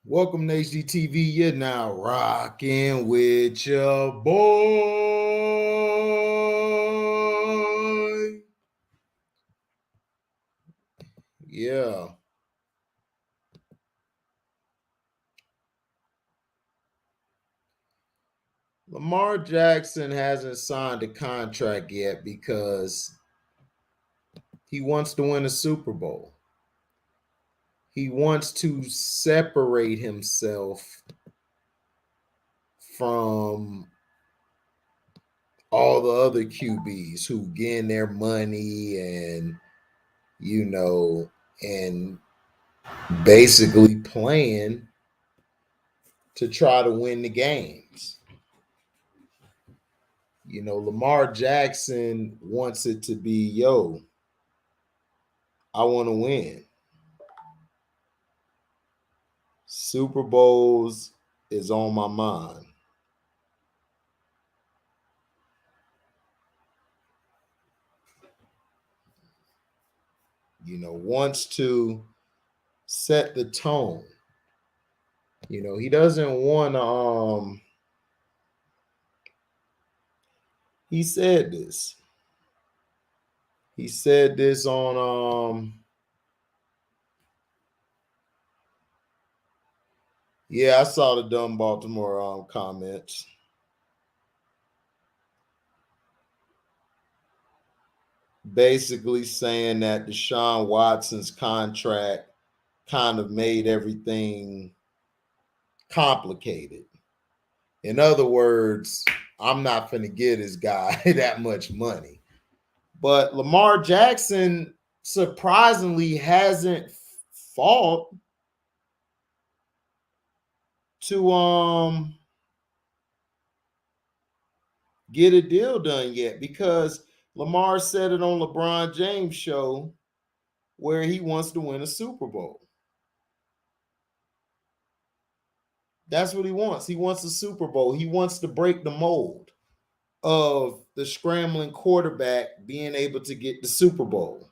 Welcome to HDTV. You're now rocking with your boy. Yeah. Lamar Jackson hasn't signed a contract yet because he wants to win a Super Bowl. He wants to separate himself from all the other QBs who gain their money and basically playing to try to win the games. Lamar Jackson wants it to be, I want to win. Super Bowls is on my mind. Wants to set the tone. He doesn't want to, he said this. He said this on, I saw the dumb Baltimore comments. Basically saying that Deshaun Watson's contract kind of made everything complicated. In other words, I'm not going to give this guy that much money. But Lamar Jackson surprisingly hasn't fought to get a deal done yet, because Lamar said it on LeBron James' show where he wants to win a Super Bowl. That's what he wants. He wants a Super Bowl. He wants to break the mold of the scrambling quarterback being able to get the Super Bowl.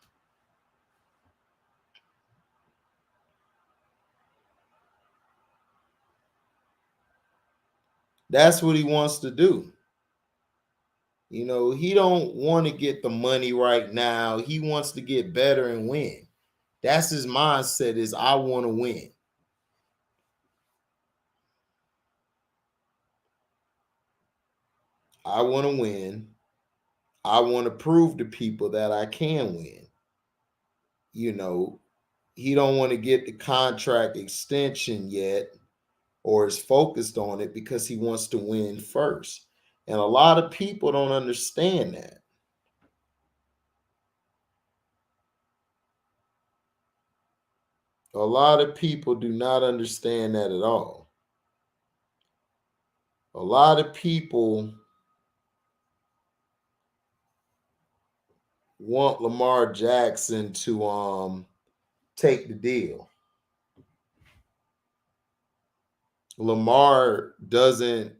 That's what he wants to do. He don't want to get the money right now. He wants to get better and win. That's his mindset, is I want to win. I want to win. I want to prove to people that I can win. He don't want to get the contract extension yet, or is focused on it because he wants to win first. And a lot of people don't understand that. A lot of people do not understand that at all. A lot of people want Lamar Jackson to take the deal. Lamar doesn't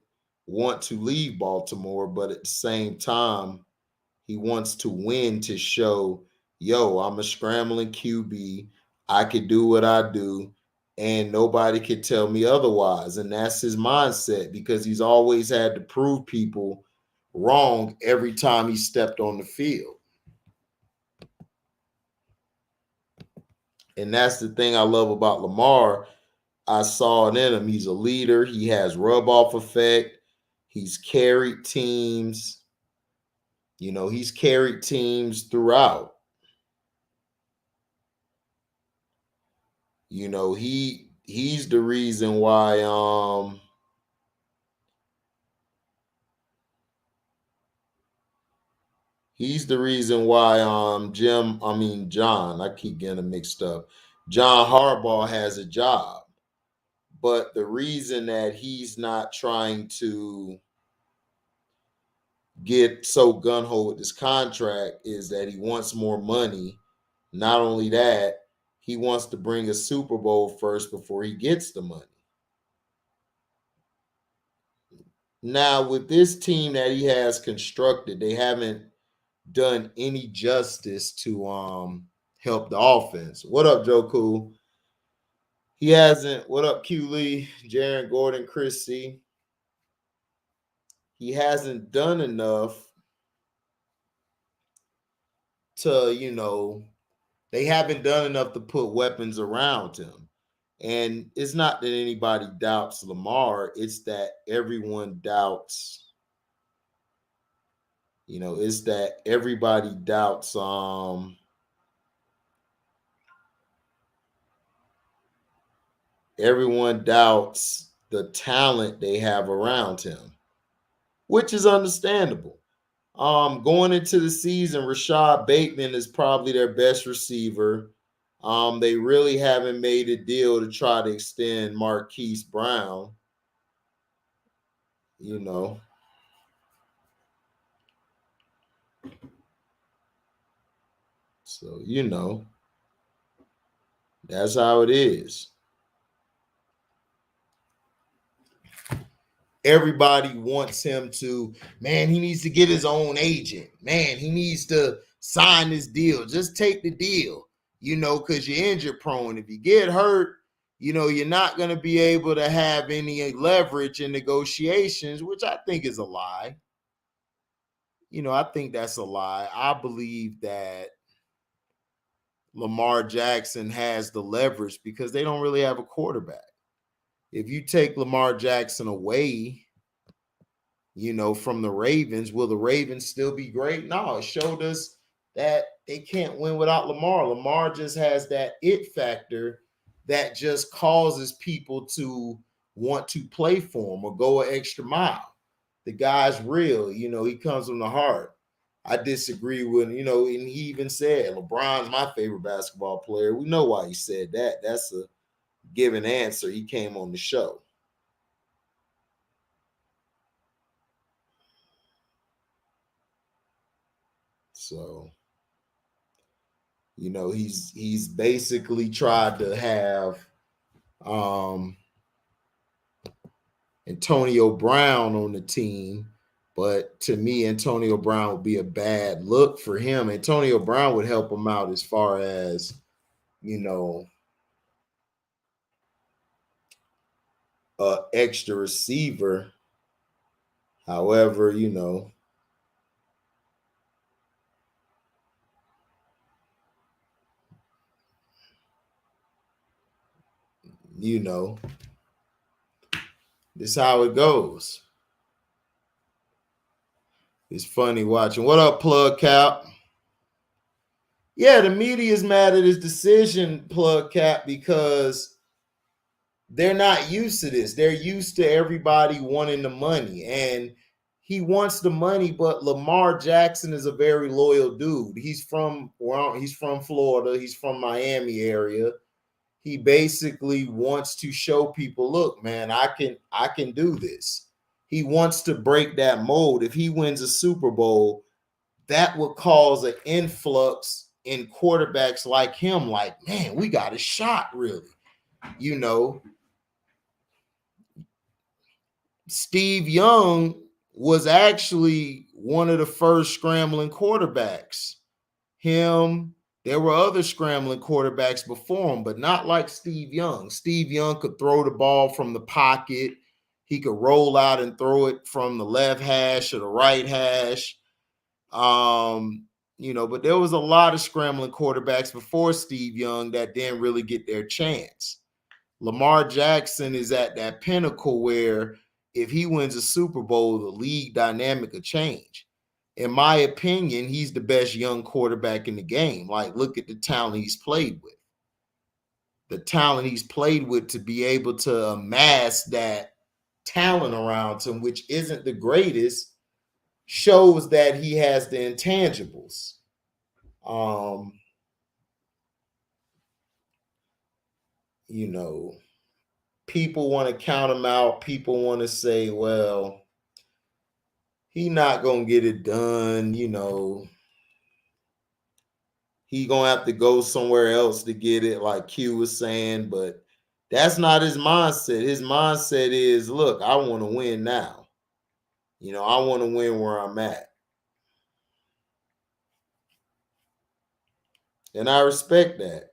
want to leave Baltimore, but at the same time, he wants to win to show, I'm a scrambling QB. I could do what I do, and nobody could tell me otherwise. And that's his mindset, because he's always had to prove people wrong every time he stepped on the field. And that's the thing I love about Lamar. I saw it in him. He's a leader. He has rub-off effect. He's carried teams. He's carried teams throughout. He's the reason why John, I keep getting them mixed up. John Harbaugh has a job. But the reason that he's not trying to get so gung-ho with this contract is that he wants more money. Not only that, he wants to bring a Super Bowl first before he gets the money. Now, with this team that he has constructed, they haven't done any justice to help the offense. What up, Joe Cool? He hasn't. What up, Q Lee, Jaron Gordon, Chris C. He hasn't done enough to, they haven't done enough to put weapons around him. And it's not that anybody doubts Lamar, it's that everyone doubts, it's that everybody doubts everyone doubts the talent they have around him, which is understandable. Going into the season, Rashad Bateman is probably their best receiver. They really haven't made a deal to try to extend Marquise Brown. You know, so that's how it is. Everybody wants him to, man, he needs to get his own agent. Man, he needs to sign this deal. Just take the deal, because you're injury prone. If you get hurt, you're not going to be able to have any leverage in negotiations, which I think is a lie. I think that's a lie. I believe that Lamar Jackson has the leverage because they don't really have a quarterback. If you take Lamar Jackson away, from the Ravens, will the Ravens still be great? No, it showed us that they can't win without Lamar. Lamar just has that it factor that just causes people to want to play for him or go an extra mile. The guy's real, he comes from the heart. I disagree with, and he even said LeBron's my favorite basketball player. We know why he said that. That's a given answer. He came on the show. So, he's basically tried to have Antonio Brown on the team, but to me, Antonio Brown would be a bad look for him. Antonio Brown would help him out as far as, extra receiver. However, this is how it goes. It's funny watching. What up, Plug Cap? Yeah, the media is mad at his decision, Plug Cap, because they're not used to this. They're used to everybody wanting the money. And he wants the money, but Lamar Jackson is a very loyal dude. He's from Florida. He's from Miami area. He basically wants to show people, look, man, I can do this. He wants to break that mold. If he wins a Super Bowl, that would cause an influx in quarterbacks like him. Like, man, we got a shot, really. Steve Young was actually one of the first scrambling quarterbacks. There were other scrambling quarterbacks before him, but not like Steve Young. Steve Young could throw the ball from the pocket. He could roll out and throw it from the left hash or the right hash. But there was a lot of scrambling quarterbacks before Steve Young that didn't really get their chance. Lamar Jackson is at that pinnacle where if he wins a Super Bowl, the league dynamic will change. In my opinion, he's the best young quarterback in the game. Like, look at the talent he's played with. The talent he's played with to be able to amass that talent around him, which isn't the greatest, shows that he has the intangibles. People want to count him out. People want to say, well, he not going to get it done. He going to have to go somewhere else to get it, like Q was saying, but that's not his mindset. His mindset is, look, I want to win now. I want to win where I'm at. And I respect that.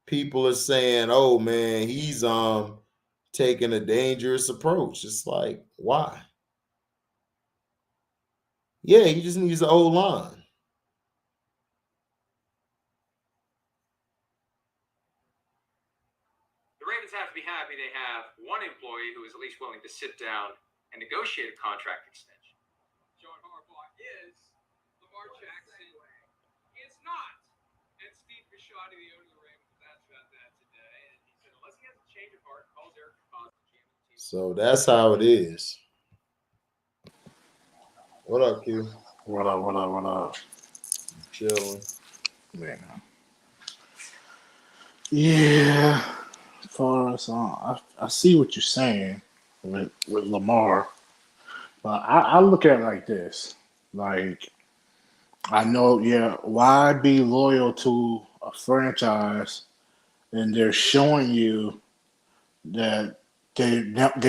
people are saying, "Oh man, he's taking a dangerous approach." It's like, why? Yeah, he just needs an old line. The Ravens have to be happy they have one employee who is at least willing to sit down and negotiate a contract extension. John Harbaugh is. Lamar Jackson is not. And Steve Bisciotti, the owner of the Ravens, was asked about that today, and he said, unless he has a change of heart, calls Eric DeCosta GM of the team. So that's how it is. What up, Q? What up? What up? What up? Chilling. Man. Yeah. As far as I see what you're saying with Lamar, but I look at it like this. Like I know, yeah. Why be loyal to a franchise and they're showing you that they're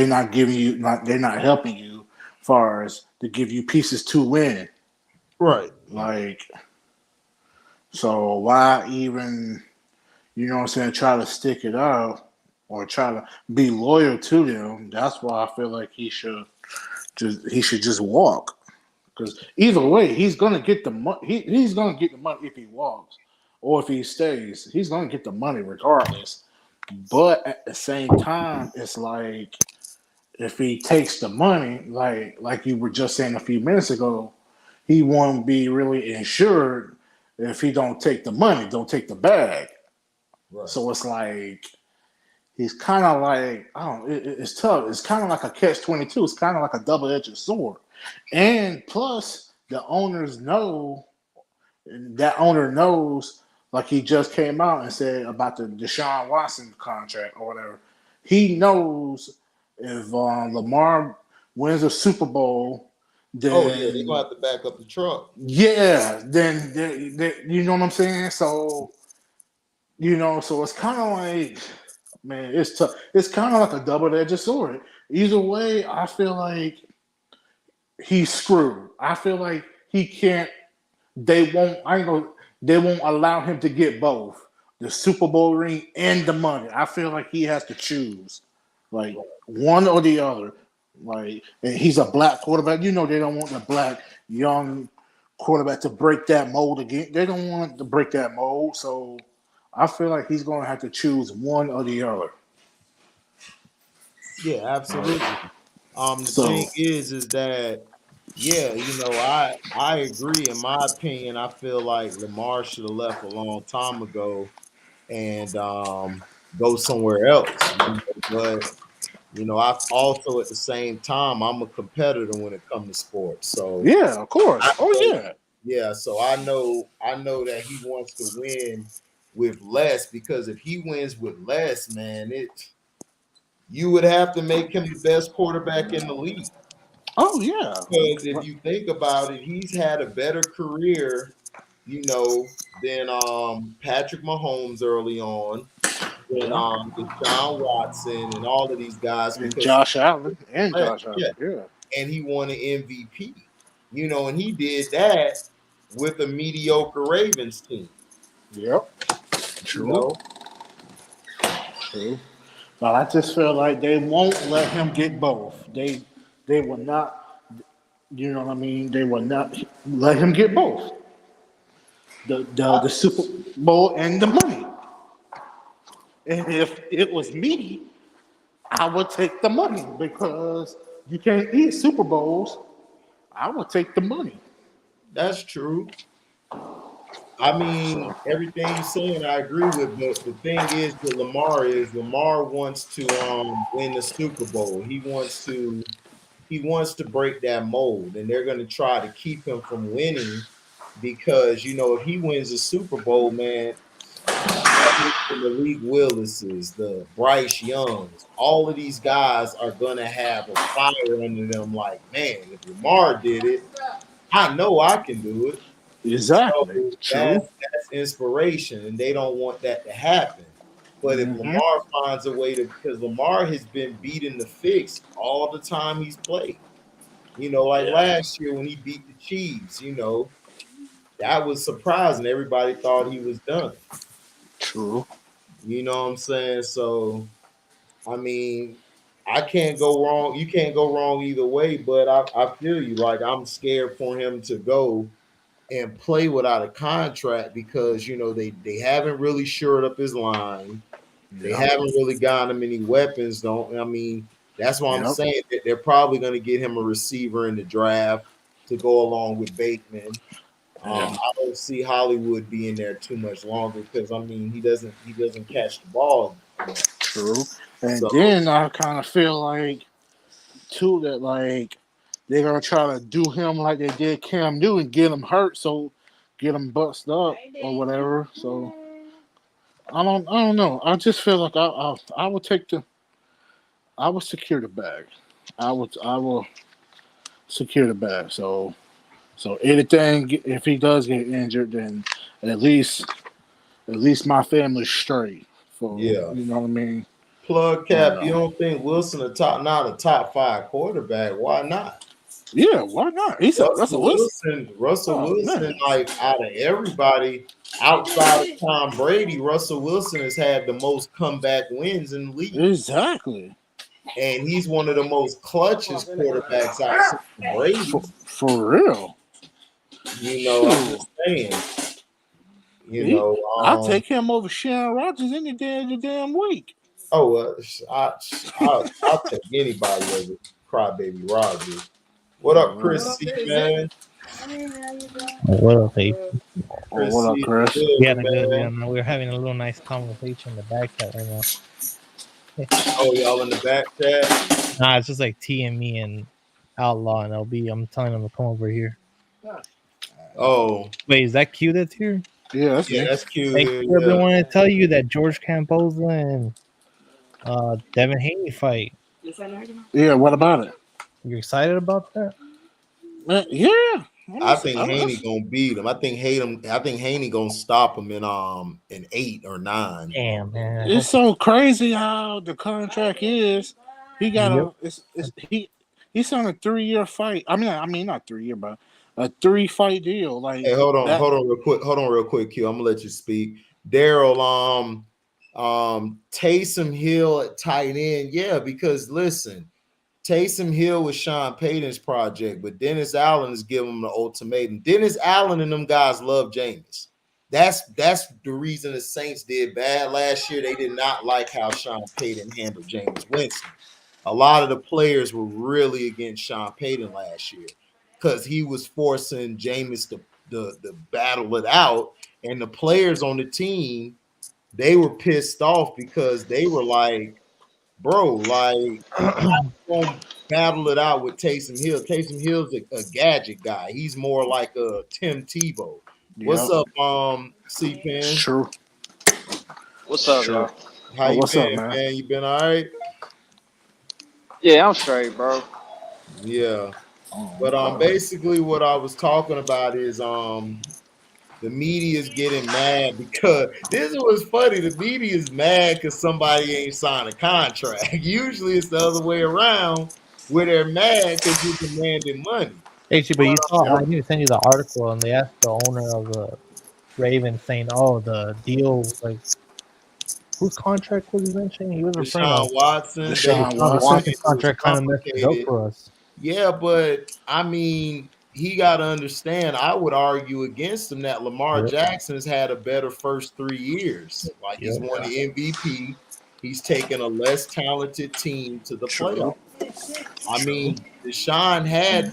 not giving you they're not helping you as far as to give you pieces to win. Right. Like so why even you know what I'm saying, try to stick it out or try to be loyal to them. That's why I feel like he should just walk. Because either way, he's gonna get the money. He's gonna get the money if he walks or if he stays. He's gonna get the money regardless. But at the same time, it's like if he takes the money, like you were just saying a few minutes ago, he won't be really insured if he don't take the money, don't take the bag. Right. So it's like he's kind of like I don't. It's tough. It's kind of like a catch-22. It's kind of like a double-edged sword. And plus, the owners know that owner knows. Like he just came out and said about the Deshaun Watson contract or whatever. He knows if Lamar wins a Super Bowl, Oh yeah, they're gonna then have to back up the truck. yeah, then you know what I'm saying. So so it's kind of like man, it's tough. It's kind of like a double-edged sword. Either way, I feel like he's screwed. I feel like he can't. They won't. I ain't gonna. They won't allow him to get both the Super Bowl ring and the money. I feel like he has to choose, like one or the other. Like, and he's a black quarterback. You know, they don't want the black young quarterback to break that mold again. They don't want to break that mold. So I feel like he's going to have to choose one or the other. Yeah, absolutely. The So thing is that yeah, I agree. In my opinion, I feel like Lamar should have left a long time ago and go somewhere else. But I also at the same time I'm a competitor when it comes to sports. So yeah, of I course. Oh know, yeah, yeah, so I know that he wants to win with less because if he wins with less, man, you would have to make him the best quarterback in the league. oh yeah. Because if you think about it, he's had a better career, than Patrick Mahomes early on, than Yeah. Deshaun Watson and all of these guys And because Josh Allen. And yeah, Josh yeah, Allen. Yeah. and he won an MVP. And he did that with a mediocre Ravens team. Yep. You True. know, True. But I just feel like they won't let him get both. They will not. You know what I mean? They will not let him get both. The Super Bowl and the money. And if it was me, I would take the money because you can't eat Super Bowls. I would take the money. that's true. I So mean, everything you're saying, I agree with. But the thing is, with Lamar is Lamar wants to win the Super Bowl. He wants to break that mold, and they're going to try to keep him from winning because if he wins the Super Bowl, man, the Malik Willis's, the Bryce Youngs, all of these guys are going to have a fire under them. Like, man, if Lamar did it, I know I can do it. exactly. So True. that's inspiration, and they don't want that to happen. But if Hmm. Lamar finds a way to, because Lamar has been beating the fix all the time he's played. Like Yeah. last year when he beat the Chiefs, that was surprising. Everybody thought he was done. True. You know what I'm saying? So, I mean, I can't go wrong. You can't go wrong either way, but I feel you. Like, I'm scared for him to go and play without a contract because, they haven't really shored up his line. They Yep. haven't really gotten him any weapons, don't I mean, that's why I'm Yep. saying that they're probably going to get him a receiver in the draft to go along with Bateman. Yeah. I don't see Hollywood being there too much longer because I mean he doesn't catch the ball enough. True. And So then I kind of feel like too that like they're gonna try to do him like they did Cam Newton, get him hurt, so get him busted up or whatever. So I don't know. I just feel like I would take I would secure the bag. I will secure the bag. So anything if he does get injured, then at least at least my family's straight. For yeah, you know what I mean. plug I don't cap. You know. don't think Wilson not a top five quarterback? Why not? Yeah, why not? He said Russell Russell Wilson. Wilson, Russell Oh Wilson, man, like out of everybody outside of Tom Brady, Russell Wilson has had the most comeback wins in the league. exactly. And he's one of the most clutchest quarterbacks outside of For, Brady. for real. I'm Shoot. just saying, you He, know, I'll take him over Sharon Rodgers any day of the damn week. oh, I'll take anybody over Crybaby Rogers. What up, Uh, Chris C, man? What up, H? oh, Chris what up, C, Chris? We had good, a good, man. we're having a little nice conversation in the back chat right now. Oh, y'all in the back chat? Nah, it's just like T and me and Outlaw and LB. I'm telling them to come over here. Oh, Wait, is that Q that's here? Yeah, that's yeah, me. that's cute. Hey, Yeah, Q, I've been yeah. wanting to tell you that George Camposa and Devin Haney fight. Yeah, what about it? You excited about that? Yeah. I think Haney gonna beat him. I think Haney gonna stop him in 8 or 9. Damn, man. It's so crazy how the contract is. He got Yep. he signed a 3-year fight. I mean not 3-year, but a 3-fight deal. Like Hey, hold on, that. hold on real quick, Q. I'm gonna let you speak. Daryl, Taysom Hill at tight end. Yeah, because listen, Taysom Hill was Sean Payton's project, but Dennis Allen is giving him the ultimatum. Dennis Allen and them guys love Jameis. That's the reason the Saints did bad last year. They did not like how Sean Payton handled Jameis Winston. A lot of the players were really against Sean Payton last year because he was forcing Jameis to battle it out. And the players on the team, they were pissed off because they were like, bro, like, gonna battle it out with Taysom Hill. Taysom Hill's a gadget guy. He's more like a Tim Tebow. What's Yep. up, C It's Pen? true. What's up, True. y'all? How Oh, you what's been, up, man? man? You been all right? Yeah, I'm straight, bro. Yeah. Oh, But okay. basically what I was talking about is the media is getting mad because this is what's funny. The media is mad because somebody ain't signed a contract. Usually it's the other way around where they're mad because you're demanding money. H, but you saw, Yep. I need to send you the article, and they asked the owner of the Ravens saying, oh, the deal, like, whose contract was he mentioning? He was referring Deshaun to Watson, they Deshaun Deshaun Watson. Watson's it was contract kind of messed it up complicated. for us. Yeah, but I mean, he got to understand. I would argue against him that Lamar Yep. Jackson has had a better first 3 years. Like he's Yep. won the MVP. He's taken a less talented team to the True. playoffs. I mean, Deshaun had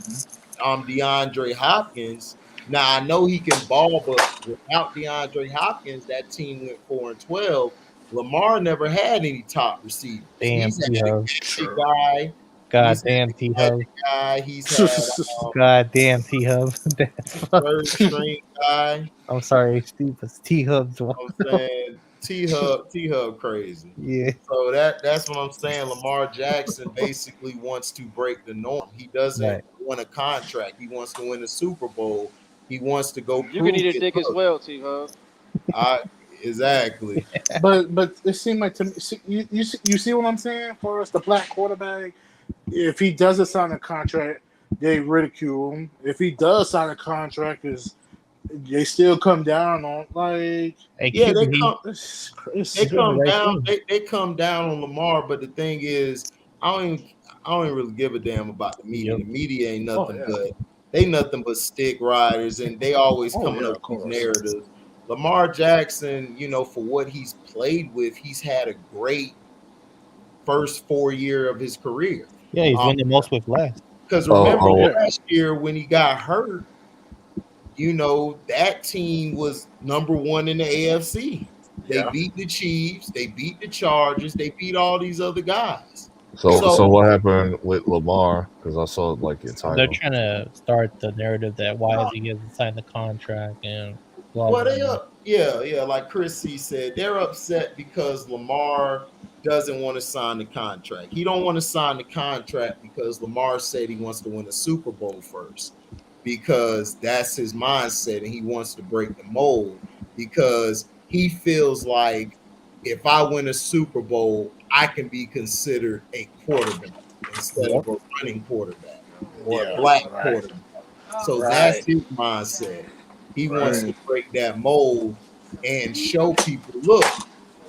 DeAndre Hopkins. Now I know he can ball, but without DeAndre Hopkins, that team went 4-12. Lamar never had any top receivers. Damn, He's had a T-Hub. gadget guy. God He's had damn, a T-Hub. gadget guy. He's had God damn, T-Hub. That's third string guy. I'm sorry, Steve, but T-Hub's one. I'm saying T Hub crazy. Yeah. So that's what I'm saying. Lamar Jackson basically wants to break the norm. He doesn't Right. want a contract. He wants to win a Super Bowl. He wants to go You can prove eat a it. dick as Look, well, T-Hub. exactly. But it seemed like to me, you see what I'm saying? For us, the black quarterback, if he doesn't sign a contract, they ridicule him. If he does sign a contract, is they still come down on like Hey, Yeah, QB, they he's doing the come right down. thing. They come down on Lamar, but the thing is, I don't even I don't even really give a damn about the media. Yep. The media ain't oh nothing yeah, but they nothing but stick riders, and they always oh coming yeah, up of with these course. narratives. Lamar Jackson, for what he's played with, he's had a great first 4 year of his career. Yeah, he's winning most with less. Because Oh, remember oh, Yeah, last year when he got hurt, that team was number one in the AFC. They yeah. beat the Chiefs, they beat the Chargers, they beat all these other guys. so So what happened with Lamar? Because I saw like your They're title. trying to start the narrative that why is he hasn't signed the contract and blah well, blah they blah. up, yeah, like Chris C said, they're upset because Lamar doesn't want to sign the contract. He don't want to sign the contract because Lamar said he wants to win a Super Bowl first, because that's his mindset and he wants to break the mold, because he feels like if I win a Super Bowl, I can be considered a quarterback instead Yep. of a running quarterback or a Yeah, black right, quarterback. So that's right, his mindset. He wants right. to break that mold and show people, look,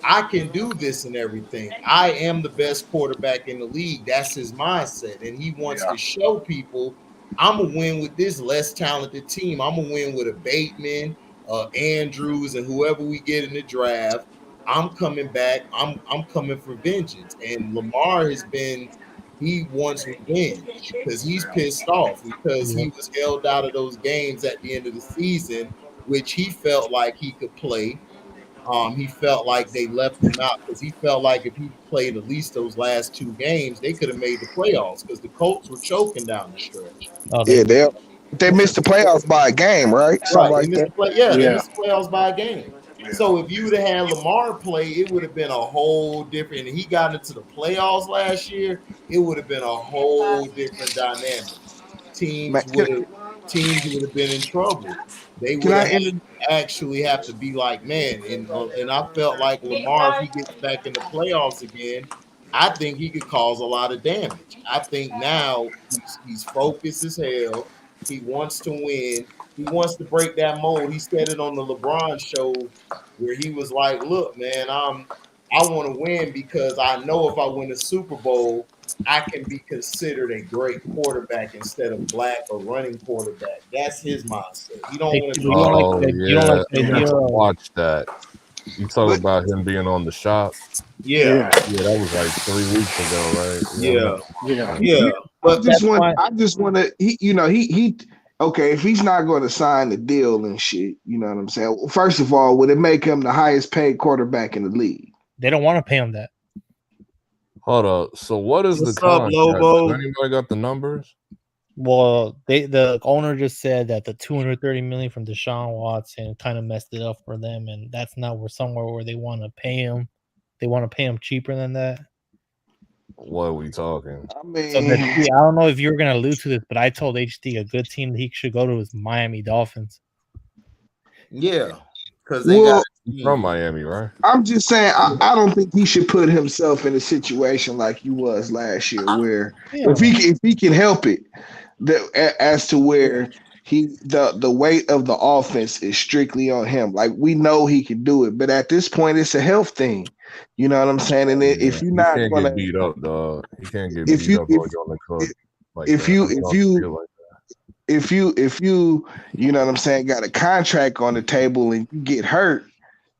I can do this and everything. I am the best quarterback in the league. That's his mindset. And he wants Yeah, to show people, I'm going to win with this less talented team. I'm going to win with a Bateman, Andrews, and whoever we get in the draft. I'm coming back. I'm coming for vengeance. And Lamar he wants revenge because he's pissed off because Yep. he was held out of those games at the end of the season, which he felt like he could play. He felt like they left him out because he felt like if he played at least those last two games, they could have made the playoffs because the Colts were choking down the stretch. Oh, Yeah, they they missed the playoffs by a game, right? Something Right. They like missed that. the play. Yeah, they yeah, missed the playoffs by a game. yeah. So if you would have had Lamar play, it would have been a whole different. And he got into the playoffs last year, it would have been a whole different dynamic. Man, Teams would have been in trouble. They can would I have inter- actually have to be like, man, and I felt like Lamar, if he gets back in the playoffs again, I think he could cause a lot of damage. I think now he's focused as hell. He wants to win. He wants to break that mold. He said it on the LeBron show where he was like, look, man, I want to win because I know if I win a Super Bowl, I can be considered a great quarterback instead of black or running quarterback. That's his mindset. He don't hey, want to QB, Oh you don't like yeah, the I idea have to of watch that. You talk but about him being on the shop. yeah, Yeah, Yeah, that was like 3 weeks ago, right? Yeah, I yeah, remember. yeah, yeah. I But just that's want why I just want to he okay, if he's not going to sign the deal and shit, you know what I'm saying? Well, first of all, would it make him the highest paid quarterback in the league? they don't want to pay him that. Hold up. So what is the what's up, contract? Does Lobo? anybody got the numbers? Well, the owner just said that the 230 million from Deshaun Watson kind of messed it up for them, and that's not somewhere where they want to pay him. They want to pay him cheaper than that. What are we talking? I So mean, I don't know if you're gonna allude to this, but I told HD a good team that he should go to is Miami Dolphins. Yeah, because they got well, a He's from team. Miami, right? I'm just saying I don't think he should put himself in a situation like he was last year where Yeah, if he can help it, as to where the weight of the offense is strictly on him. Like we know he can do it, but at this point, it's a health thing. You know what I'm saying? And Yeah. if you're He not can't get gonna, beat up, dog. He can't get if beat you up while you're on the cook like if that. you I mean, if on the you field like if you know what I'm saying, got a contract on the table and you get hurt.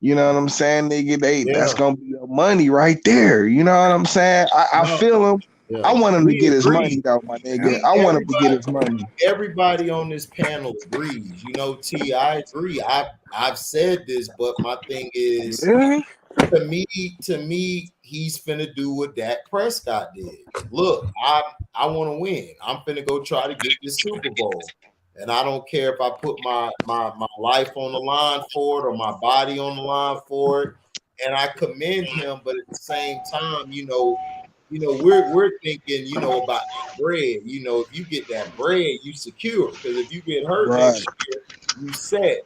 You know what I'm saying, nigga? That's Yeah, gonna be your money right there. You know what I'm saying? I no, feel him. yeah. I want him to We get his agree. money though, my nigga. We I want him to get everybody his money. everybody on this panel agrees. T, I agree. I've said this, but my thing is, Yeah. to me, he's finna do what Dak Prescott did. Look, I want to win. I'm finna go try to get this Super Bowl. And I don't care if I put my life on the line for it or my body on the line for it. And I commend him, but at the same time, we're thinking, about that bread. If you get that bread, you secure. Because if you get hurt Right. next year, you set.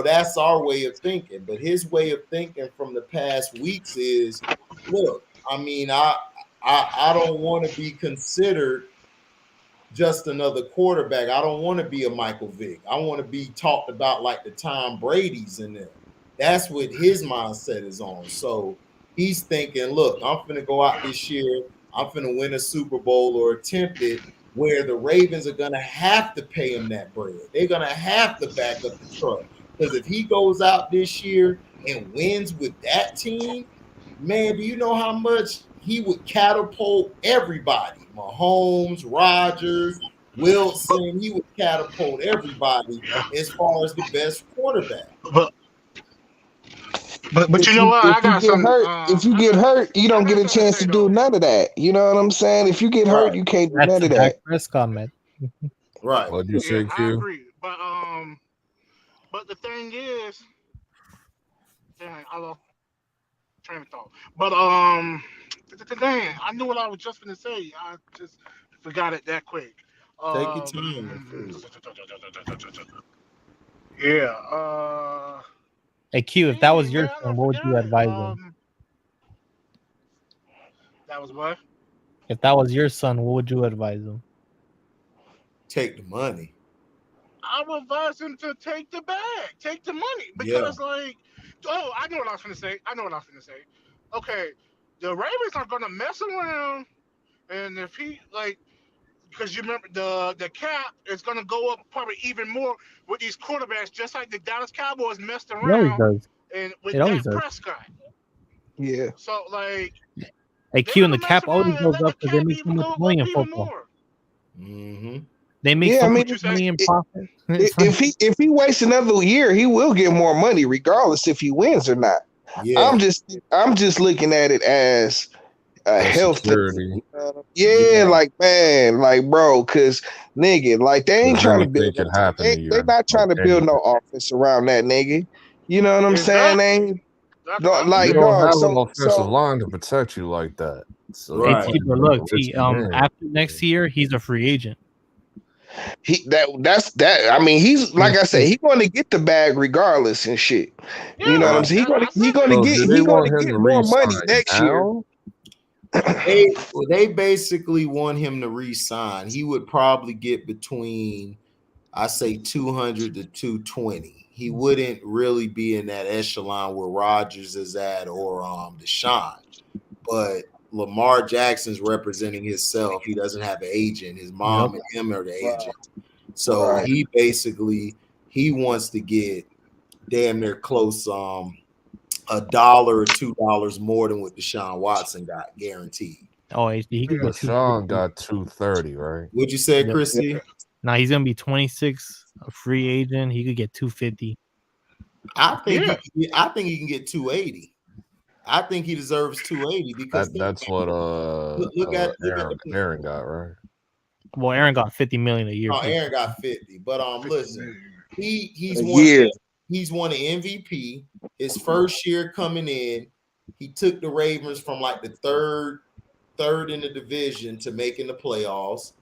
That's our way of thinking. But his way of thinking from the past weeks is, look, I mean, I don't want to be considered just another quarterback. I don't want to be a Michael Vick. I want to be talked about like the Tom Brady's in there. That's what his mindset is on. So he's thinking, look, I'm finna go out this year. I'm finna win a Super Bowl or attempt it, where the Ravens are gonna have to pay him that bread. They're gonna have to back up the truck. Because if he goes out this year and wins with that team, man, do you know how much he would catapult everybody? Mahomes, Rodgers, Wilson, he would catapult everybody as far as the best quarterback. But you know what? I got some. If you get hurt, you don't get a chance to do none of that. You know what I'm saying? If you get hurt, you can't do none of that. Dak Prescott, man. Right. What you say, I Q? agree. But the thing is, dang, I lost train of thought. But dang, I knew what I was just gonna say. I just forgot it that quick. Take your time. Yeah. Hey Q, if that was your son, what would you advise him? That was what? If that was your son, what would you advise him? Take the money. I would advise him to take the bag, take the money, because I know what I was gonna say. Okay, the Ravens are gonna mess around, and if he because you remember the cap is gonna go up probably even more with these quarterbacks, just like the Dallas Cowboys messed around and with Dak Prescott. Yeah. So hey Q, and the cap always goes up because they make so much money in football. Mm-hmm. They make so much money in profit. If he waits another year, he will get more money, regardless if he wins or not. Yeah. I'm just looking at it as a health security. Man, bro, because nigga, they ain't trying to build. They're not trying to build no offense around that nigga. You know what I'm saying? They ain't you don't have an offensive line to protect you like that. So after next year, he's a free agent. That's that. I mean, he's like I said, he's going to get the bag regardless and shit. You know what I'm saying? He's going to get more money next year. They basically want him to re-sign. He would probably get between, I say, 200 to 220. He wouldn't really be in that echelon where Rodgers is at or Deshaun. But Lamar Jackson's representing himself. He doesn't have an agent. His mom and him are the agent. So he basically wants to get damn near close $1 or $2 more than what Deshaun Watson got guaranteed. Oh, he could get Deshaun got 230, right? What'd you say, Chrissy? Now he's gonna be 26, a free agent. He could get 250. I think he can get 280. I think he deserves 280 because that's what Aaron got, right? Well, Aaron got $50 million a year. Oh, Aaron got 50. But listen, he's won an MVP. His first year coming in, he took the Ravens from like the third in the division to making the playoffs.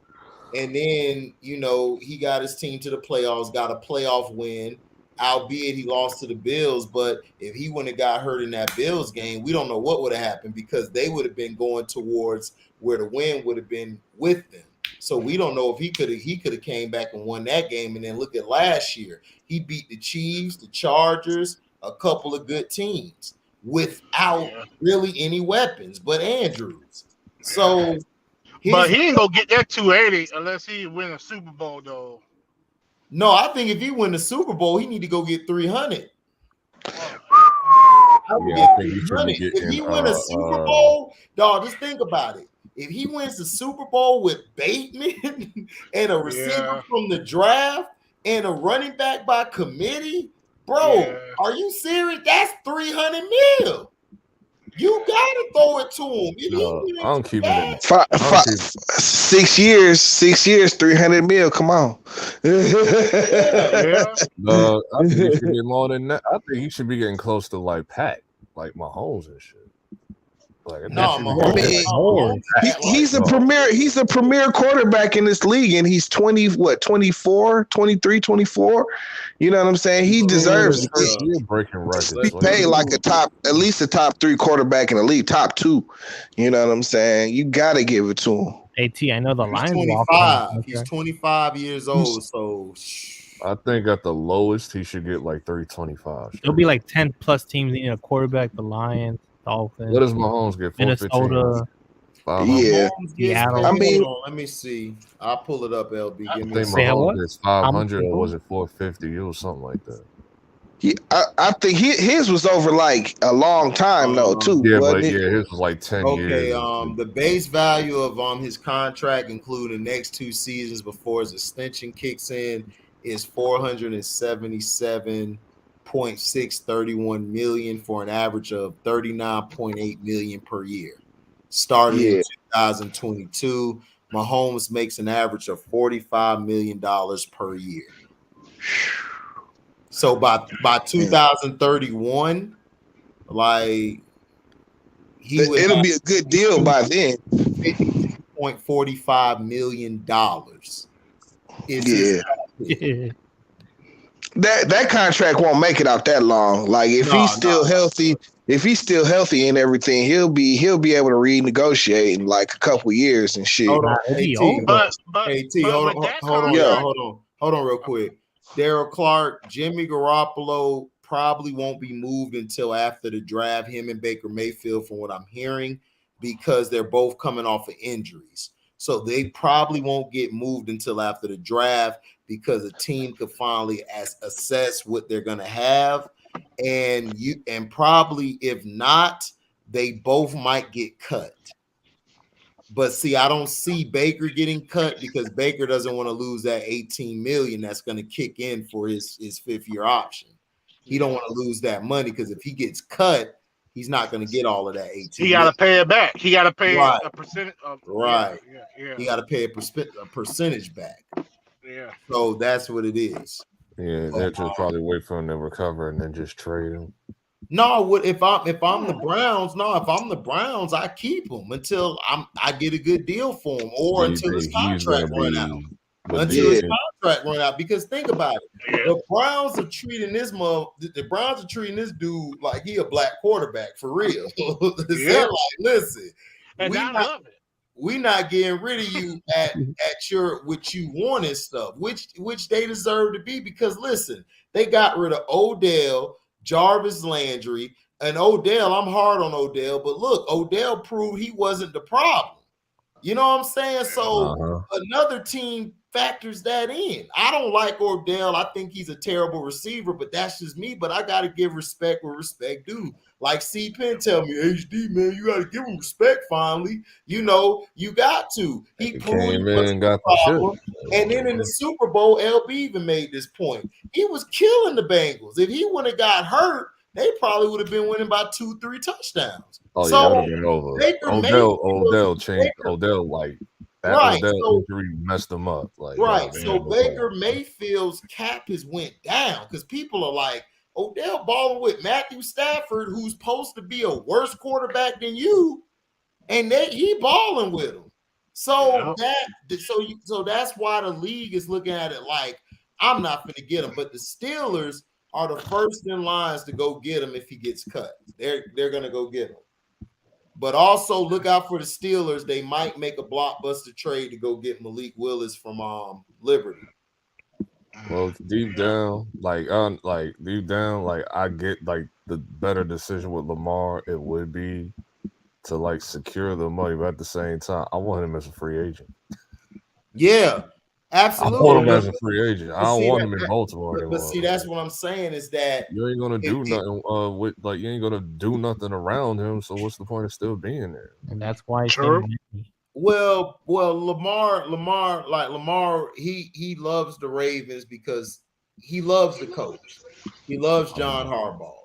And then, he got his team to the playoffs, got a playoff win, albeit he lost to the Bills. But if he wouldn't have got hurt in that Bills game, we don't know what would have happened because they would have been going towards where the win would have been with them. So we don't know if he could have came back and won that game. And then look at last year. He beat the Chiefs, the Chargers, a couple of good teams without really any weapons but Andrews. So but he ain't gonna get that 280 unless he win a Super Bowl, though. No, I think if he win the Super Bowl, he need to go get 300. If he win a Super Bowl, dog, just think about it. If he wins the Super Bowl with Bateman and a receiver from the draft and a running back by committee, bro, are you serious? That's 300 mil. You gotta throw it to him. I'm keeping it. 6 years, 300 mil. Come on. I think he should get more than that. I think he should be getting close to like Pat, like Mahomes and shit. He's a premier quarterback in this league, and he's 24, 23, 24. You know what I'm saying? He deserves to breaking records. Be paid like at least a top 3 quarterback in the league, top 2. You know what I'm saying? You gotta give it to him. AT, I know the He's Lions. 25. He's 25 years old. So I think at the lowest he should get like 325. There'll be like 10 plus teams needing a quarterback. The Lions, Dolphins. What does Mahomes get? 415. Minnesota. 500. Yeah. Mahomes gets Seattle. paid. I mean- Hold on, let me see. I'll pull it up, LB. I Give me a think second. Mahomes gets 500 How much or was it 450? It was something like that. I think his was over like a long time though too. Yeah, wasn't but it? yeah, his was like 10 Okay, years. the base value of his contract, including the next 2 seasons before his extension kicks in, is $477.631 million for an average of $39.8 million per year. Starting in 2022, Mahomes makes an average of $45 million per year. So by 2031, like it'll be a good deal by then. $52.45 million Yeah. That contract won't make it out that long. Like if he's still healthy, and everything, he'll be able to renegotiate in like a couple years and shit. Hold on, hold on real quick. Daryl Clark, Jimmy Garoppolo probably won't be moved until after the draft, him and Baker Mayfield, from what I'm hearing, because they're both coming off of injuries. So they probably won't get moved until after the draft because a team could finally assess what they're going to have. And probably if not, they both might get cut. But see, I don't see Baker getting cut because Baker doesn't want to lose that $18 million that's going to kick in for his 5th-year option. He don't want to lose that money because if he gets cut, he's not going to get all of that $18 million. He got to pay it back. He got to pay a percentage. Right. Yeah. He got to pay a percentage back. Yeah. So that's what it is. Yeah, they'll just probably wait for him to recover and then just trade him. No, if I'm the Browns, I keep him until I get a good deal for him, or until his contract run out. His contract run out. Because think about it, the Browns are treating this dude like he a black quarterback for real. They're like, listen, we not getting rid of you at your what you want and stuff, which they deserve to be, because listen, they got rid of Odell, Jarvis Landry, and Odell. I'm hard on Odell, but look, Odell proved he wasn't the problem. You know what I'm saying? So another team factors that in. I don't like Odell. I think he's a terrible receiver, but that's just me. But I got to give respect where respect due. Like C. Penn tell me, HD, man, you got to give him respect finally. You know, you got to. He proved he wasn't the problem. And then in the Super Bowl, LB even made this point. He was killing the Bengals. If he wouldn't have got hurt, they probably would have been winning by 2-3 touchdowns. Oh, so yeah, that would have been over. Odell changed. Odell, like, that Odell injury messed him up. Like, so Baker Mayfield's cap has went down because people are like, Odell balling with Matthew Stafford, who's supposed to be a worse quarterback than you, and he balling with him. So that's why the league is looking at it like, I'm not going to get him, but the Steelers are the first in lines to go get him if he gets cut. They're going to go get him. But also look out for the Steelers. They might make a blockbuster trade to go get Malik Willis from Liberty. Well, deep down, I get like the better decision with Lamar. It would be to like secure the money, but at the same time, I want him as a free agent. Yeah, absolutely. I want him as a free agent. I don't want him in Baltimore anymore. But see, that's what I'm saying is that you ain't gonna do nothing you ain't gonna do nothing around him. So what's the point of still being there? And that's why. Well, Lamar, he loves the Ravens because he loves the coach. He loves John Harbaugh.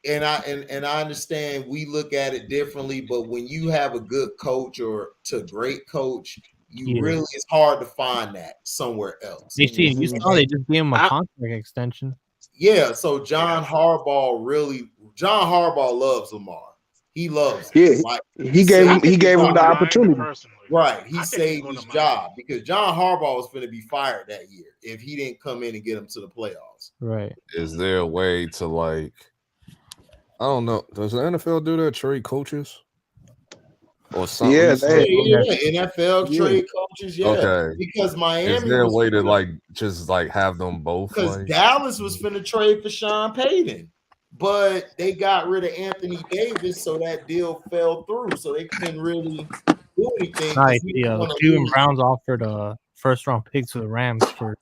And I understand we look at it differently, but when you have a good coach or to great coach, really it's hard to find that somewhere else. You saw they just gave him a contract extension. Yeah, so John Harbaugh loves Lamar. He loves him. Yeah, like, he gave him the opportunity. Right. He saved his job because John Harbaugh was going to be fired that year if he didn't come in and get him to the playoffs. Right. Is there a way to like, I don't know, does the NFL do that, trade coaches? or something. Yeah, You said Yeah, something? NFL Yeah. trade coaches, yeah. Okay. Because Is Miami there a was way to finna, like just like have them both? because Like, Dallas was finna trade for Sean Payton, but they got rid of Anthony Davis, so that deal fell through. So they couldn't really do anything Nice. because he The was gonna Cleveland lose. Browns offered a first round pick to the Rams for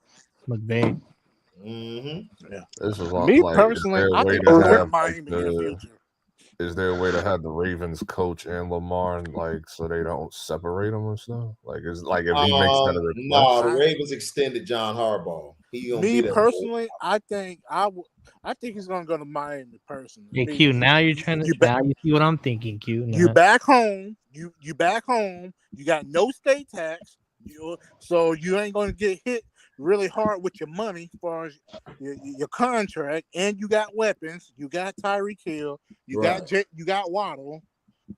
McVay. this is Me like, is personally, there a I way think to it's going to have Miami like in the the? future. Is there a way to have the Ravens coach and Lamar and like so they don't separate them and stuff? Like, is like if he makes that a No, the request? Ravens extended John Harbaugh. He gonna Me be there. personally, I think he's going to go to Miami personally. Hey, Q, now you're trying to. Now you see what I'm thinking, Q. You Now. back home. You back home. You got no state tax. So you ain't going to get hit really hard with your money as far as your contract, and you got weapons. You got Tyreek Hill. You got Waddle.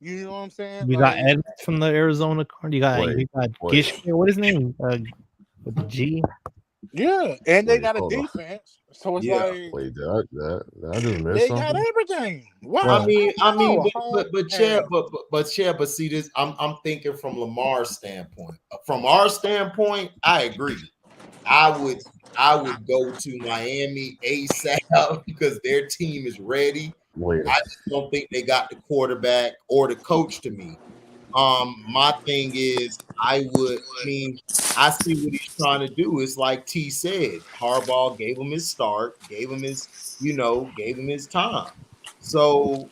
You know what I'm saying? You got Edmonds from the Arizona card. You got Wait. Gishke. What is his name? With the G. Yeah, and they Wait, got a hold on. defense. So it's Yeah. like Wait, did I just miss they got something? everything. Wow. I mean, Damn. but see this. I'm thinking from Lamar's standpoint. From our standpoint, I agree. I would go to Miami ASAP because their team is ready. Wait, I just don't think they got the quarterback or the coach to me. My thing is, I mean, I see what he's trying to do. It's like T said, Harbaugh gave him his start, gave him his time. So,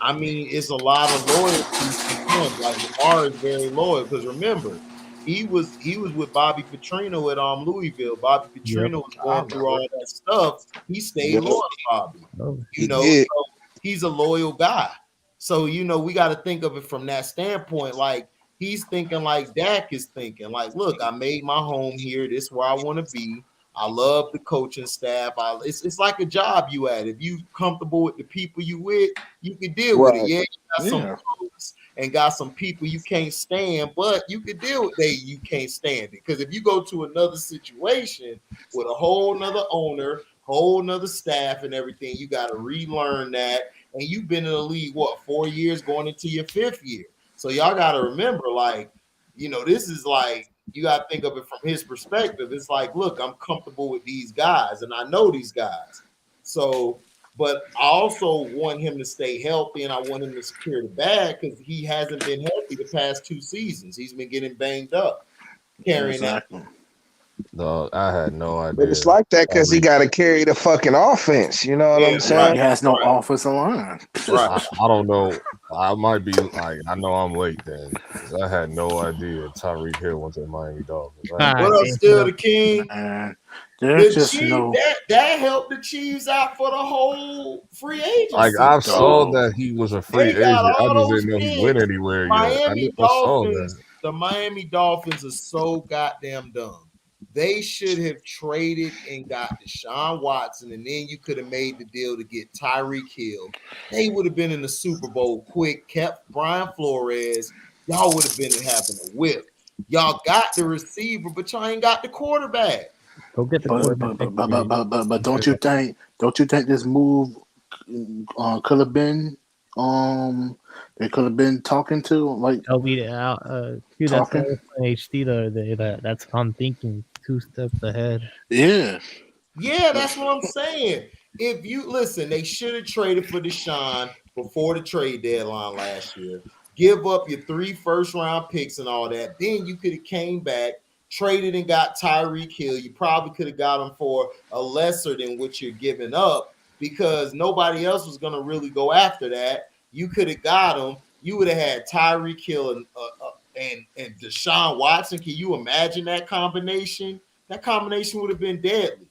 I mean, it's a lot of loyalty to him. Like Lamar is very loyal because remember, he was with Bobby Petrino at Louisville. Bobby Yep. Petrino was going through all that stuff. He stayed Yep. loyal to Bobby. Oh, He did. So he's a loyal guy. So we got to think of it from that standpoint. Like he's thinking like Dak is thinking. Like, look, I made my home here. This is where I want to be. I love the coaching staff. It's like a job you at. If you comfortable with the people you with, you can deal with it. Right. Yeah, you got some folks and got some people you can't stand, but you can deal with you can't stand it. Because if you go to another situation with a whole nother owner, whole nother staff and everything, you got to relearn that. And you've been in the league, 4 years going into your 5th year. So y'all got to remember, like, this is like, you got to think of it from his perspective. It's like, look, I'm comfortable with these guys and I know these guys. So, but I also want him to stay healthy and I want him to secure the bag because he hasn't been healthy the past 2 seasons. He's been getting banged up, carrying that. No, I had no idea. But it's like that because he got to carry the fucking offense. You know what I'm saying? He has no offensive line. Right. I don't know. I might be like, I know I'm late then. 'Cause I had no idea Tyreek Hill went to the Miami Dolphins. What up, still the king? There's The just Chiefs, no. that helped the Chiefs out for the whole free agency. Like I saw that he was a free They got agent. I all just those didn't know he picks. went anywhere yet. I saw that. The Miami Dolphins are so goddamn dumb. They should have traded and got Deshaun Watson, and then you could have made the deal to get Tyreek Hill. They would have been in the Super Bowl quick, kept Brian Flores. Y'all would have been having a whip. Y'all got the receiver, but y'all ain't got the quarterback. Go get the quarterback. But don't you think this move could have been they could have been talking to like talking HD that's what I'm thinking 2 steps ahead. Yeah, that's what I'm saying. If you listen, they should have traded for Deshaun before the trade deadline last year. Give up your 3 first-round picks and all that. Then you could have came back, traded and got Tyreek Hill. You probably could have got him for a lesser than what you're giving up because nobody else was going to really go after that. You could have got him. You would have had Tyreek Hill and Deshaun Watson. Can you imagine that combination? That combination would have been deadly.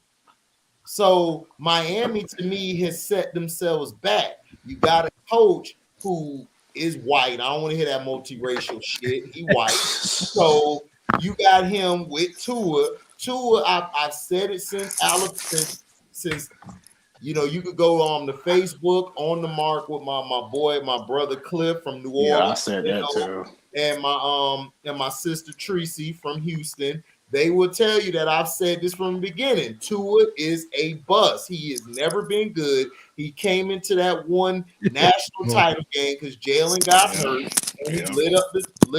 So Miami, to me, has set themselves back. You got a coach who is white. I don't want to hear that multiracial shit. He white. So you got him with Tua. I've said it since you could go on the Facebook on the mark with my brother Cliff from New Orleans. I said that too. And my sister Tracy from Houston. they will tell you that I've said this from the beginning. Tua is a bust. He has never been good. He came into that one national title game because Jalen got hurt, and he lit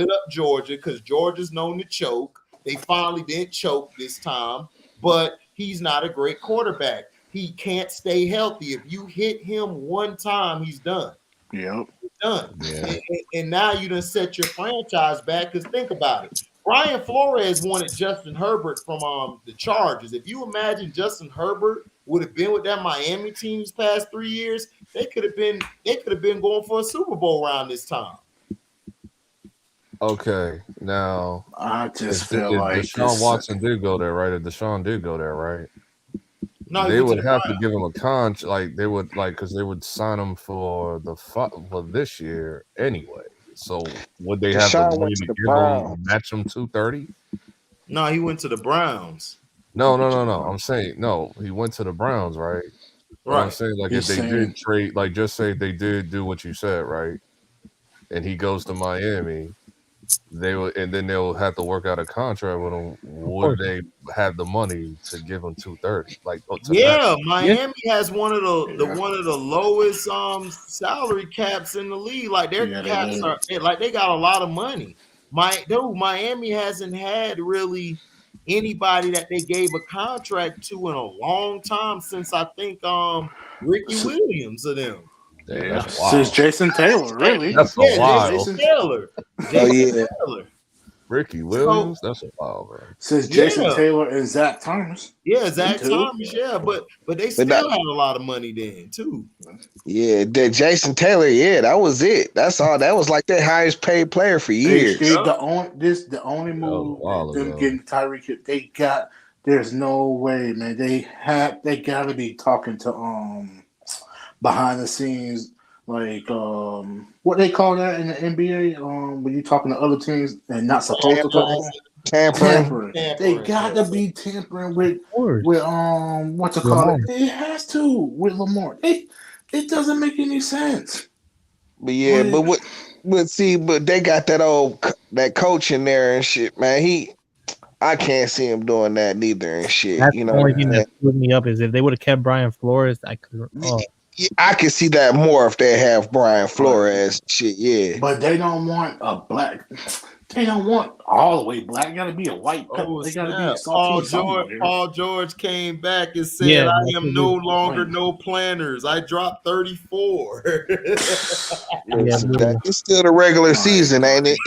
up Georgia because Georgia's known to choke. They finally didn't choke this time, but he's not a great quarterback. He can't stay healthy. If you hit him one time, he's done. Yep. He's done. Yeah. And now you done set your franchise back because think about it. Brian Flores wanted Justin Herbert from the Chargers. If you imagine Justin Herbert would have been with that Miami team these past 3 years, they could have been going for a Super Bowl round this time. Okay, now I just feel like Deshaun Watson did go there, right? If Deshaun did go there, right? No, they would have to give him a contract. Like they would, because they would sign him for this year anyway. So would they have the money to give him match him 230? No, he went to the Browns. No. I'm saying no. He went to the Browns, right? Right. I'm saying if they did trade, just say they did do what you said, right? And he goes to Miami. And then they'll have to work out a contract with him. Would they have the money to give him 230? Miami has one of the lowest salary caps in the league. Like their caps are they got a lot of money. Miami hasn't had really anybody that they gave a contract to in a long time since I think Ricky Williams of them. Yeah, since Jason Taylor, really. That's a wild. Jason Taylor. Taylor. Ricky Williams, that's a wild, bro. Since Jason Taylor and Zach Thomas. Yeah, Zach Thomas, but they still had a lot of money then too. Yeah, that Jason Taylor, that was it. That's all. That was like their highest paid player for years. The only move them getting Tyreek Hill, they got. There's no way, man. They got to be talking to behind the scenes, like what they call that in the NBA, when you talking to other teams and not supposed to talk to them? Tampering. They got to be tampering with what's it called? It has to with Lamar. It doesn't make any sense. But but they got that coach in there and shit, man. I can't see him doing that neither and shit. That's the only thing that put me up is if they would have kept Brian Flores, I could. I can see that more if they have Brian Flores shit, yeah. But they don't want a black. They don't want all the way black. It got to be a white. They got to be Paul George came back and said, "I am no longer no planners. I dropped 34." It's still the regular season, ain't it?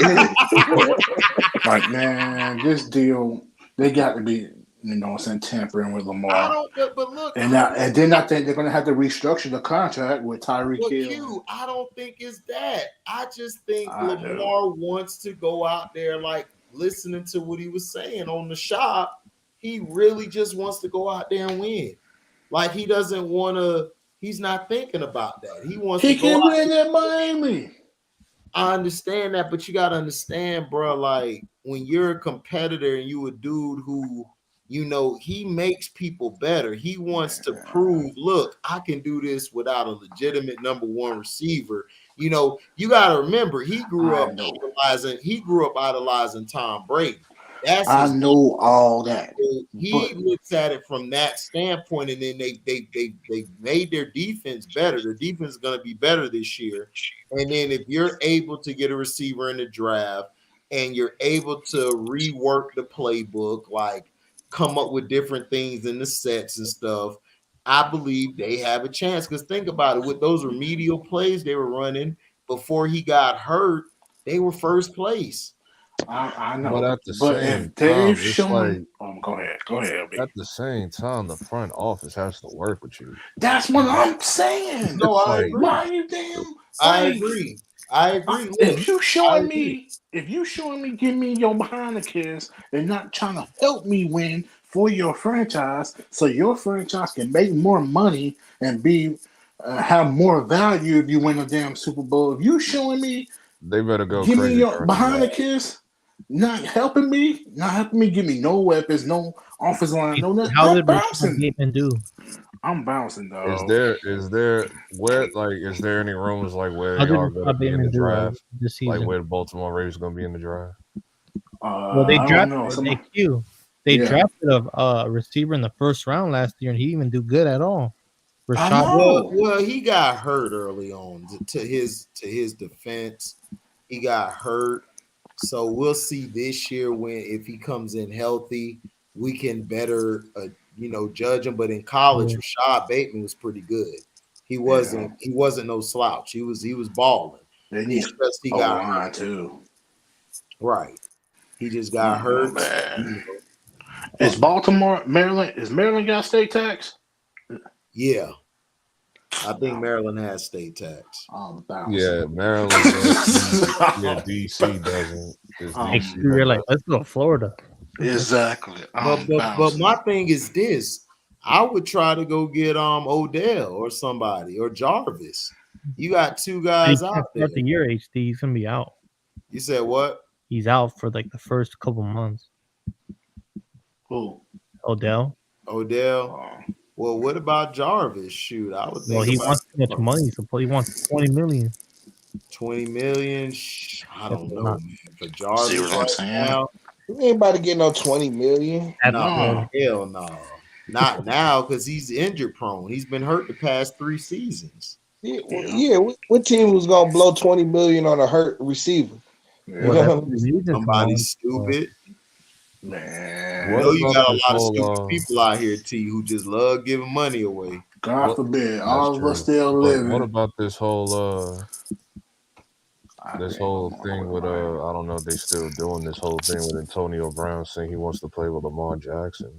Like, man, this deal, they got to be. Tampering with Lamar. But look, and then I think they're going to have to restructure the contract with Tyreek Hill. I don't think it's that. I just think Lamar wants to go out there, like listening to what he was saying on the shop. He really just wants to go out there and win. Like he doesn't want to. He's not thinking about that. He wants. He can win at Miami. I understand that, but you got to understand, bro. Like when you're a competitor and you a dude who. He makes people better. He wants to prove, look, I can do this without a legitimate number one receiver. You got to remember, he grew up idolizing Tom Brady. I know all that. He looks at it from that standpoint, and then they made their defense better. Their defense is going to be better this year. And then if you're able to get a receiver in the draft and you're able to rework the playbook, like come up with different things in the sets and stuff, I believe they have a chance. Because think about it, with those remedial plays they were running before he got hurt, they were first place. I know. But at the same time, go ahead. At the same time, the front office has to work with you. That's what I'm saying. No, I agree. Why are you damn? I agree. If you showing me, give me your behind the kiss and not trying to help me win for your franchise, so your franchise can make more money and be have more value if you win a damn Super Bowl. If you showing me, they better go. Give me your behind the kiss. Not helping me. Give me no weapons, no offensive line, no nothing. How did Bateman do? I'm bouncing though. Is there any rumors like where they are going to be in the draft? Like where the Baltimore Ravens going to be in the draft? Well, they drafted Q. They drafted a receiver in the first round last year, and he didn't even do good at all. Well, he got hurt early on. To his defense, he got hurt. So we'll see this year if he comes in healthy, we can better judge him. But in college, Rashad Bateman was pretty good. He wasn't no slouch. He was balling. He got hurt too. Right. He just got hurt. Is Maryland got state tax? Yeah. I think Maryland has state tax. Yeah, Maryland does. Yeah, DC doesn't. You're like, let's go to Florida. Exactly. But my thing is this. I would try to go get Odell or somebody or Jarvis. You got two guys out there. The year HD, he's gonna be out. You said what? He's out for like the first couple months. Who? Odell. Well, what about Jarvis? Shoot, I would think. Well, he wants too much money, so he wants 20 million. 20 million? I don't know, man. For Jarvis See what I'm saying? now, You ain't about to get no 20 million. no, hell no. Not now, because he's injury prone. He's been hurt the past 3 seasons. Yeah, what team was gonna blow 20 million on a hurt receiver? Somebody stupid. Man, I know you got a lot of stupid people out here, T, who just love giving money away. God forbid, all of us still living. What about this whole thing with I don't know if they still doing this whole thing with Antonio Brown saying he wants to play with Lamar Jackson.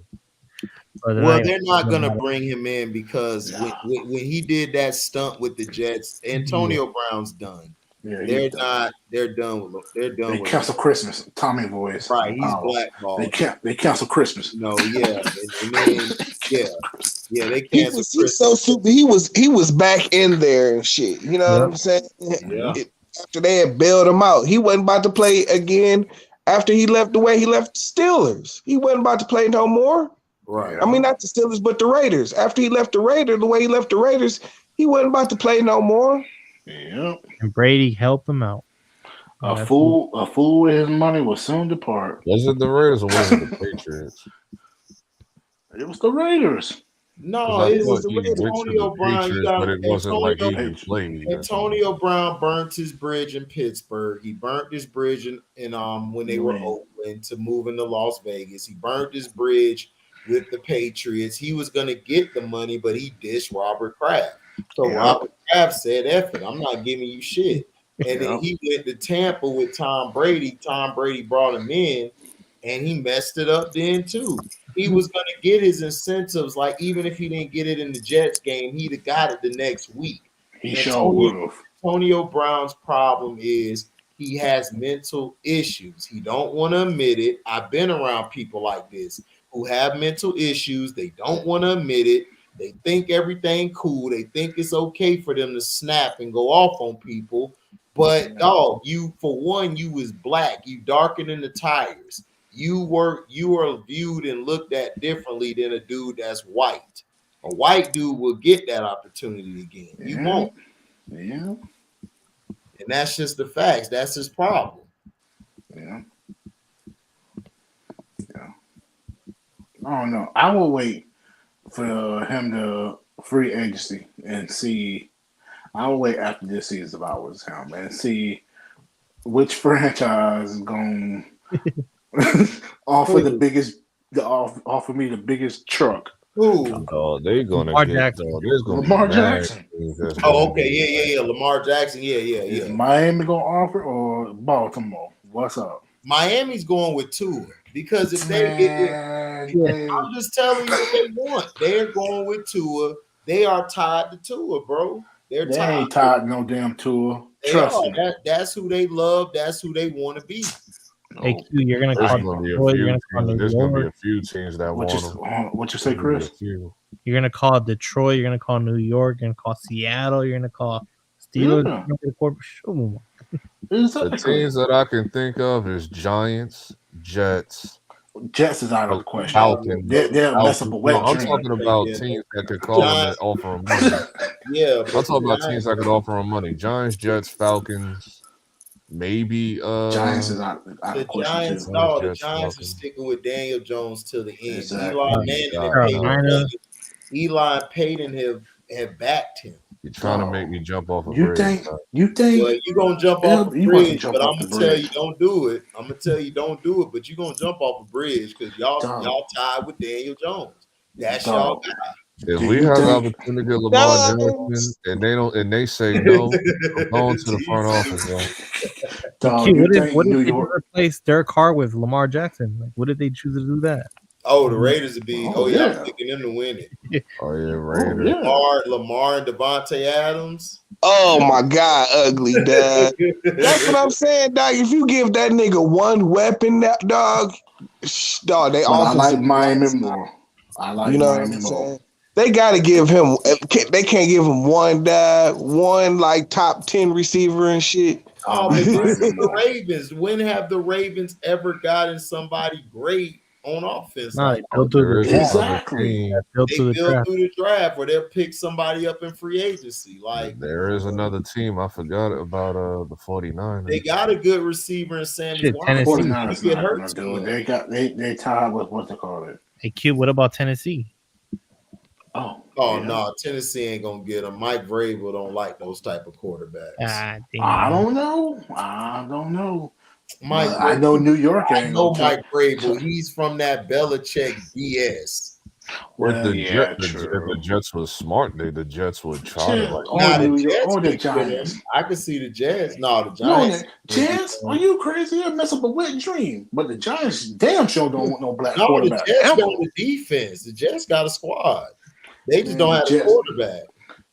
Well, they're not gonna bring him in because when he did that stunt with the Jets, Antonio Brown's done. Yeah, they're done with. They cancel Christmas. Tommy voice. Right, he's blackballed. They cancel Christmas. No, yeah, and then, they cancel. He's so stupid. He was back in there and shit. You know what I'm saying? Yeah. After they had bailed him out, he wasn't about to play again. After he left the way he left the Steelers, he wasn't about to play no more. Right. I mean, not the Steelers, but the Raiders. After he left the Raiders, the way he left the Raiders, he wasn't about to play no more. Yeah. And Brady helped him out. A fool with his money will soon depart. Was it the Raiders or was it the Patriots? It was the Raiders. No, it was the Raiders. Antonio Brown, but it wasn't like he even played. Antonio Brown burnt his bridge in Pittsburgh. He burnt his bridge in when they were open to moving to Las Vegas. He burnt his bridge with the Patriots. He was going to get the money, but he dished Robert Kraft. So Robert Kraft said, F it, I'm not giving you shit. And then he went to Tampa with Tom Brady. Tom Brady brought him in, and he messed it up then too. He was going to get his incentives, like even if he didn't get it in the Jets game, he'd have got it the next week. Antonio Brown's problem is he has mental issues. He don't want to admit it. I've been around people like this who have mental issues. They don't want to admit it. They think everything cool. They think it's okay for them to snap and go off on people. But dog, you was black. You darker than the tires. You are viewed and looked at differently than a dude that's white. A white dude will get that opportunity again. You won't. Yeah. And that's just the facts. That's his problem. Yeah. I don't know. I will wait for him to free agency and see. I will wait after this season about what's him and see which franchise is going to offer offer me the biggest truck. Who? Oh, they're gonna Lamar get Jackson. Lamar Jackson. Oh, okay, yeah. Lamar Jackson, yeah. Is Miami gonna offer or Baltimore? What's up? Miami's going with Tua because if they I'm just telling you what they want. They're going with Tua. They are tied to Tua, bro. They ain't tied to no damn Tua. Trust me. That's who they love. That's who they want to be. Hey, Q, you're gonna call there's gonna be a few teams that want them. What you say, Chris? You're gonna call Detroit. You're gonna call New York. You're gonna call Seattle. You're gonna call Steelers. The teams that I can think of is Giants, Jets. Jets is out of the question. Falcons. They'll mess up a wet I'm dream. talking about teams that could call them and offer them money. Yeah, I'm talking about teams that could offer them money. Giants, Jets, Falcons. maybe Giants is out of question too. The Giants are sticking with Daniel Jones till the end. Exactly. Eli and Peyton have backed him. You're trying to make me jump off a You bridge. think? You think? Well, you're gonna jump off a bridge, but I'm gonna tell you don't do it. I'm gonna tell you don't do it, but you're gonna jump off a bridge because y'all tied with Daniel Jones. That's y'all guy. If we have the opportunity to get Lamar Jackson and they say no, I'm going to the front office, bro. What if they replace Derek Carr with Lamar Jackson? Like, what if they choose to do that? Oh, the Raiders would be. I'm picking them to win it. Oh yeah, Raiders. Lamar and Devontae Adams. Oh my God, ugly dog. That's what I'm saying, dog. If you give that nigga one weapon, dog, they I like Miami more. I like Miami more. They gotta give him. They can't give him one like top 10 receiver and shit. Oh, but this is the Ravens. When have the Ravens ever gotten somebody great on offense? They built through the draft, where they'll pick somebody up in free agency. Like there is another team I forgot about. The 49ers. They got a good receiver in Sammy. Tennessee. Get hurt too much. They tied with what they call it. Hey, Q. What about Tennessee? No, Tennessee ain't gonna get him. Mike Vrabel don't like those type of quarterbacks. I don't know. Mike, I know New York ain't. Mike Vrabel. He's from that Belichick BS. Well, the Jets was smart. The Jets would try to the Giants. I could see the Jets. No, the Giants. Jets? Are you crazy? You mess up a wet dream. But the Giants damn sure don't want no black No, quarterback. The Jets got the defense. The Jets got a squad. They just don't have a quarterback.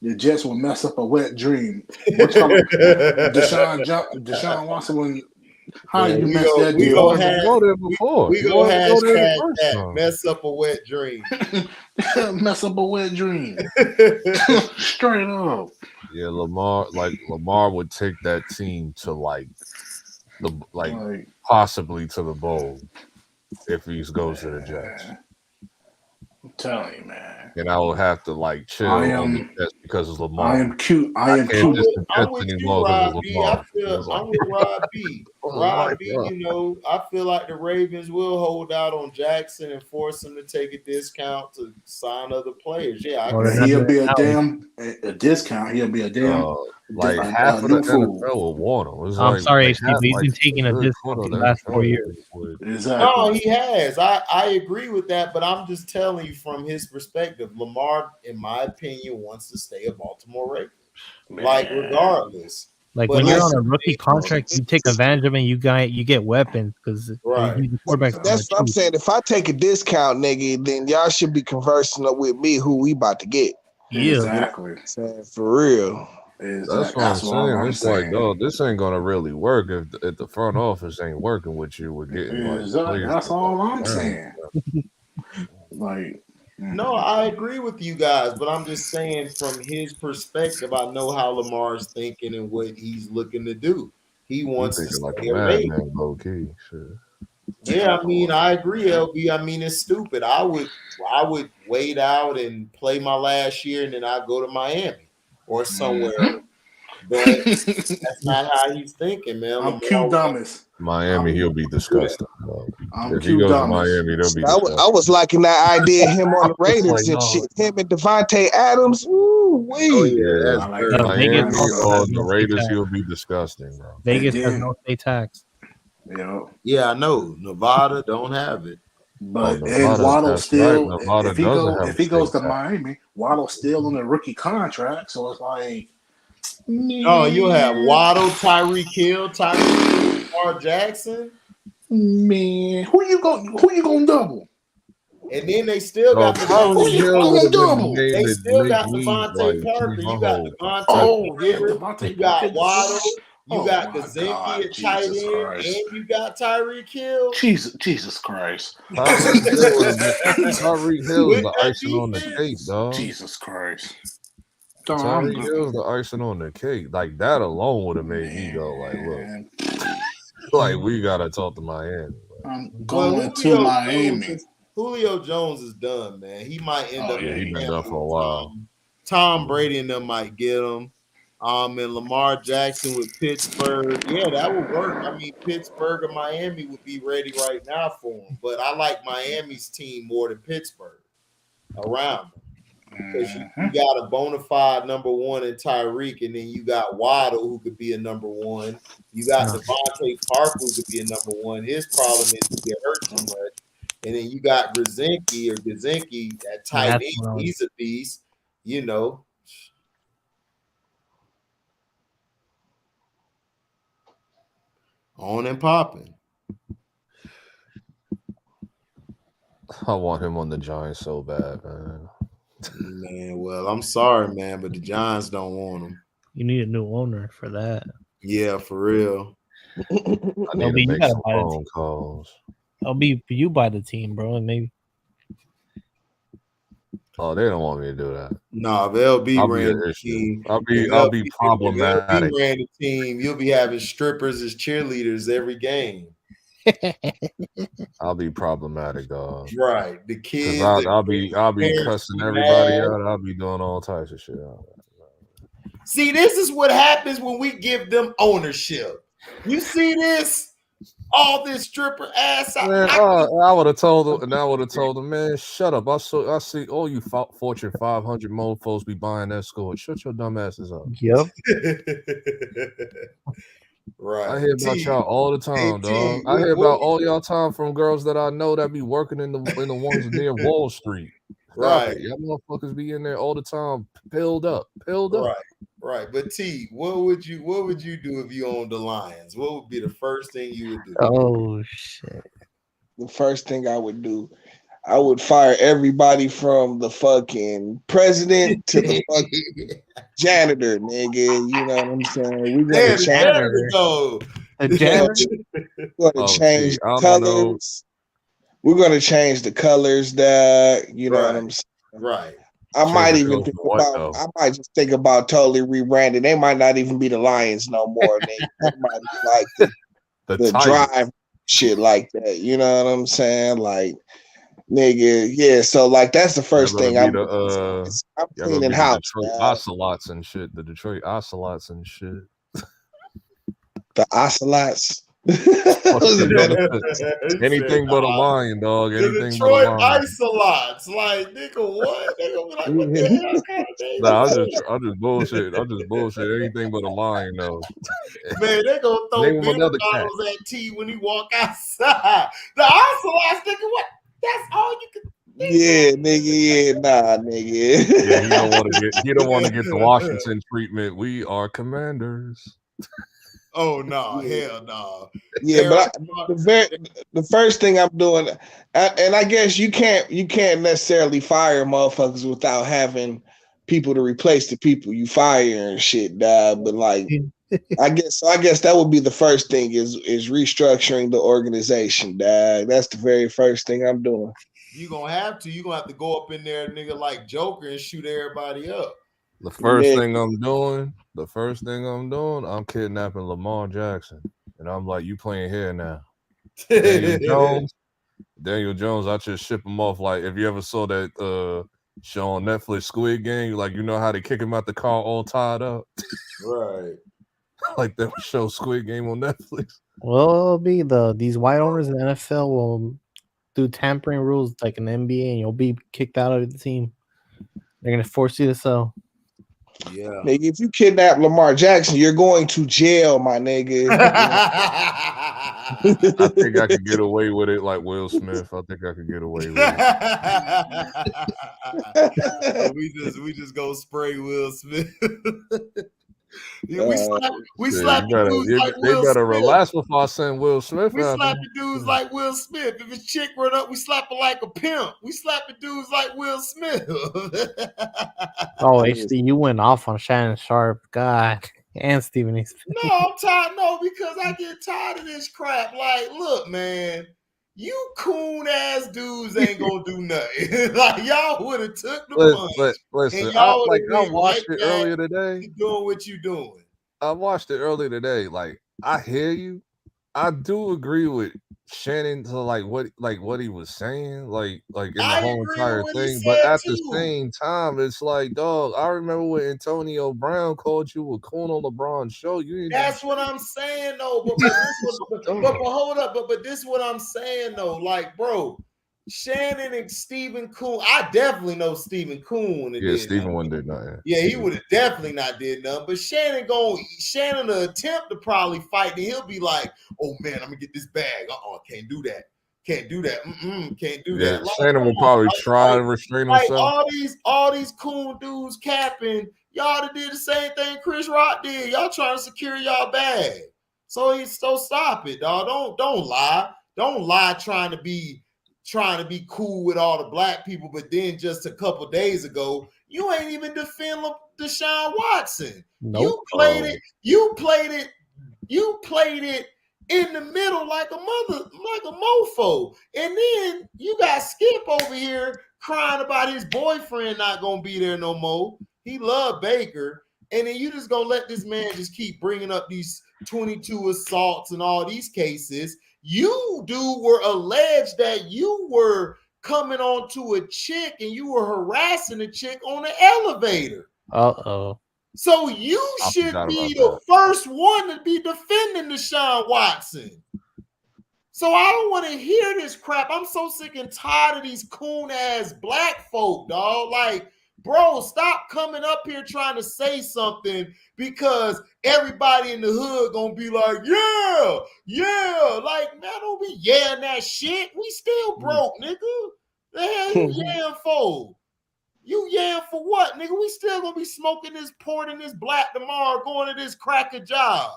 The Jets will mess up a wet dream. Deshaun Watson when how you mess that deal? We go hashtag that. Mess up a wet dream. Mess up a wet dream. Straight up. Yeah, Lamar would take that team to possibly to the bowl if he goes to the Jets. I'm telling you, man. And I will have to chill on the Jets because of Lamar. I am cute. I'm with you, Rob B. I'm with Rob B. Rob B, I feel like the Ravens will hold out on Jackson and force him to take a discount to sign other players. Yeah, he'll be a discount. He'll be a damn half of the NFL will want him. I'm sorry, HTB. He's been taking a discount for the last 4 years. Exactly. No, he has. I agree with that, but I'm just telling you from his perspective, Lamar, in my opinion, wants to stay a Baltimore Ravens. Regardless. When you're on a rookie contract, you take advantage of it. You get weapons because that's what I'm saying. If I take a discount, nigga, then y'all should be conversing with me who we about to get. Yeah, exactly. For real. That's what I'm saying. It's like, no, this ain't gonna really work if the front office ain't working with you. We're getting that's all I'm saying. No, I agree with you guys, but I'm just saying from his perspective, I know how Lamar's thinking and what he's looking to do. He wants to stay a Raven. Low key, sure. Yeah, I mean, I agree, LB. I mean, it's stupid. I would wait out and play my last year, and then I go to Miami or somewhere. But that's not how he's thinking, man. I'm Q dumbest. Miami, he'll be disgusting. If he goes to Miami, they'll be disgusting. I was liking that idea of him on the Raiders and shit. Him and Devontae Adams. Ooh, Miami on the Raiders, he'll be disgusting, bro. Vegas has no state tax. Yeah, I know. Nevada don't have it. But Waddle still, if he goes to Miami, Waddle's still on a rookie contract, so it's like. Oh, you'll have Waddle, Tyreek Hill, Lamar Jackson. Man, who you gonna double? And then they still got Devontae Parker. You got Devontae. You got Waddle. You got Gesicki at tight end, and you got Tyreek Hill. Jesus Christ! Tyreek Hill is the icing on the cake, dog. Jesus Christ! Tyreek Hill is the icing on the cake. Like that alone would have made me go look, we gotta talk to Miami. I'm going to Miami. Julio Jones is done, man. He might end up. Yeah, he's been done for a while. Tom Brady and them might get him. And Lamar Jackson with Pittsburgh. Yeah, that would work. I mean, Pittsburgh or Miami would be ready right now for him. But I like Miami's team more than Pittsburgh around them. Because you got a bona fide number one in Tyreek, and then you got Waddle, who could be a number one. You got Devontae Parker, who could be a number one. His problem is he get hurt too much. And then you got Gazinski at tight end. He's a beast, you know. On and popping. I want him on the Giants so bad, man. Man, well, I'm sorry, man, but the Giants don't want him. You need a new owner for that. Yeah, for real. I need to make some phone calls. LB, you buy the team, bro, and maybe. Oh, they don't want me to do that. No, if LB ran the team, I'll be problematic. If LB ran the team, you'll be having strippers as cheerleaders every game. I'll be problematic, dog. Right, the kids. I'll be cussing everybody out. I'll be doing all types of shit. See, this is what happens when we give them ownership. You see this? All this stripper ass. Man, I would have told them, man, shut up. I see all you Fortune 500 mofos be buying that score. Shut your dumb asses up. Yep. Right. I hear about y'all all the time, dog. I hear about all y'all time from girls that I know that be working in the ones near Wall Street. Right. Y'all motherfuckers be in there all the time, pilled up. Right. But T, what would you do if you owned the Lions? What would be the first thing you would do? Oh shit. The first thing I would do, I would fire everybody from the fucking president to the fucking janitor, nigga. You know what I'm saying? We're gonna change colors. We're gonna change the colors that you know what I'm saying. Right. I might just think about totally rebranding. They might not even be the Lions no more. They might be like the drive shit like that. You know what I'm saying? Like, nigga, yeah. So like that's the first thing I'm cleaning house. Detroit Ocelots and shit. The Detroit Ocelots and shit. The Ocelots. Anything but a lion, dog. Anything Detroit but a lion. Ocelots. Like, nigga, what? They gonna be like, what the hell kind of thing? Nah, I just bullshit. Anything but a lion, though. Man, they gonna throw beer bottles at T when he walk outside. The Ocelots, nigga, what? That's all you can. Yeah, nigga. Yeah, nah, nigga. Yeah, he don't want to get the Washington treatment. We are Commanders. Oh no, hell no. Yeah, but the first thing I'm doing, and I guess you can't necessarily fire motherfuckers without having people to replace the people you fire and shit, dog. But like, I guess that would be the first thing is restructuring the organization, dog. That's the very first thing I'm doing. You gonna have to go up in there, nigga, like Joker and shoot everybody up. The first thing I'm doing, I'm kidnapping Lamar Jackson. And I'm like, you playing here now. Daniel Jones, I just ship him off. Like, if you ever saw that show on Netflix, Squid Game, like, you know how they kick him out the car all tied up? Right. Like that show Squid Game on Netflix. Well, it'll be these white owners in the NFL will do tampering rules like an NBA, and you'll be kicked out of the team. They're gonna force you to sell. Yeah, nigga, if you kidnap Lamar Jackson, you're going to jail, my nigga. I think I could get away with it like Will Smith. I think I could get away with it. we just go spray Will Smith. We slap dudes like Will Smith. They better relax before I send Will Smith. We slap the dudes like Will Smith. If his chick run up, we slap her like a pimp. We slap the dudes like Will Smith. Oh, HD, you went off on Shannon Sharp, God, and Stephen A. Smith. No, I'm tired. No, because I get tired of this crap. Like, look, man, you coon ass dudes ain't gonna do nothing. Like, y'all would have took the money. Listen, I watched it earlier today. You doing what you doing? I watched it earlier today. Like, I hear you, I do agree with Shannon to like what he was saying, like in the I whole agree with entire what he thing. But said at the too. same time, it's like, dog, I remember when Antonio Brown called you a coon on LeBron's show. You didn't do That's what shit. I'm saying though. But this but hold up. But this is what I'm saying though. Like, bro, Shannon and Stephen Kuhn. I definitely know Stephen Kuhn when it Yeah, did Stephen nothing. one did nothing. Yeah, he would have definitely not did nothing. But Shannon to attempt to probably fight, and he'll be like, "Oh man, I'm gonna get this bag. Can't do that. Can't do that. Can't do Yeah, that." Like, Shannon come will on, probably try to restrain like himself. all these cool dudes capping. Y'all that did the same thing Chris Rock did. Y'all trying to secure y'all bag. So stop it, dog. Don't lie. Don't lie trying to be cool with all the black people, but then just a couple days ago, you ain't even defend Deshaun Watson. Nope. You played it in the middle like a mofo. And then you got Skip over here crying about his boyfriend not gonna be there no more. He loved Baker. And then you just gonna let this man just keep bringing up these 22 assaults and all these cases. You, dude, were alleged that you were coming on to a chick and you were harassing a chick on the elevator. Uh-oh. So you should be the first one to be defending Deshaun Watson. So I don't want to hear this crap. I'm so sick and tired of these coon-ass black folk, dog. Like, bro, stop coming up here trying to say something because everybody in the hood gonna be like, yeah. Like, man, don't be yelling that shit. We still broke, nigga. The hell you yelling for? You yell for what, nigga? We still gonna be smoking this port and this black tomorrow, going to this cracker job.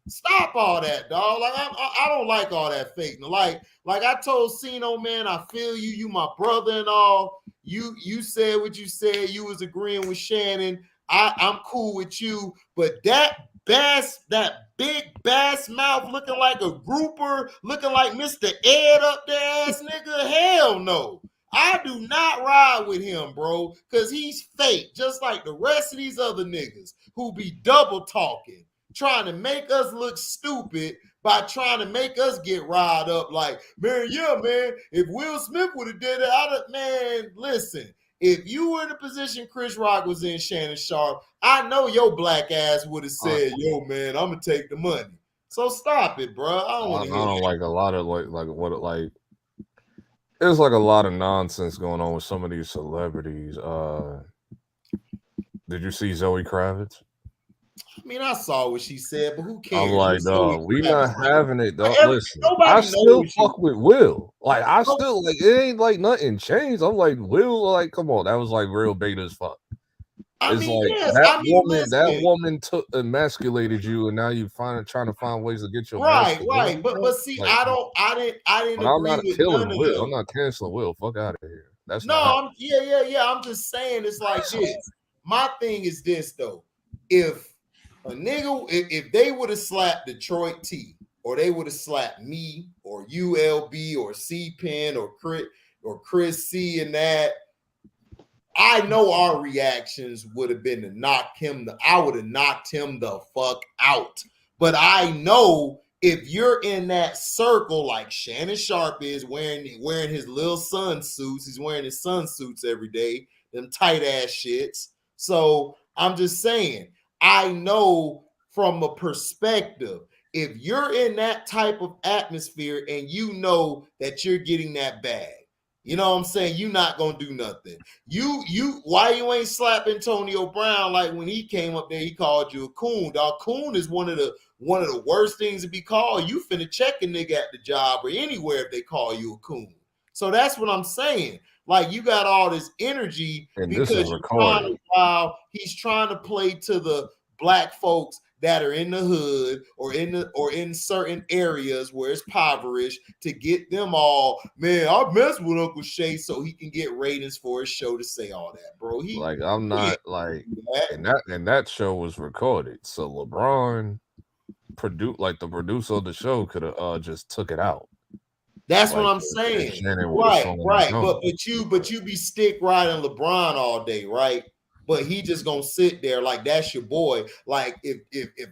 Stop all that, dog. Like I don't like all that fake. Like I told Sino, man, I feel you. You my brother and all. You said what you said. You was agreeing with Shannon. I'm cool with you, but that big bass mouth looking like a grouper, looking like Mr. Ed up there ass nigga, hell no. I do not ride with him, bro, because he's fake, just like the rest of these other niggas who be double talking, trying to make us look stupid by trying to make us get riled up like, man, if Will Smith would have did it, man, listen, if you were in the position Chris Rock was in, Shannon Sharp, I know your black ass would have said, yo, man, I'm going to take the money. So stop it, bro. I don't want to hear that. Like a lot of like there's like a lot of nonsense going on with some of these celebrities. Did you see Zoe Kravitz? I mean, I saw what she said, but who cares? I'm like, dog, we not having it, dog. Listen, I still fuck with Will. Like, I still like it ain't like nothing changed. I'm like, Will, like, come on, that was like real beta as fuck. It's that woman took emasculated you, and now you trying to find ways to get your right. But see, like, I didn't. I'm not killing Will. I'm not canceling Will. Fuck out of here. That's no. I'm just saying it's like this. My thing is this though. If a nigga, if they would have slapped Detroit T, or they would have slapped me, or ULB, or C Pen, or Chris C, and that, I know our reactions would have been to knock him. I would have knocked him the fuck out. But I know if you're in that circle, like Shannon Sharp is wearing his little sun suits, he's wearing his sun suits every day, them tight ass shits. So I'm just saying, I know from a perspective, if you're in that type of atmosphere and you know that you're getting that bag, you know what I'm saying? You're not gonna do nothing. Why you ain't slap Antonio Brown like when he came up there? He called you a coon, dog. Coon is one of the worst things to be called. You finna check a nigga at the job or anywhere if they call you a coon. So that's what I'm saying. Like, you got all this energy and because he's trying to play to the black folks that are in the hood or in certain areas where it's impoverished to get them all, man, I mess with Uncle Shay so he can get ratings for his show to say all that, bro. I'm not like and that show was recorded. So LeBron the producer of the show could have just took it out. That's what I'm saying. Right. But you be stick riding LeBron all day, right? But he just gonna sit there like that's your boy. Like if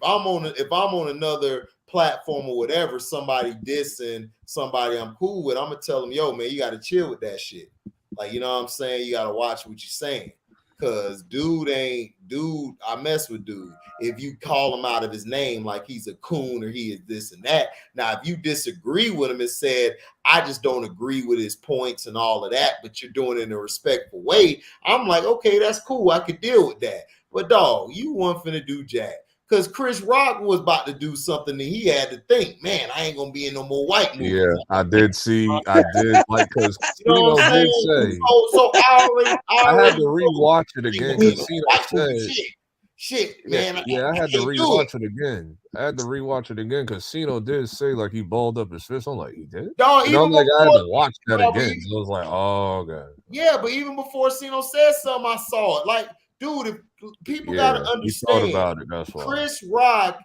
I'm on another platform or whatever, somebody dissing somebody I'm cool with, I'm gonna tell them, yo, man, you gotta chill with that shit. Like, you know what I'm saying? You gotta watch what you're saying. Cause dude, I mess with dude. If you call him out of his name like he's a coon or he is this and that. Now, if you disagree with him and said, I just don't agree with his points and all of that, but you're doing it in a respectful way, I'm like, okay, that's cool. I could deal with that. But dog, you weren't finna do jack. Because Chris Rock was about to do something that he had to think, man, I ain't gonna be in no more white movies. Yeah, I did like, because you know what I'm did saying? say. So I had to rewatch it again because Cino said, shit, yeah, man. I had to rewatch it again. I had to rewatch it again because Cino did say like he balled up his fist. I'm like, he did? Dog, and I'm like, I had to watch that again. So I was like, oh, okay. Yeah, but even before Cino said something, I saw it. Like, dude, if people gotta understand, he thought about it. That's why. Chris Rock,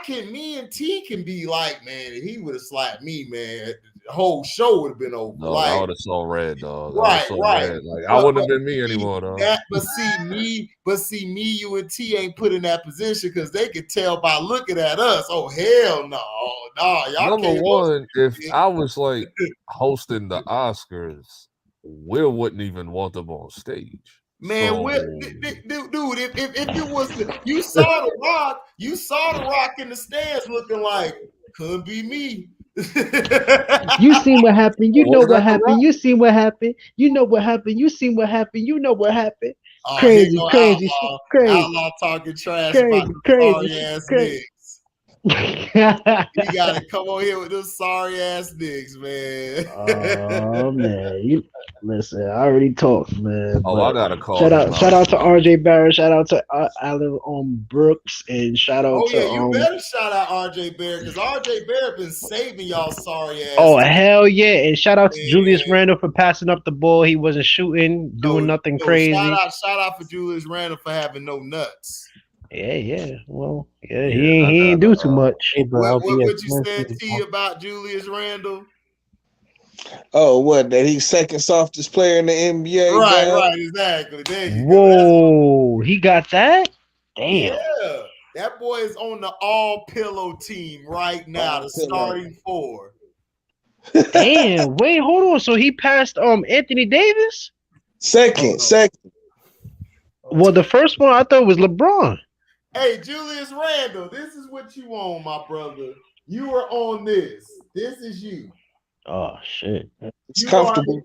me and T can be like, man, if he would have slapped me, man, the whole show would have been over. No, like, I would have saw red, dog. Right. Red. Like, I wouldn't have been me anymore, dog. But see me, you and T ain't put in that position because they could tell by looking at us. Oh hell no, y'all. Number one, if I was like hosting the Oscars, Will wouldn't even want them on stage. Man, so, dude, if it was you saw the Rock in the stands looking like couldn't be me. You seen what happened. You know what happened. You seen what happened. You know what happened. You seen what happened. You know what happened. Crazy. Outlaw talking trash about the sorry ass niggas. You gotta come on here with those sorry ass niggas, man. Oh man, listen. I already talked, man. Oh, I gotta call. Shout out to RJ Barrett. Shout out to Alan Brooks, and shout out to. You better shout out RJ Barrett because RJ Barrett been saving y'all sorry ass. Oh hell yeah! And shout out to Julius Randle for passing up the ball. He wasn't shooting, doing nothing crazy. Shout out for Julius Randle for having no nuts. Yeah. Well, he ain't do too much. Hey, bro, what you said, T, about Julius Randle? Oh, what? That he's second softest player in the NBA? Right, exactly. There you go. He got that? Damn. Yeah, that boy is on the all-pillow team right now, the starting four. Damn. Wait, hold on. So he passed Anthony Davis? Second. Well, the first one I thought was LeBron. Hey, Julius Randle, this is what you on, my brother. You are on this. This is you. Oh shit. It's comfortable.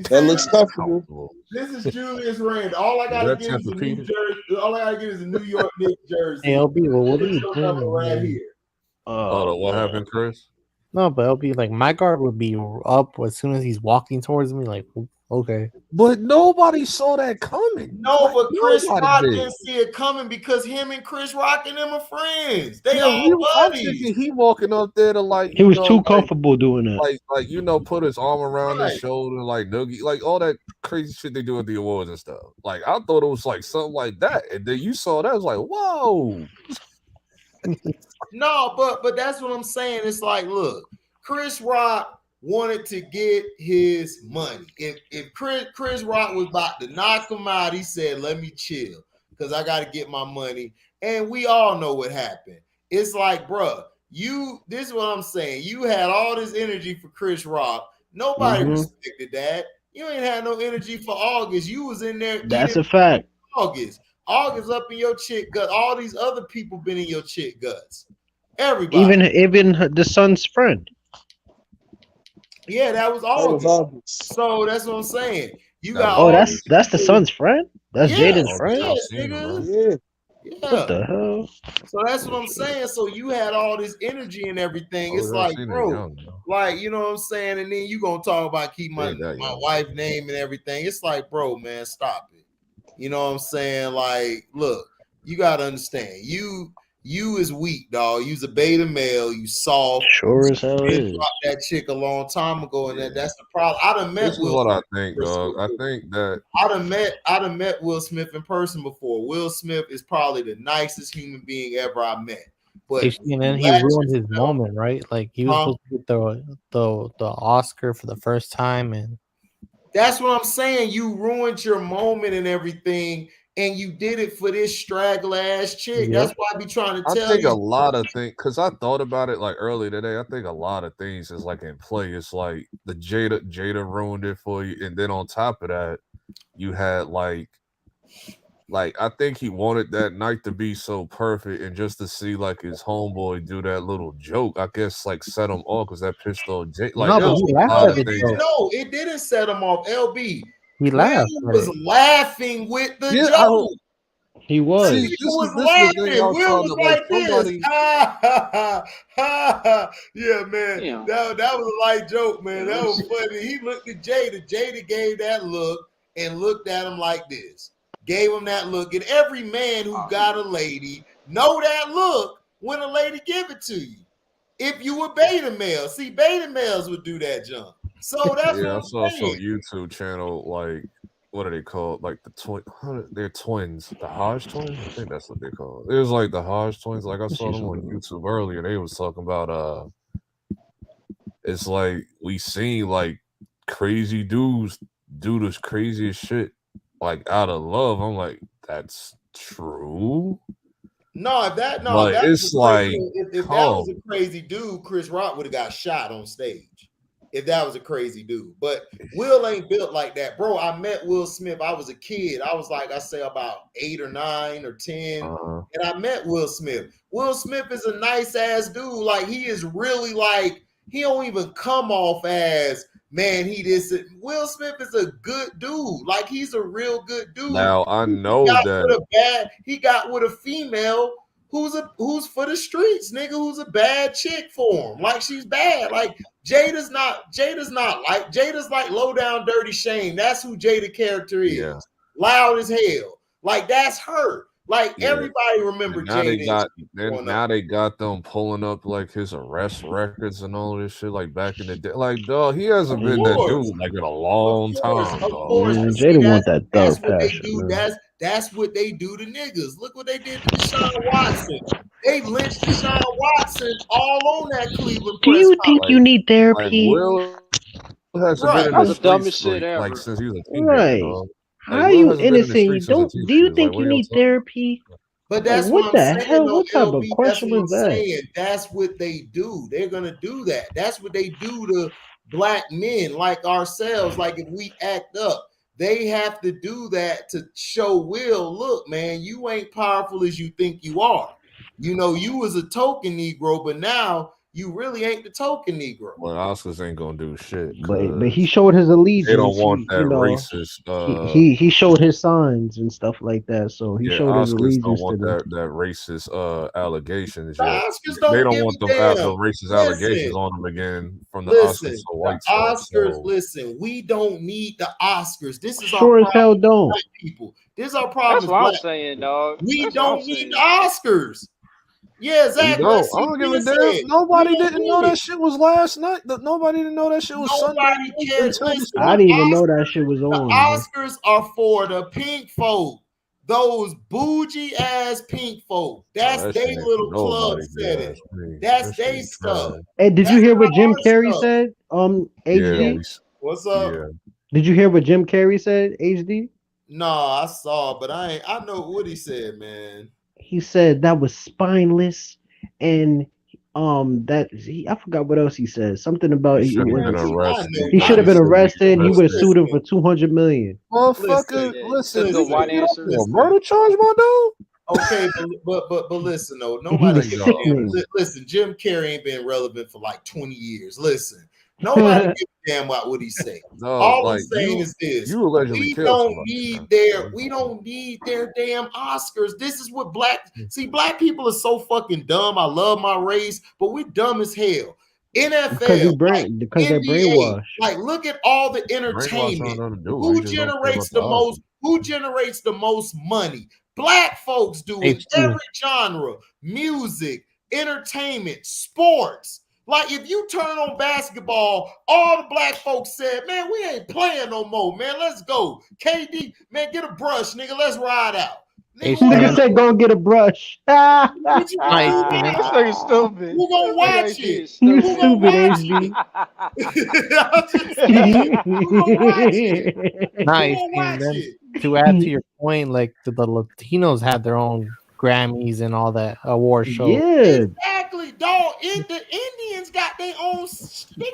That looks comfortable. This is Julius Randle. All I gotta get is a New Jersey. All I gotta get is a New York Knicks jersey. Hey, LB, well, what are you doing right here? What happened, Chris? No, but LB, like my guard would be up as soon as he's walking towards me. Like, okay. But nobody saw that coming. No, but Chris Rock didn't see it coming because him and Chris Rock and them are friends. They all buddies. He walking up there to like he was too comfortable doing that. Like put his arm around his shoulder, like noogie, like all that crazy shit they do at the awards and stuff. Like I thought it was like something like that, and then you saw that, I was like, whoa. No, but that's what I'm saying. It's like, look, Chris Rock wanted to get his money. If Chris Rock was about to knock him out, he said, let me chill because I got to get my money. And we all know what happened. It's like, bro, this is what I'm saying. You had all this energy for Chris Rock. Nobody respected that. You ain't had no energy for August. You was in there. That's a fact. August up in your chick gut. All these other people been in your chick guts. Everybody. Even the son's friend. Yeah, that was August. So that's what I'm saying. You got that's the son's friend? That's Jaden's friend? Yeah. What the hell? So that's what I'm saying. So you had all this energy and everything. It's like, bro, like, you know what I'm saying? And then you gonna talk about keep my wife's name and everything. It's like, bro, man, stop it. You know what I'm saying? Like, look, you gotta understand. You is weak, dog. You's a beta male. You soft. Sure as hell is. Dropped that chick a long time ago, and that's the problem. I done met. This is what I think, dog. I think that I done met Will Smith in person before. Will Smith is probably the nicest human being ever I met. But and then he ruined his moment, right? Like he was supposed to get the Oscar for the first time, and that's what I'm saying. You ruined your moment and everything. and you did it for this straggler ass chick. Yep. That's why I be trying to I tell think you. a lot of things, because I thought about it like earlier today. I think a lot of things is like in play. It's like the Jada ruined it for you, and then on top of that, you had like I think he wanted that night to be so perfect, and just to see like his homeboy do that little joke, I guess like set him off because that pissed off Jay. Like No, it but was he a laughed lot at of the things. joke. No, it didn't set him off. LB. He Will laughed at was it. laughing with the Yeah, joke. He see, was. Will was this is the thing I laughing. was Will trying was to like like this. somebody. Ha, ha, ha, ha, ha. Yeah, man. Damn. That was a light joke, man. Yeah, That let me was see. funny. He looked at Jada. Jada gave that look and looked at him like this. Gave him that look. And every man who got a lady know that look when a lady give it to you. If you were beta male, see, beta males would do that jump. So that's Yeah, I what saw I'm some saying. YouTube channel like what are they called? Like the twin, they're twins, the Hodge twins. I think that's what they're called. It was like the Hodge twins. Like I saw them on YouTube earlier. They was talking about it's like we seen like crazy dudes do this craziest shit like out of love. I'm like, that's true. No, if that Like was it's a like, crazy, if that was a crazy dude, Chris Rock would have got shot on stage. If that was a crazy dude, but Will ain't built like that, bro. I met Will Smith. I was a kid. I was like, I say about 8 or 9 or 10, and I met Will Smith. Will Smith is a nice ass dude. Like he is really like he don't even come off as man. He this Will Smith is a good dude. Like he's a real good dude. now I know that He got with a female who's for the streets, nigga, who's a bad chick for him. Like she's bad. Like Jada's like low down dirty shame. That's who Jada character is. Yeah. Loud as hell. Like that's her. Like everybody remember now Jada. they got them pulling up like his arrest records and all this shit like back in the day. Like dog, he hasn't been that dude like in a long time. Of course, Jada want that that's thug what they passion. do. Man. That's what they do to niggas. Look what they did to Deshaun Watson. They lynched Deshaun Watson all on that Cleveland Do press you conference. think you need Like therapy? Will hasn't been in That's the the dumbest streets shit ever. like since he was a teenager, Right. dog. How Like are Will you hasn't been in the innocent? You streets since a don't. teenager. Do you Like think what you are y'all need talking? therapy? But that's What what the I'm hell? saying. What type of LB, that's question what I'm was that? saying. That's what they do. They're gonna do that. That's what they do to black men like ourselves. Like if we act up, they have to do that to show Will, look, man, you ain't powerful as you think you are. You know, you was a token Negro, but now you really ain't the token Negro. Well, Oscars ain't gonna do shit. But he showed his allegiance. They don't want He, that you know, racist. he showed his signs and stuff like that. So he showed his Oscars don't allegiance to want them. that racist allegations The yet. Oscars They don't don't give want a the damn. racist Listen, allegations on them again from the listen, Oscars so the white stuff. Oscars, So listen, we don't need the Oscars. This is Sure our as hell problem, don't. black people. This is our problem That's as what black I'm saying, people. dog. We That's what I'm don't need saying. the Oscars. Yeah, we exactly. don't. Like I don't give a CP said, damn. Nobody we don't didn't know need that it. shit was last night. Nobody didn't know that shit was Sunday Nobody night cares. until Listen, I the didn't even know Oscars, that shit was the on. Man. Oscars are for the pink folk. Those bougie ass pink folk. That's that they shit ain't for little club nobody. setting. Yes, me. That's That shit they is stuff. trash. Hey, did you That's hear what Jim not our Carrey stuff. said? Yeah, HD. What's up? yeah. Did you hear what Jim Carrey said? HD. No, I saw, but I know what he said, man. He said that was spineless, and I forgot what else he said. Something about He should have been I arrested. know. he should have been should arrested. He would have sued him Listen, for $200 million. Motherfucker, Yeah, listen, took the nigga, white you don't answer. have a murder charge, my dude. Okay, but listen though, He nobody was Thank give a God. sickening. listen. Jim Carrey ain't been relevant for like 20 years. Listen, nobody give a damn about what he say. No, All like I'm saying is this: you allegedly we killed don't somebody. need their damn Oscars. This is what black people are so fucking dumb. I love my race, but we're dumb as hell. NFL, because they're NBA, brainwashed. like look at all the Brainwash entertainment. ain't nothing to do. Who You just don't care generates about the the most? Oscars. Who generates the most money? Black folks do in HD. every genre: music, entertainment, sports. Like if you turn on basketball, all the black folks said, "Man, we ain't playing no more, man. Let's go, KD, man, get a brush, nigga. Let's ride out." Nigga, Nigga said, "Go get a brush." what you Nice, do, man. This nigga stupid. who gonna watch This it? You Who gonna stupid, watch HD. it? I'm just saying, who gonna watch it? Who Nice, gonna team. watch Then it? to add to your point, like the Latinos had their own Grammys and all that award shows. Yeah. Exactly, dog. The Indians got their own.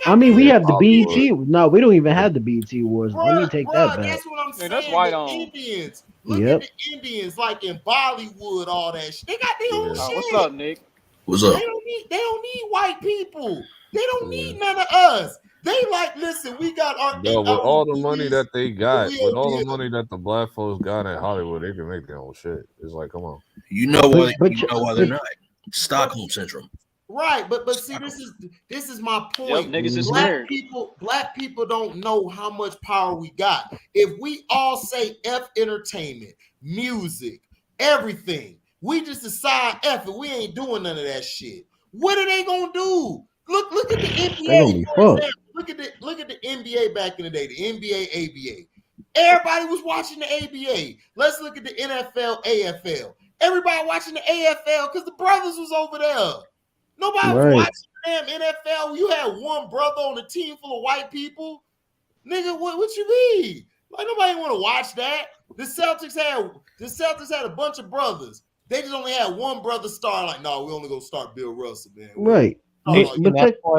I mean, we have the Hollywood. BET. No, we don't even have the BET Awards. Let me take that back. That's what I'm saying. that's white the on. Indians. Look at the Indians, like in Bollywood, all that shit. They got their own shit. What's up, Nick? What's up? They don't need white people. They don't need none of us. They like, listen, we got our. Yo, with all the money that they got, with all the money that the black folks got in Hollywood, they can make their own shit. It's like, come on. You know why they're not. Stockholm syndrome. Right, but see, this is my point. Yep, niggas is black people don't know how much power we got. If we all say F entertainment, music, everything, we just decide F it. We ain't doing none of that shit. What are they gonna do? Look at the NBA. Look at the NBA back in the day, the NBA, ABA. Everybody was watching the ABA. Let's look at the NFL, AFL. Everybody watching the AFL because the brothers was over there. Nobody was watching damn NFL. You had one brother on a team full of white people. Nigga, what you mean? Like nobody want to watch that. The Celtics had a bunch of brothers. They just only had one brother star. Like, no, we only gonna start Bill Russell, man. Right. But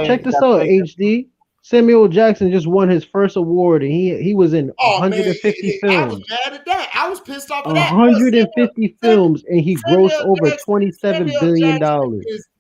check this out, HD. Samuel Jackson just won his first award, and he was in 150 films. I was mad at that. I was pissed off at that. 150 films, and he grossed over $27 billion.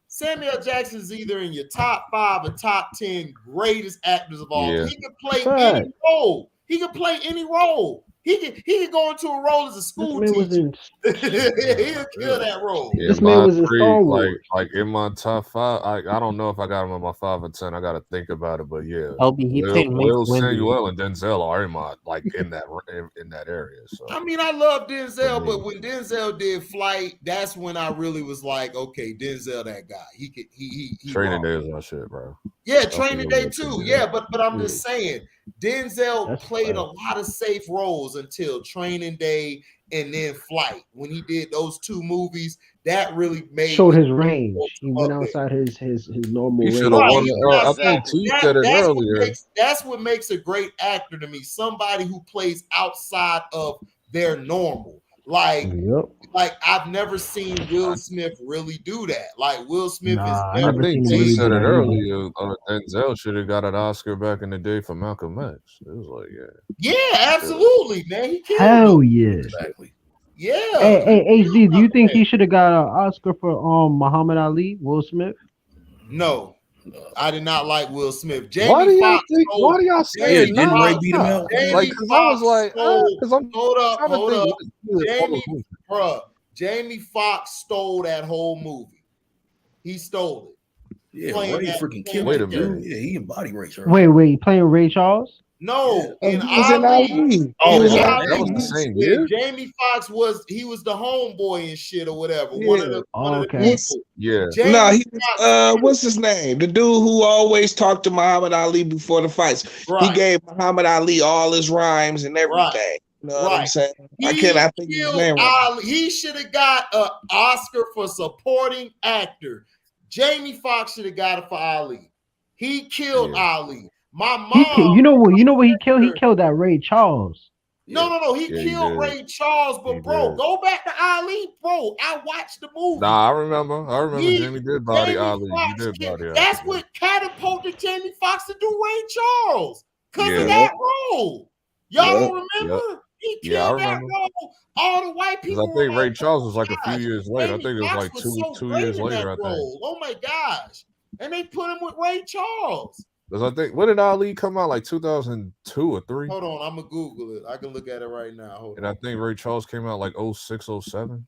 Samuel Jackson is either in your top 5 or top 10 greatest actors of all time. He can play any role. He can play any role. He could go into a role as a school teacher. He'll kill that role. Yeah, this man was in Star Wars. Like in my top 5, I don't know if I got him in my 5 or 10. I got to think about it, but yeah, Will Samuel and Denzel are in that area. So I mean, I love Denzel, but when Denzel did Flight, that's when I really was like, okay, Denzel, that guy. He Training Day is my shit, bro. Yeah, Training Day too. Yeah, but I'm just saying, Denzel played a lot of safe roles until Training Day and then Flight. When he did those 2 movies, that really showed his range. He went outside his normal range. I think T said it earlier. That's what makes a great actor to me. Somebody who plays outside of their normal. Like I've never seen Will Smith really do that. Like Will Smith is. I think T said it earlier. Denzel should have got an Oscar back in the day for Malcolm X. It was like, yeah, absolutely, man. He killed Hell him. yeah. Exactly. Yeah. Hey, HD, do you think he should have got an Oscar for Muhammad Ali, Will Smith? No. I did not like Will Smith. Why do y'all say didn't Ray beat him out? Like, because I was like, hold up. Jamie Foxx stole that whole movie. He stole it. Yeah, Ray freaking killed Wait a minute. Yeah, he embodied Ray Charles. Wait, playing Ray Charles? No, in Ali. That was the same year. Jamie Foxx was the homeboy and shit or whatever. One of the people. Yeah. No, he was, what's his name? The dude who always talked to Muhammad Ali before the fights. Right. He gave Muhammad Ali all his rhymes and everything. Right. You know what I'm saying? I think his name right. He should have got an Oscar for supporting actor. Jamie Foxx should have got it for Ali. He killed Ali. My mom. You know what he killed? He killed that Ray Charles. No. He killed Ray Charles, but go back to Ali, bro. I watched the movie. Nah, I remember Jamie did body Ali. He did body Ali. That's what catapulted Jamie Foxx to do Ray Charles because of that role. Y'all don't remember? He killed that role. All the white people. I think Ray Charles was like a few years later. I think it was like two years later. I think. Oh my gosh! And they put him with Ray Charles. Because I think, when did Ali come out? Like 2002 or 3? Hold on, I'm gonna Google it. I can look at it right now. I think Ray Charles came out like 06, 07.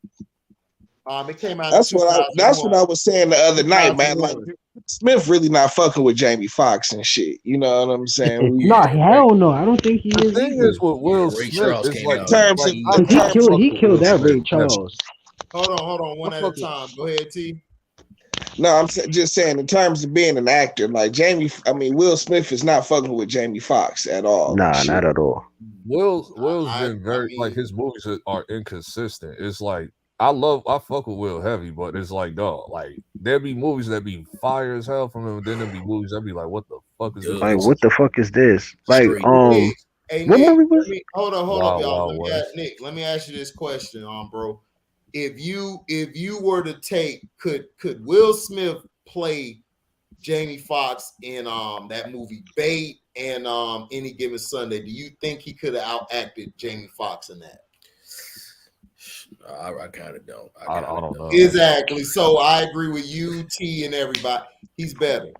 It came out. That's what I was saying the other night, man. Like Smith really not fucking with Jamie Foxx and shit. You know what I'm saying? Hell no. I don't think he is. The thing is with Will Smith, it's like he killed that Ray Charles. Hold on, one at a time. Go ahead, T. No, I'm just saying in terms of being an actor, like Will Smith is not fucking with Jamie Foxx at all. Nah, not at all. Will's been very like his movies are inconsistent. It's like I fuck with Will heavy, but it's like dog, like there be movies that be fire as hell from him, and then there be movies that be like, what the fuck is this? Like what the fuck is this? Like Hey What Nick, movie was? hold on, Wild y'all. Wild West. Nick, let me ask you this question, bro. If you were to take, could Will Smith play Jamie Foxx in that movie Bait and Any Given Sunday? Do you think he could have outacted Jamie Foxx in that? I kind of don't. I don't know. Exactly. So I agree with you, T, and everybody. He's better.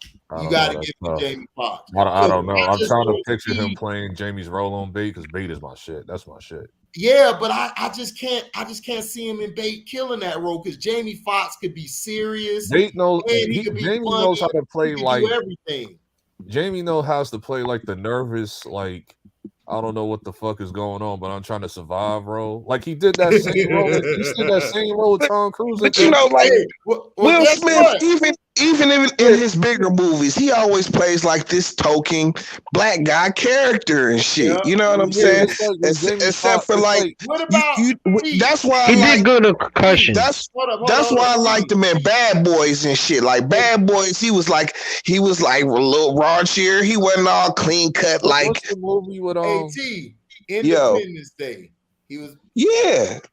You got to give it to Jamie Foxx. I don't know. I'm trying to don't picture see- him playing Jamie's role on Bait because Bait is my shit. That's my shit. Yeah, but I just can't see him in Bait killing that role because Jamie Foxx could be serious. Bait knows and he could be Jamie funny. knows how to play He can like do everything. Jamie knows how to play like the nervous, like I don't know what the fuck is going on, but I'm trying to survive role. Like he did that same role. He did that same role with Tom Cruise. But you know, like Will guess Smith, what? even in his bigger movies, he always plays like this token black guy character and shit. Yeah. You know what I'm Yeah, saying? it's like when Jamie Except Foxx- for it's like, What about that's why He I like. did good at Concussion. That's hold why I on. liked him in Bad Boys and shit. Like Bad Boys, he was like a little raunchier. He wasn't all clean cut. Like what's the movie with AT Independence Day. He was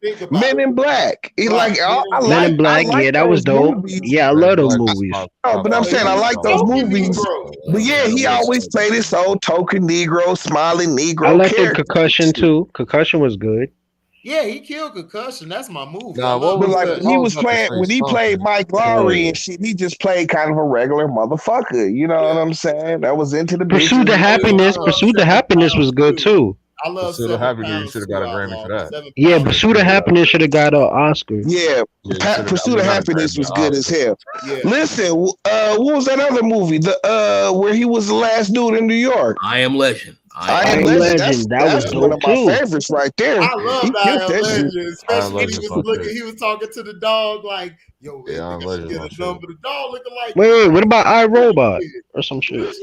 think about Men in Black. He Right. Men in Black, yeah, that was dope. movies. Yeah, I love those movies. No, but I'm saying I like those movies. But yeah, he always played this old token Negro, smiling Negro I like the character. Concussion too. Concussion was good. Yeah, he killed Concussion. That's my movie. Nah, But like he was playing when he played Mike Lowry and shit, he just played kind of a regular motherfucker. You know what I'm saying? That was into the Pursuit bitches. of Happiness. Pursuit of Happiness was good too. I love Pursuit of Happiness. You should have got a Grammy for that. Yeah, Pursuit of Happiness should have got an Oscar. Yeah, Pursuit of Happiness was good as hell. Yeah. Listen, what was that other movie? The where he was the last dude in New York. I Am Legend. I Am Legend. That's was one dope of my too. favorites right there. I love He I killed Am that Legend, shit. especially when he Legend was my shit. he was talking to the dog like, "Yo, man, Yeah, I I Legend should my get a shit. number." The dog looking like, Wait, what about iRobot or some shit?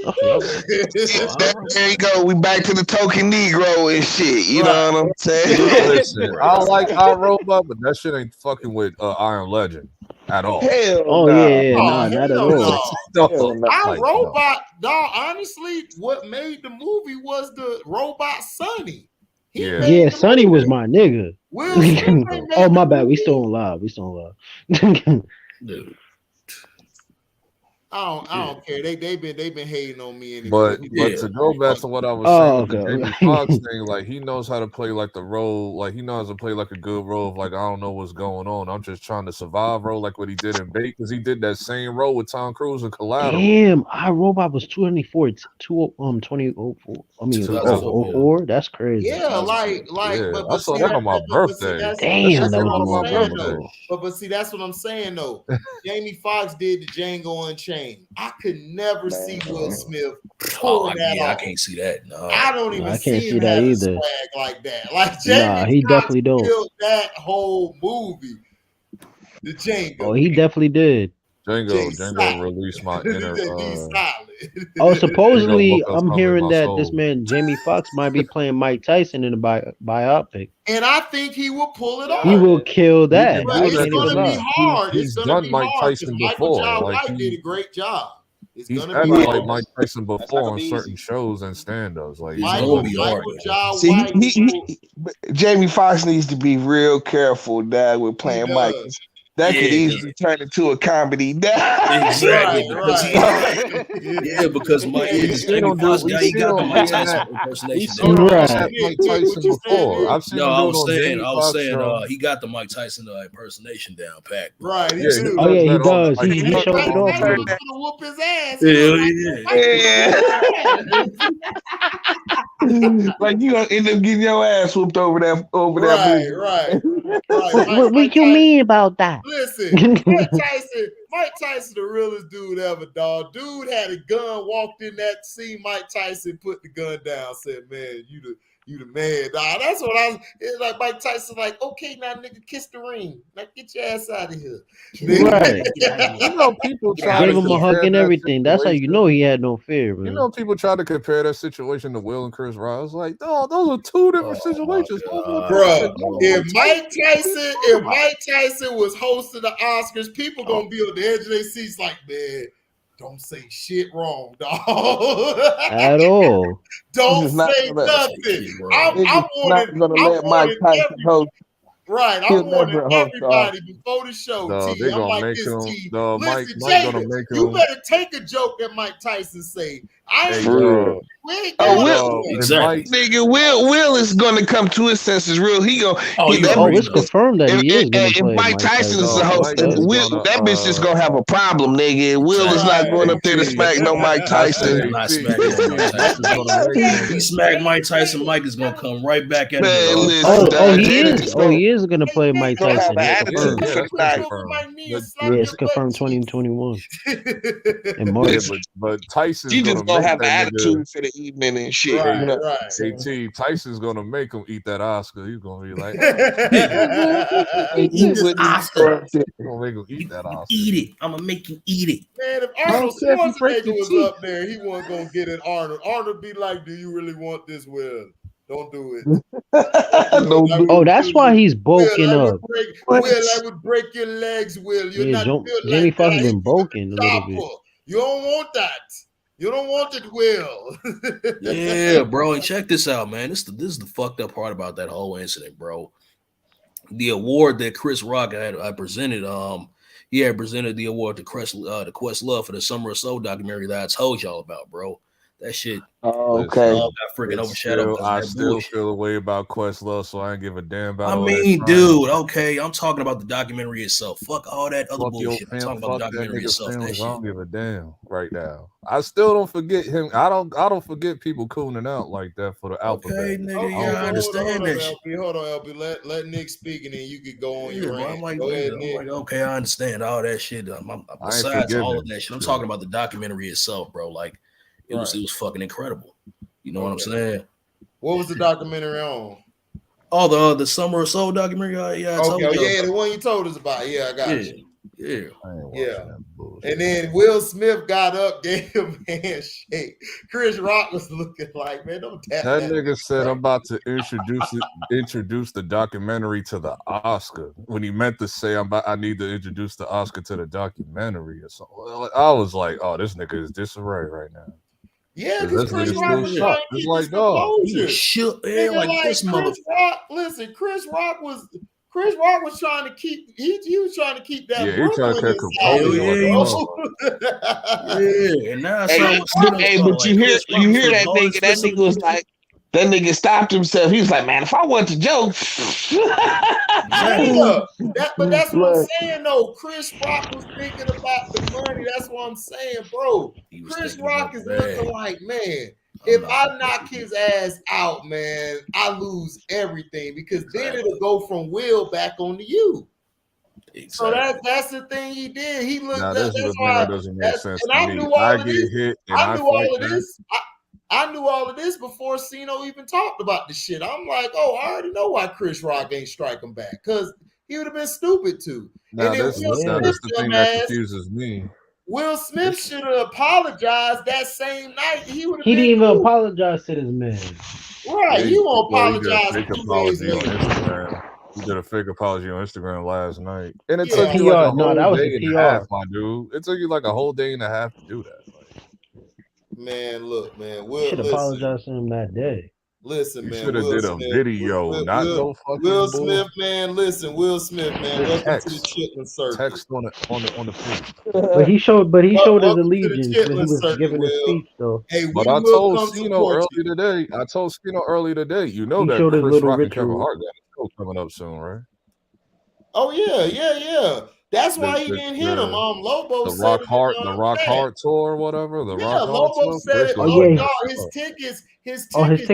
There you go. We back to the token Negro and shit. You know what I'm saying? Listen, I like iRobot, but that shit ain't fucking with I Am Legend at all. Hell Oh nah. yeah, Oh, not at hell all. no. Hell no. I Like, Robot, dog. Honestly, what made the movie was the robot Sonny. He Yeah. made Yeah, the Sonny was movie. my nigga. Will Smith ain't made Oh my the bad, we movie. still on live. We still on live. Dude. I don't care. They've been hating on me anyway. But Yeah. to go back to what I was saying with the Jamie Foxx thing, like he knows how to play like the role, like he knows how to play like a good role of like I don't know what's going on. I'm just trying to survive role, like what he did in Bait, because he did that same role with Tom Cruise in Collateral. Damn, iRobot was 2004. 2004. I mean, 04. That's crazy. Yeah, like, Yeah, but I saw see, that on my birthday. Damn, that was what on I'm my saying, birthday. though. But see, that's what I'm saying though. Jamie Foxx did the Django Unchained. I could never see Will Smith pull that I off. can't see that. No. I don't even I can't see see him that having either. swag like that. Like Jamie Nah, he Foxx definitely don't. killed that whole movie. The Django. Oh, he definitely did. Django released my inner. Oh, supposedly, Django woke up I'm something in hearing my that this soul. man Jamie Foxx might be playing Mike Tyson in a biopic. And I think he will pull it off. He will kill that. But I it's can't going even to be lie. hard. He's It's going done to be Mike hard Tyson because Michael before. Jai Like White did a great job. It's he's going to acted be like hard. Mike Tyson before on certain shows and stand-ups. Like Michael Jai See, White. Jamie Foxx needs to be real careful, dad, with playing Mike. That could easily turn into a comedy. Exactly. Right. Because Mike, Jamie Foxx guy, he got the Mike Tyson impersonation. Mike Tyson before. I've seen him do it on Jamie I was Foxx saying, show. he got the Mike Tyson impersonation down pat. Right. Yeah, he Oh yeah, he does. Like, He showed it off. Tyson with was him. gonna whoop his ass. Like you gonna end up getting your ass whooped over that movie. Right. What you mean about that? Listen, Mike Tyson, the realest dude ever, dog. Dude had a gun, walked in that scene. Mike Tyson put the gun down, said, "Man, you the man, dog." That's what it's like. Mike Tyson, like, okay, now, nigga, kiss the ring. Now get your ass out of here. Right. You know, people try Gave to him a hug compare and that everything. That's how you know he had no fear, man. You know, people try to compare that situation to Will and Chris Rock. I was like, no, those are two different situations. Bro, if Mike Tyson was hosting the Oscars, people gonna be on the edge of their seats like, man, don't say shit wrong, dog. At all. Don't He's not say gonna- nothing. I Niggas not gonna let Mike Tyson host. Right, I He'll wanted never host, everybody before the show, No, T. they're I'm gonna like make this, him. T. No, Listen, Mike gonna Jada, make you him. better take a joke that Mike Tyson say. I ain't Hey, For real. dog. we ain't Oh, doing Will, that. Exactly. nigga, Will is gonna come to his senses. Real, he go. Oh, you that Oh, already it's know. confirmed that he is if, gonna if play Mike Tyson is the No, host, Mike is Will, gonna. that bitch is gonna have a problem, nigga. Will is not Right. going up there to Hey, smack no Mike I Tyson. said, I'm not T, smacking on Mike Mike Tyson. is gonna make him. He smacked Mike Tyson. Mike is gonna come right back at him. Man, No, listen, Oh, dog, he Jada is. Oh, he is gonna play Mike gonna have Tyson. an It's attitude confirmed. yeah, for that's the been night. confirmed. Yeah, it's confirmed 2021 in Yeah, March. but Tyson's She gonna just gonna make have an that nigga. attitude for the evening and shit. Right, You know. right. At Tyson's gonna make him eat that Oscar. He's gonna be like, And Eat he this wouldn't Oscar. go up there. he's gonna make him eat that Oscar. Eat it. I'm gonna make you eat it. Man, if I Arnold don't care if you break Schwarzenegger your was teeth. up there, he wasn't gonna get it. Arnold be like, "Do you really want this, Will? Don't do it." Don't do Oh, that's why he's Will, bulking I up. would break your legs, Will. You're Yeah, not built Jamie like Foxx that. been Hit you with bulking the a little bit. chopper. You don't want that. You don't want it, Will. Yeah, bro. And check this out, man. This is the fucked up part about that whole incident, bro. The award that Chris Rock had presented, he had presented the award to Questlove for the Summer of Soul documentary that I told y'all about, bro. That shit Oh, Listen, okay. all got freaking overshadowed because I of that still bullshit. feel a way about Questlove, so I ain't give a damn about I all that mean, trying. dude, okay, I'm talking about the documentary itself. Fuck all that other Fuck your bullshit. I'm fam, talking about the fuck that documentary nigga's itself. That feelings. I shit. don't give a damn right now. I still don't forget him. I don't forget people cooning out like that for the alphabet. Okay, nigga, Okay, yeah, well, I understand that shit. Hold on, LB. Let Nick speak, and then you could go on Yeah, your bro, rant. I'm like, Go ahead, nigga, I'm Nick. like, okay, I understand all that shit. Besides forgiving all of that shit, I'm shit. talking about the documentary itself, bro. Like, it was fucking incredible. You know what I'm saying? What was the documentary on? Oh, the Summer of Soul documentary. Yeah, I told Okay, y'all yeah, about. the one you told us about. Yeah, I got you. Yeah. I ain't watching Yeah. that bullshit. And then Will Smith got up, gave him a handshake. Chris Rock was looking like, man, don't tap That that. nigga said I'm about to introduce the documentary to the Oscar when he meant to say I need to introduce the Oscar to the documentary or something. I was like, oh, this nigga is disarray right now. Yeah, This because Chris nigga Rock still was shocked. trying to It's keep like, his dog. composure. Shit, man, Nigga, like this mother. Chris Rock was trying to keep he was trying to keep that Yeah, he trying to Brooklyn keep inside composure him, like a bro. Yeah, and now I Hey, saw what but you hear that nigga? That nigga was like, that nigga stopped himself. He was like, man, if I want to joke. Yeah, but that's what I'm saying though. Chris Rock was thinking about the money. That's what I'm saying, bro. Chris Rock is looking like, man, if I knock his ass out, man, I lose everything because then it'll go from Will back onto you. So that's the thing he did. He looked. Now, this is the thing that doesn't make sense And to I me. knew all I of get this. hit and I I knew fight all of back. this. I knew all of this before Cino even talked about the shit. I'm like, oh, I already know why Chris Rock ain't striking back because he would have been stupid to. Now, And then this is the thing that confuses me. Will Smith should have apologized that same night. He would have He been didn't even cool. apologize to this man. Right, he won't Well, he did a apologize fake 2 days apology on later. Instagram. He did a fake apology on Instagram last night. And it Yeah. took you like a PR. No, whole that was day the and a half, PR. my dude. It took you like a whole day and a half to do that. Man, look, man. You should apologize to him that day. Listen, You man. should have did a video, not no fucking Will bull. Smith, man. Listen, Will Smith, man. Welcome to the Chitlin Circuit. Text on the page. But he showed his Welcome to the allegiance when he Chitlin was Circuit, giving his Will. speech, though. Hey, we But I will told come Cino support earlier you. today, you know He that showed his Chris little Rock and Kevin ritual. Hart got a show coming up soon, right? Oh yeah. That's why he didn't hit him. Lobo the said Rock it Hart, in the Rock chat. Hart tour, or whatever. The Rock Hart Lobo tour. said it. Oh, yeah. His tickets tickets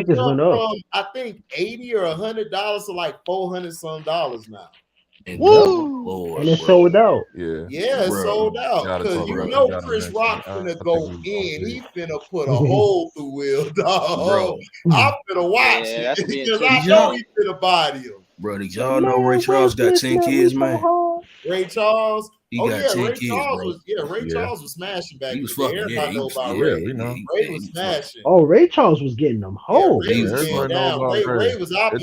jumped went up. from I think $80 or $100 to like $400 some now. Woo! And it's sold out. Yeah, it's sold out because you know Chris Rock finna go in. He finna put a hole through Will, dog. I'm finna watch it because I know he finna body him. Bro, did y'all know Ray Charles got 10 kids, man? Ray Charles. He got 10 Ray kids, Charles bro. Ray Charles was smashing back. He was then. fucking. Everybody know about Ray. Ray. Ray was smashing. Oh, Ray Charles was getting them hoes. Ray was getting down. Ray was out. It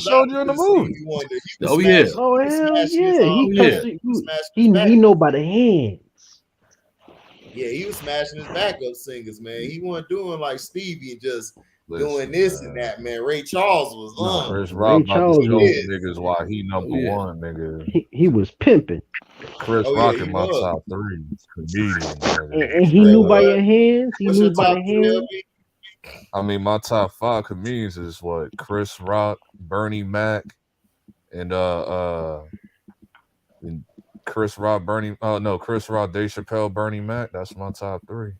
showed you in the movie. Oh yeah. Oh hell yeah. He know by the hands. Yeah, he was smashing his backup singers, man. He wasn't doing like Stevie and just Listen, doing this and that, man. Ray Charles was Chris Ray Rock about to Charles show was niggas why he number yeah. one, nigga. He was pimping. Chris Oh yeah, Rock he in my was. top 3 comedian, And he Say knew by what? your hands. He What's knew your by top the 3, hands. LB? I mean, my top 5 comedians is what? Chris Rock, Bernie Mac, and Chris Rock, Chris Rock, Dave Chappelle, Bernie Mac. That's my top 3.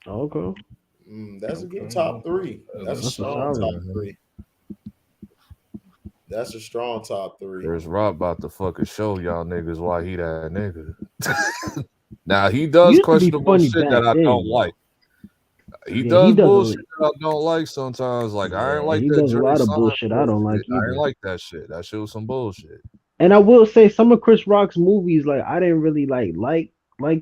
Okay. That's a good top 3. That's a That's a strong solid. top 3. That's a strong top 3. Chris Rock about to fucking show y'all niggas why he that nigga. Now he does Used to be questionable funny shit back that I then, don't though. like. He Yeah, does he does bullshit that I don't like sometimes. Like I ain't like he that does a Jerry lot of Seinfeld bullshit I don't like shit. I either. ain't like that shit. That shit was some bullshit. And I will say some of Chris Rock's movies, like I didn't really like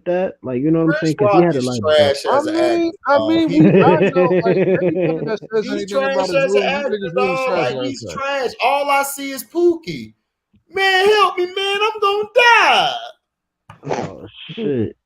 that. Like you know what I'm Chris saying? Because he Rock had to is like. trash as an actor. Dog. We I know like anybody that says He's anything about trash his as an movies, actor, niggas movies dog. trash Like like he's that. trash. All I see is Pookie. Man, help me, man. I'm gonna die. Oh shit.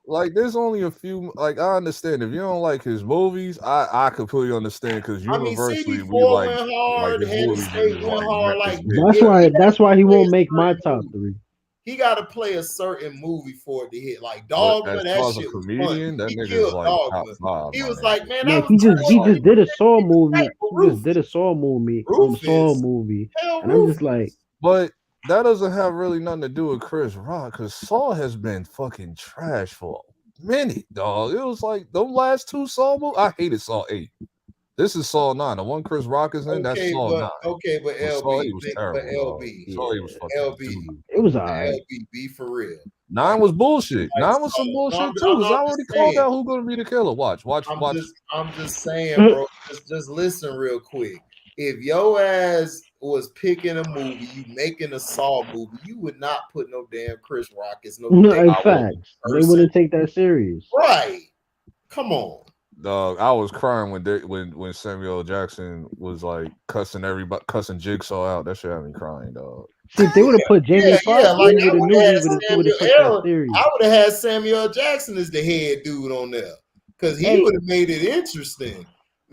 Like there's only a few. Like I understand if you don't like his movies, I completely understand because I mean, universally we CD4 like went hard, his Head of movies State is went like hard. is Like big. That's why he play won't a make my certain top movie. 3. He got to play a certain movie for it to hit. Like But Dogma, as that far as a shit was comedian, funny. that He nigga's killed like top Dogma. 5. He My was nigga. like, man, No, I was he just did a Saw movie. Rufus. Just did a Saw movie. Rufus. Saw movie. Hell, And I'm Rufus. just like, But that doesn't have really nothing to do with Chris Rock because Saw has been fucking trash for a minute, dog. It was like the last 2 Saw movies. I hated Saw 8. This is Saw 9. The one Chris Rock is in, that's Saw 9. But Saw 8 LB, was but terrible, dog. LB, Saw 8 was fucking LB, doo-doo. it was alright. LB, be for real. 9 was bullshit. Like 9 was some Saw. bullshit too. I'm Because I just already saying. called out who's gonna be the killer. Watch. I'm just saying, bro. Just listen real quick. If your ass was picking a movie, you making a Saw movie, you would not put no damn Chris Rock as no No, damn in fact, they wouldn't take that serious. Right. Come on. Dog, I was crying when Samuel L. Jackson was like cussing Jigsaw out. That shit had me crying, dog. See, if they would have put Jamie Foxx, like we would have knew he would have took that serious. I would have had Samuel L. Jackson as the head dude on there because he would have made it interesting.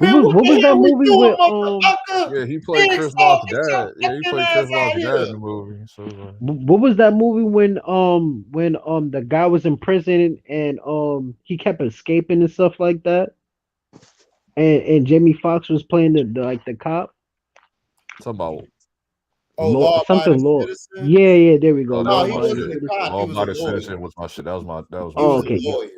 Man, what was that movie with Yeah, he played Chris Rock's dad. Yeah, he played Chris Rock's dad in the movie. So what was that movie when the guy was in prison and he kept escaping and stuff like that? And Jamie Foxx was playing the cop. Talking about Law something law. Yeah, there we go. No, he wasn't a cop. Law He was Abiding a lawyer. Citizen was my shit. That was my okay, lawyer.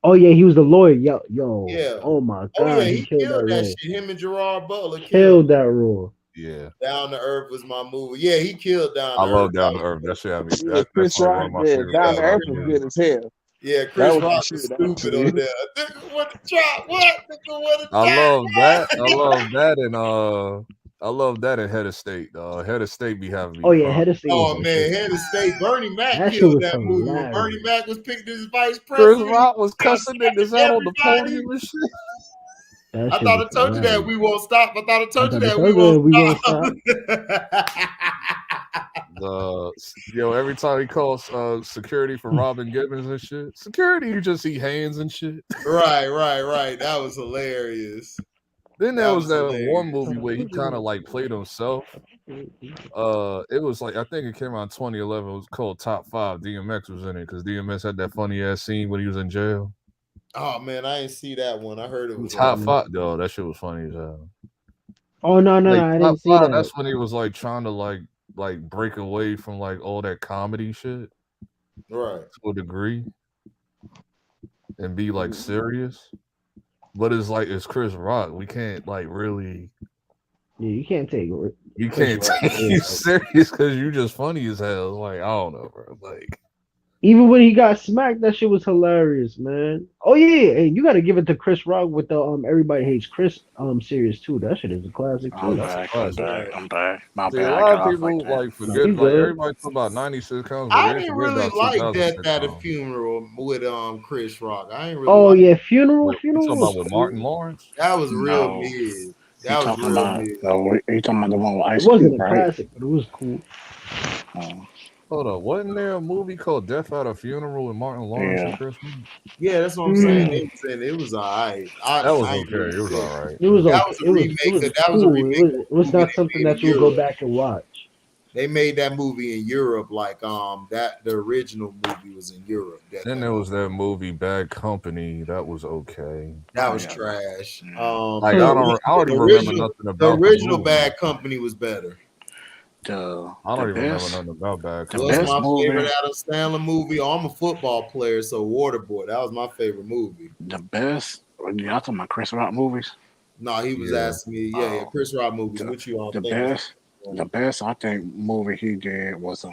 Oh yeah, he was the lawyer. Yo. Yeah. Oh my god. Oh yeah, he killed that role. shit. Him and Gerard Butler killed that role. Yeah. Down to Earth was my movie. Yeah, he killed Down to Earth. I love Down to Earth. That shit had me. Chris Rock, Down to Earth was good as hell. Yeah, Chris Rock was stupid on there. What the chop? What? I love that. I love that in Head of State. Head of State be having me. Oh yeah, Head of State. Oh man, Head of State. Bernie Mac killed that movie. When Bernie Mac was picked as vice president. Chris Rock was cussing niggas out on the podium and shit. I thought I told you that we won't stop. I thought I told you that we won't stop. Every time he calls security for Robin Gibbons and shit, security, you just see hands and shit. Right. That was hilarious. Then there was that one movie where he kind of like played himself. It was like I think it came out in 2011. It was called Top 5. DMX was in it because DMX had that funny ass scene when he was in jail. Oh man, I didn't see that one. I heard it was Top 5. Yo, that shit was funny as hell. Oh no, I didn't see that. That's when he was like trying to like break away from like all that comedy shit, right? To a degree, and be like serious. But it's Chris Rock. We can't like really. Yeah, you can't take it. You can't take you serious because you just funny as hell. Like I don't know, bro. Like even when he got smacked, that shit was hilarious, man. Oh yeah, and you got to give it to Chris Rock with the Everybody Hates Chris series too. That shit is a classic too. I'm back. My bad. A lot of people like forget. Like everybody talk about 96 counts. I didn't really like that at a funeral with Chris Rock. I ain't really. Oh yeah, funeral. You talking about with Martin Lawrence? That was real mid. That was real mid. You talking about the one with Ice Cube? It wasn't a right? classic, but it was cool. Hold up, wasn't there a movie called Death at a Funeral with Martin Lawrence and Chris? Yeah, that's what I'm saying. It was all right. That was I ain't okay. really It was see it. all right. It was That okay. was a It was remake. That was a cool. remake. It was Movie not they something made that in you would go Europe. back and watch. They made that movie in Europe. Like that the original movie was in Europe. Then there was that movie Bad Company. That was okay. That was trash. Like I don't even remember nothing the about original movie. Bad Company was better. I don't even remember nothing about Bad It Company. was my favorite Adam Sandler movie. I'm a football player, so Waterboy. That was my favorite movie. The best. Y'all talking about Chris Rock movies? No, he was asking me. Yeah, Chris Rock movies. What you all The think? best. The best I think movie he did was Head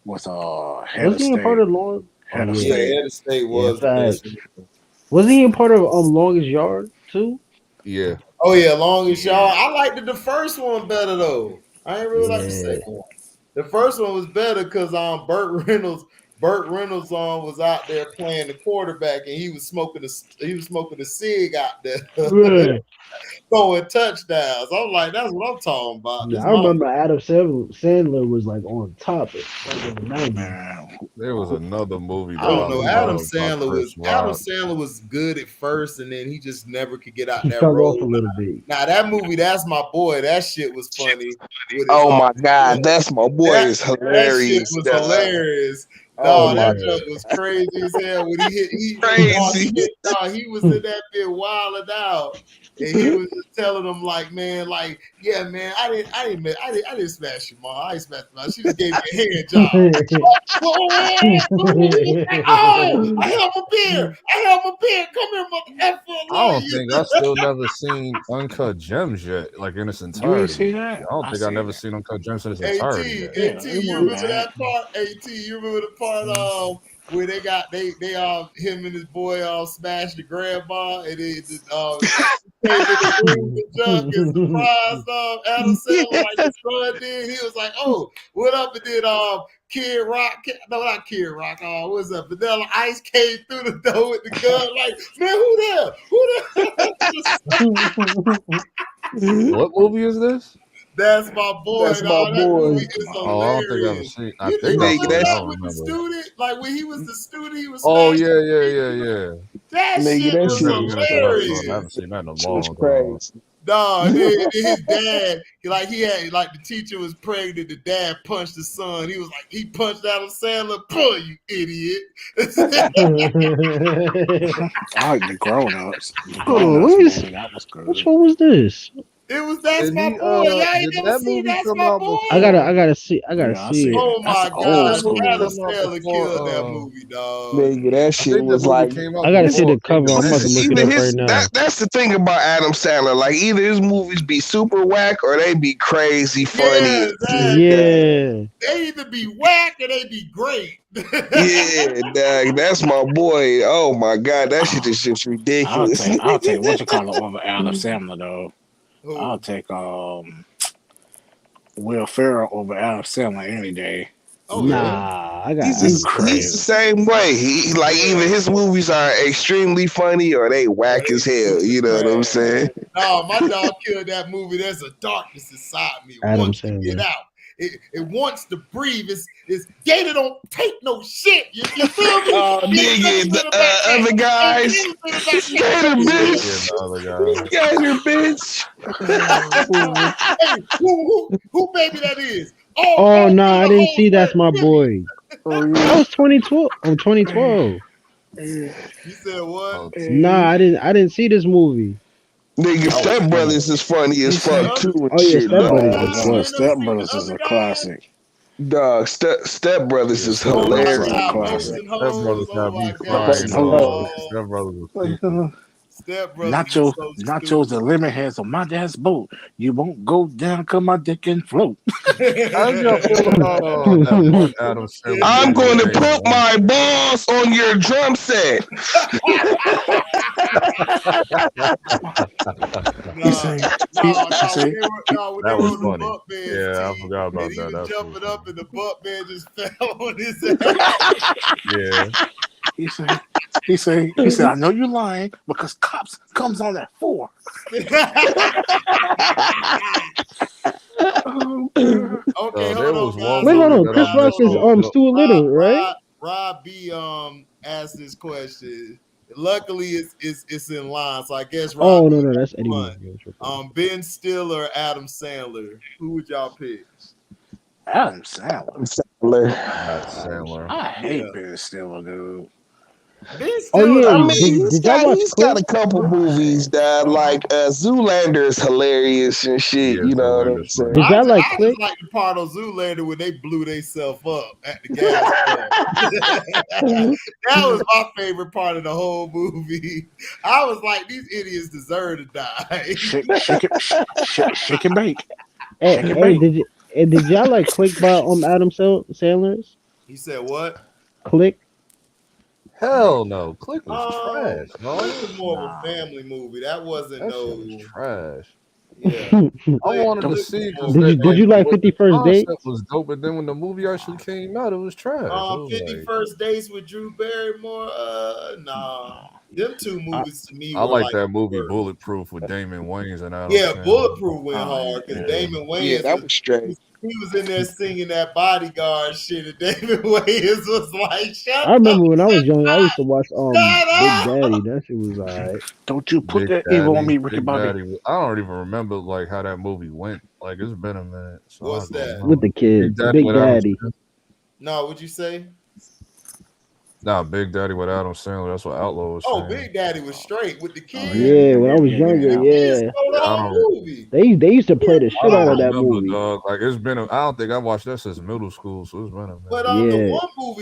of Wasn't he a part State. of Long? Head of Yeah, State. Head of State was the best. Wasn't he a part of Longest Yard too? Yeah. Oh yeah, Longest Yard. I liked the first one better though. I ain't really like the second one. The first one was better because Burt Reynolds was out there playing the quarterback and he was smoking a cig out there. Right. Throwing touchdowns. I'm like, that's what I'm talking about. Yeah, I remember Adam Sandler was like on top of the 90s. There was another movie. I don't know. Adam Chris Sandler was good at first, and then he just never could get out He that fell road. off a little bit. Now that movie, that's my boy. That shit was funny. Oh my God, that's my boy. Is hilarious. That shit was hilarious. Oh That joke was crazy as hell. When he was in that bit wilding out, and he was just telling them like, man, like, yeah, man, I didn't smash your mom. I didn't smash your mom. She just gave me a hand job. Oh, I have a beer. Come here, mother. I don't think I still never seen Uncut Gems yet, like in its entirety. You see that? I don't think I never seen Uncut Gems in its entirety. AT, you remember that part? AT, you remember the part where they him and his boy smashed the grandma and they just came in the room with junk and surprised Adam Sandler like his son did. He was like, "Oh, what up?" And then Kid Rock, no, not Kid Rock. What's up? Vanilla Ice came through the door with the gun. Like, man, who there? What movie is this? That's my boy. That's my boy. That is I don't think I've seen. I think the student, like when he was the student, he was. Oh yeah. That shit was hilarious. I haven't seen that in a long time. No, then his dad, he had the teacher was pregnant. The dad punched the son. He was like, he punched Adam Sandler. Pull, you idiot. I like the grown ups. Which one was this? That's my boy. Y'all ain't never seen That's My Boy. I gotta see it. Oh my God, Adam Sandler killed that movie, dog. Nigga, that shit was like. I gotta see the cover. I'm about to look it up right now. That's the thing about Adam Sandler. Like either his movies be super whack or they be crazy funny. Yeah. They either be whack or they be great. Yeah, dog, that's my boy. Oh my God, that shit is just ridiculous. I'll take what you call it over Adam Sandler though. I'll take Will Ferrell over Adam Sandler any day. He's the same way. He like either his movies are extremely funny or they whack as hell. You know what I'm saying? No, my dog killed that movie. There's a darkness inside me. It wants to get out. It wants to breathe. It's Gator don't take no shit. You feel me? Oh, nigga, the other guys. Gator bitch. Gator bitch. Hey, who baby that is? Oh no, I didn't see That's My Boy. That was 2012. 2012. You said what? Nah, I didn't see this movie. Nigga, Step Brothers is funny as fuck too. Step Brothers is a classic. Dog, Step Brothers is hilarious. Step Brothers got me crying. Step Brothers was Nachos the lemon heads on my dad's boat. You won't go down cause my dick can float. I'm going to put my balls on your drum set. That was funny. Yeah, I forgot about that. He was jumping up and the butt man just fell on his ass. Yeah. He said, I know you're lying because cops comes on at 4. Okay, there hold was on, one guys. Wait, Hold hold movie on, on. that I Chris guys. Rock missed. is Hold on. Stuart Little, right? Rob B asked this question. Luckily, it's in line, so I guess Rob Oh B no, that's Eddie won. Murphy. Ben Stiller, Adam Sandler. Who would y'all pick? Adam Sandler. Sandler. I hate Yeah. Ben Stiller, dude. Ben Oh Stiller. yeah, I mean, did y'all watch he's got Click? a couple movies that like Zoolander is hilarious and shit. Yeah, You know what I'm Zoolander's saying? funny. Did y'all like I Click? just like the part on Zoolander when they blew themselves up at the gas pump. That was my favorite part of the whole movie. I was like, these idiots deserve to die. Shake and bake. Hey, Shake and hey, bake. did y'all like Click by Adam Sandler's? He said what? Click? Hell no. Click was trash, Click dog. was more of a family movie. That wasn't That shit no. was trash. Yeah. I wanted to Click see was more because of a Did you like what the 51st Dates? concept was dope, but then when the movie actually came out, it was trash. It was 50 like, First Dates with Drew Barrymore. Nah. Them two movies to me I were like like that movie worst. Bulletproof with Damon Wayans and Adam Yeah, Sandler. Bulletproof went Oh, hard because yeah. Damon Yeah, Wayans that was straight. he was in there singing that bodyguard shit, and Damon Wayans was like, "Shut I up, remember when I was young, I shut used to watch Big up." Daddy. That shit was alright. Don't you put that evil on me, Ricky Big Bobby. Daddy. I don't even remember like how that movie went. Like it's been a minute, so What's I don't that? know. With the kids. Big with Adam Daddy. Sandler. No, what'd you say? Nah, Big Daddy with Adam Sandler. That's what Outlaw was Oh, saying. Big Daddy was straight with the kids. Yeah, when I was younger, The kids yeah. stole the I whole don't. movie. They used to play the I shit out of don't that remember, movie. dog. Like it's been. I don't think I watched that since middle school, so it's been a minute. But Yeah.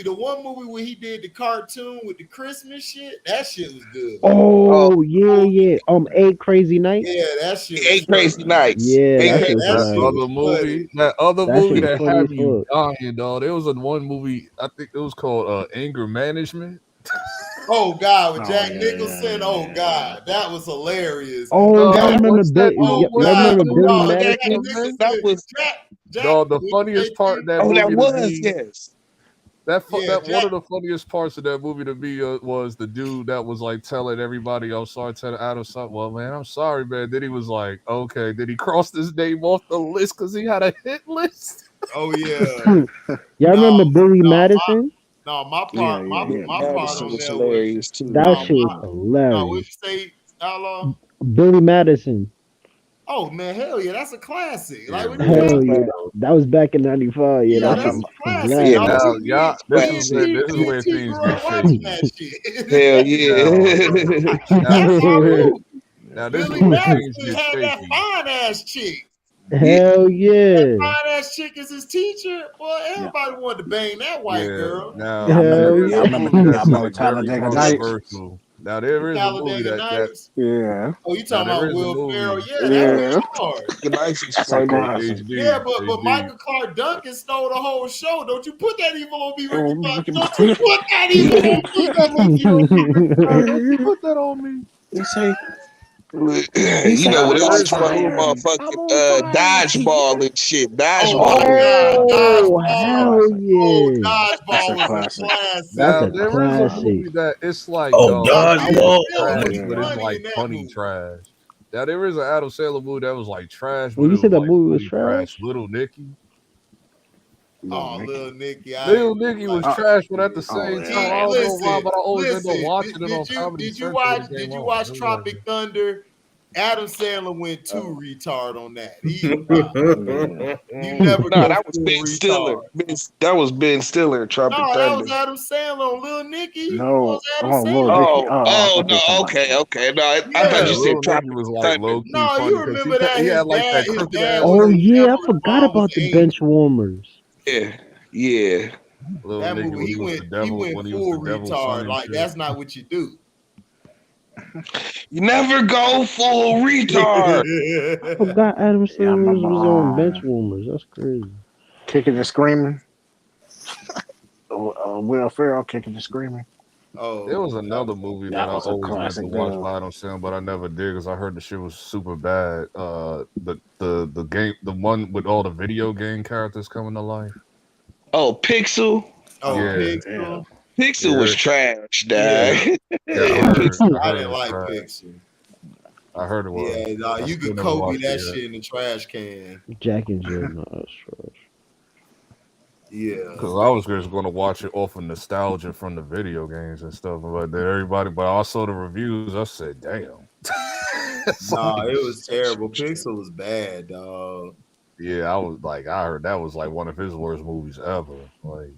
the one movie where he did the cartoon with the Christmas shit, that shit was good. Oh, yeah. 8 Crazy Nights? Yeah, that shit was 8 Crazy Nights. Yeah, 8 that Crazy shit was that Nights. shit hilarious. was funny. That other That shit movie was that funny had as you fuck. dying, dog. There was one movie. I think it was called Anger Management. Oh God, with Oh, Jack yeah, Nicholson. yeah, Oh yeah. God, that was hilarious. Oh, y'all Jack, remember What's that dude? oh What's y'all God, that remember dude Billy that was Jack Madison? man? That Nicholson. was Jack. The funniest part of that that movie to was, me. yes. That Jack. one of the funniest parts of that movie to me was the dude that was like telling everybody, "I'm sorry, telling Adam something." Well, man, I'm sorry, man. Then he was like, "Okay." Then he crossed his name off the list because he had a hit list. Oh yeah. Y'all No, remember Billy Madison? my part, Yeah. my part Madison on was there was hilarious too. That no, shit was no. What you hilarious. say, Outlaw? Billy Madison. Oh man, hell yeah, that's a classic. Yeah, Like what you Billy Hell talking yeah. about? That was back in 95. Yeah, Yeah, that shit that's was a classic. Yeah, hilarious. Dog. that's Now, this is classic. where Me things grew get up watching shaky. that shit. Hell Now, That's our yeah. movie. now this is Billy where things Madison get had that shaky. fine ass chick. Hell yeah. Fine ass chick is his teacher. Boy, everybody wanted to bang that white Yeah. girl. Now Yeah, I remember. there Hell is I a yeah. remember. movie I that's remember like very Talladega Nights. controversial. Now there is a movie Talladega that Nights. Yeah. Oh, you now talking there about is a Will Ferrell? movie. Yeah, that went Yeah. hard. The Nights is That's a funny. classic. Yeah, but HD. Michael Clark Duncan stole the whole show. Don't you put that evil on me, Ricky Oh, Bobby. Ricky Don't you Bobby. put that evil on me. Put that monkey on me, Ricky Bobby. Don't you put that on me. He say. You know, Now when they there was is a playing movie. I'm motherfucking on fire. dodgeball and shit. Oh Dodgeball my was God, Oh, That's a Dodgeball. hell classic. Oh, yeah. That's Dodgeball a was a classic. classic. That's Now a there is a classic. movie that it's like, Oh, dog, Yo, this shit is dodgeball. Adam Oh Sandler my was trash, but god. it's funny like in that funny movie. trash. Now there is an Adam Sandler movie that was like trash, When but you it was said that like movie was funny trash. trash? Little Nicky. Oh, Little Nicky, I Little didn't Nicky like was Oh, trash, but at the it. same yeah. time, I don't know why, Listen, but I always end up listen. watching it on Comedy Did you Central when watch? it came Did you on. watch It was like, Tropic Thunder? Adam Sandler went too retard on that. You never Nah, go that was full Ben Stiller. retard. That was Ben Stiller in Tropic No, that Thunder. was Adam Sandler on Little Nicky. That No. was Adam Oh, Lil Sandler. Dicky. Oh, Oh, I oh thought you were no, talking about. okay. No, I thought yeah, you Yeah. said Little Nicky Tropic was like Thunder. low key No, funny you because remember that he had like that his crooked dad ass. Oh was a yeah, I devil, his forgot mom was about an the angel. bench warmers. Yeah. Little That Nicky movie, when he was the he devil, went when he was full the devil's son retard. and Like shit. that's not what you do. You never go full retard. I forgot Adam Yeah, I Sandler remember was on bench warmers. That's crazy. Kicking and Screaming. Will Ferrell Kicking and Screaming. There Oh, was another movie that That I was a always meant to classic, watch dude. by Adam Sandler, but I never did because I heard the shit was super bad. The game, the one with all the video game characters coming to life. Oh, Pixel. Yeah, Pixel. Pixel was trash, dog. Yeah, yeah. Yeah, Pixel. I I heard it didn't was like trash. Pixel. I heard it was. Yeah, nah, I you still could never Kobe watched that it yet. shit in the trash can. Jack and Jill, no, that's trash. Yeah. Because I was just going to watch it off of nostalgia from the video games and stuff. But then but I saw the reviews. I said, damn. Nah, it was terrible. Pixel was bad, dog. Yeah, I heard that was like one of his worst movies ever. Like,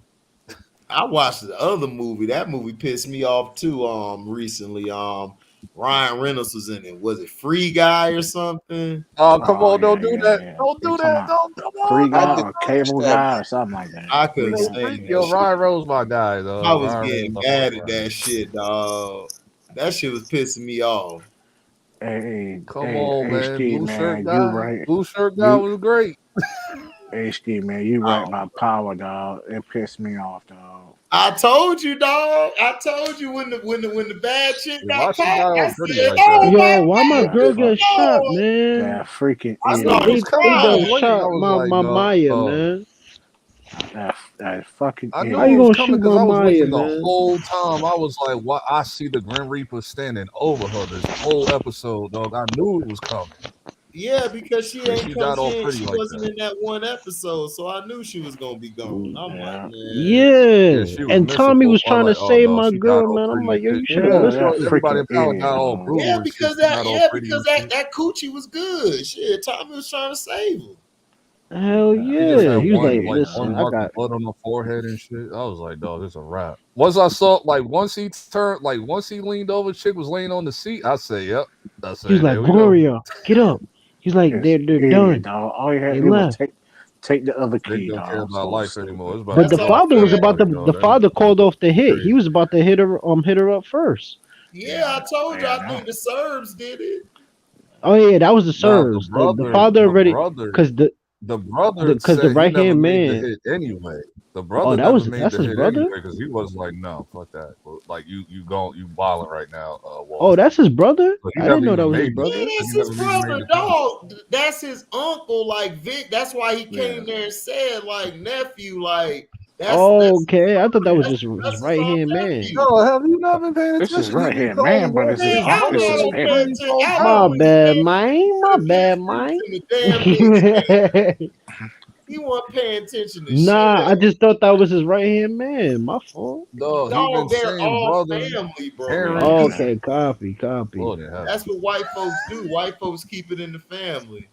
I watched the other movie. That movie pissed me off too. Recently, Ryan Reynolds was in it. Was it Free Guy or something? oh, come on, yeah, don't do that. yeah. Don't You do talking that. about Don't come Free on. I Guy did or watch Cable that. Guy or something like that. I Free couldn't Guy. stand that Yo, shit. Ryan Rose, my guy, though. I was Ryan getting Rose, mad my at guy. that shit, dog. That shit was pissing me off. Come on, man. HD Blue shirt man, you guy. right. Blue shirt guy was great. HD man, you right by Power, dog. It pissed me off, dog. I told you, dog. I told you when the bad chick Yeah, why got she caught. got I all pretty said, like "Oh that? my Yo, why my Yeah, girl fuck. get shot, God!" man? That freaking I I knew it started was coming. They I was done crying. waiting. I shot was my Maya, man. that fucking I idiot. knew How it you was gonna coming shoot because my I was Maya, waiting the man? whole time. I was like, "What?" I see the Grim Reaper standing over her this whole episode, dog. I knew it was coming. Yeah, because she And ain't she come got all in. pretty She like wasn't that. in that one episode, so I knew she was gonna be gone. I'm like, Yeah, man, Yeah, Yeah. she was And missing Tommy for was trying to like, oh save no, my she got girl, all man. I'm pretty and like, yo, shit. you should have yeah, You that know, listened. everybody freaking in power idiot, got all dog. brutal yeah, and shit. because She got all pretty and shit. that coochie was good. Shit, Tommy was trying to save her. Hell She just yeah. had He was like, one listen, I mark of got. blood on her forehead and shit. I was like, dog, it's a wrap. Once he leaned over, chick was laying on the seat. I say, yep. I He was say, like, there we go. Gloria, get up. He's like, It's they're idiot, done. dog. All you had They to do was left. take the other They key, don't care dog. about So life anymore. stupid. It's about But to That's the get off all father he track was had. about to. already, though. The father called off the hit. He Crazy. was about to hit her up first. Yeah, I told you. Yeah, I no. think the Serbs did it. Oh yeah, that was the Nah, the serves. The brother, father the already, brother, cause the brother the said he right never hand made the man. hit anyway. The Oh, brother never made that's the his hit anyway brother. because he was like, no, fuck that. Like you balling right now, Oh, Walter. that's his brother. But he I didn't never know that even was his made the Yeah, brother. hit. He that's his never even made brother, the film. dog. That's his uncle, like Vic. That's why he Yeah. came there and said, like, nephew, like, that's Oh, okay. I thought that was Yeah. just his that's his right hand man. nephew. No, have you not been paying This is attention? He right been hand calling man, but Walter it's his Man, his uncle. I'm It's brother his not like on parent. three, paying attention. four I My don't times. bad, even mine. My bad, mine. paying attention to damn thing. He wasn't paying attention to shit. Nah, I just thought that was his right hand man. My fault. No, he No, been they're saying all brother, family, bro. parents. Yeah. Okay, copy. Lord in heaven. That's what white folks do. White folks keep it in the family.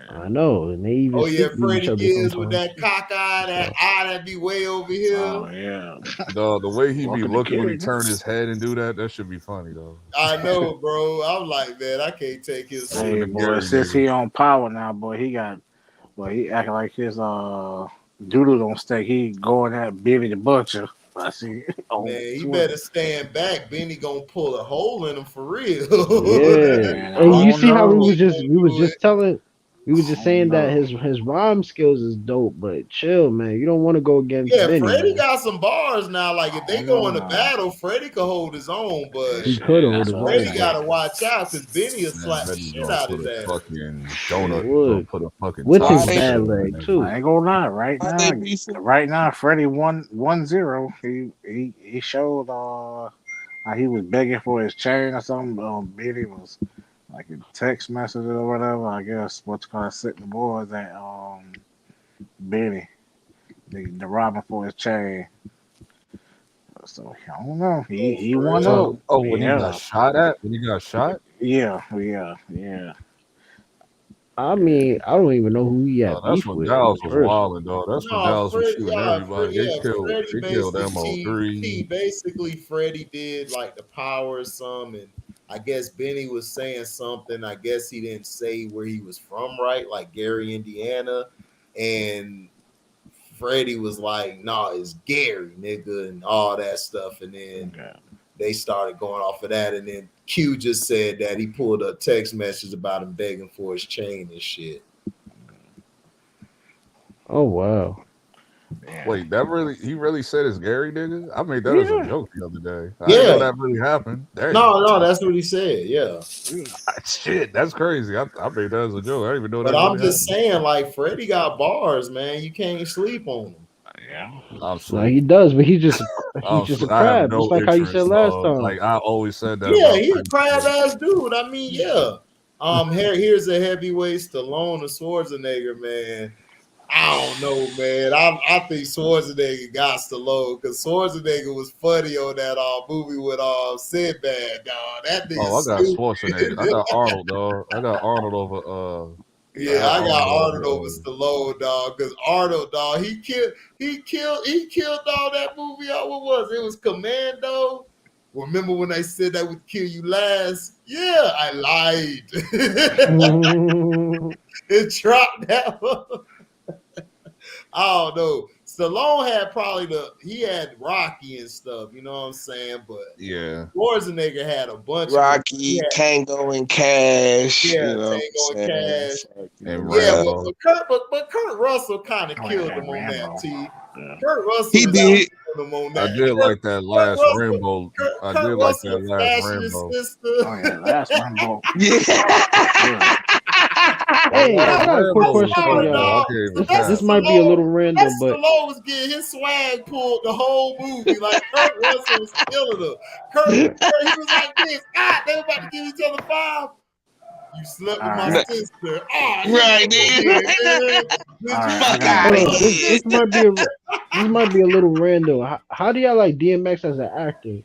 I know, and they even Oh yeah, sleep with each Freddie other Gibbs with sometimes. that cock eye, that So, eye that be way over here. Oh yeah. The way he be Welcome to looking when he Gary. turn his head and do that, that should be funny though. I know, bro. I'm like, man, I can't take his Listen Hey to serious. boy, Gary since nigga. he on power now, boy, he acting like his doodle don't stay. He going at Billy the Butcher. I see. On Man, he Twitter. better stand back. Benny gonna pull a hole in him for real. yeah, Man, I and you don't see how know. we was just telling, we was I just don't saying that know. his rhyme skills is dope, but chill, man. You don't want to go against Yeah, Benny, Freddie man. got some bars now. Like if I they don't go know into now. battle, Freddie could hold his own, Yeah, but He shit, could hold that's his what I'm own, Freddie but saying. gotta watch out because Benny will Man, slap the Betty shit gonna out put his a ass. fucking he donut, gonna would put a fucking with top his Why on they bad shit, leg man. too. I ain't gonna lie. Right why now, they beefing? Freddie won 1-0. He showed how he was begging for his chain or something. Billy was like a text message or whatever. I guess what's called sitting the boys at Billy the robbing for his chain. So I don't know. Oh, He for won real? up. Oh, when he got Yeah, shot at, when he got shot, yeah. I mean, I don't even know who he had that's beef when with in the Dallas was first one. wilding, dog. That's when No, Dallas was Freddie, shooting everybody. Freddie They killed basically MO3. basically Freddie did like the power or some, and I guess Benny was saying something. I guess he didn't say where he was from, right? Like Gary, Indiana, and Freddie was like, "Nah, it's Gary, nigga," and all that stuff, and then Okay. they started going off of that, and then Q just said that he pulled a text message about him begging for his chain and shit. Oh wow. Yeah. Wait, he really said it's Gary, nigga? I made that as a Yeah. joke the other day. I didn't know Yeah, that really happened. Damn. no, that's what he said. Yeah. Shit, that's crazy. I made that as a joke. I didn't even know But that I'm really just happened. saying, like Freddie got bars, man. You can't sleep on him. I'm No, sweet. he does, but he's just a I have crab, just no like how you said interest, last dog. time. Like I always said that Yeah, about he's a Prince. crab ass dude. I mean, yeah. Here's a heavyweight Stallone or Schwarzenegger, man. I don't know, man. I think Schwarzenegger got Stallone because Schwarzenegger was funny on that movie with Sinbad, dog. That nigga Oh, I got stupid. Schwarzenegger. I got Arnold, dog. I got Arnold over. Yeah, I got Arnold over over. Stallone, dog. Because Arnold, dog, he killed all that movie. What was it? It was Commando. Remember when they said that would kill you last? Yeah, I lied. It dropped that one. I don't know. Stallone had he had Rocky and stuff, you know what I'm saying? But Yeah, Schwarzenegger had a bunch Rocky, of Tango and Cash. yeah, You know Tango and Cash. and Yeah, Rambo. but Kurt Russell kind of killed him on that, T. Yeah. Kurt Russell He did. killed him on I that. did like that last Russell- Rambo. I Kurt did like Russell that last smashing his Rambo. sister. Oh yeah, last Rambo. Yeah. Hey, I Last got a quick Rambo was question for funny, y'all. though. I can't even This cap. might be a little random, but Stallone was getting his swag pulled the whole movie. Like Kurt Russell was killing him. Kurt, he was like this. They were about to give each other 5. You slept with my Right. sister. Right, dude. Fuck out hold of on, here. this might be a little random. How do y'all like DMX as an actor?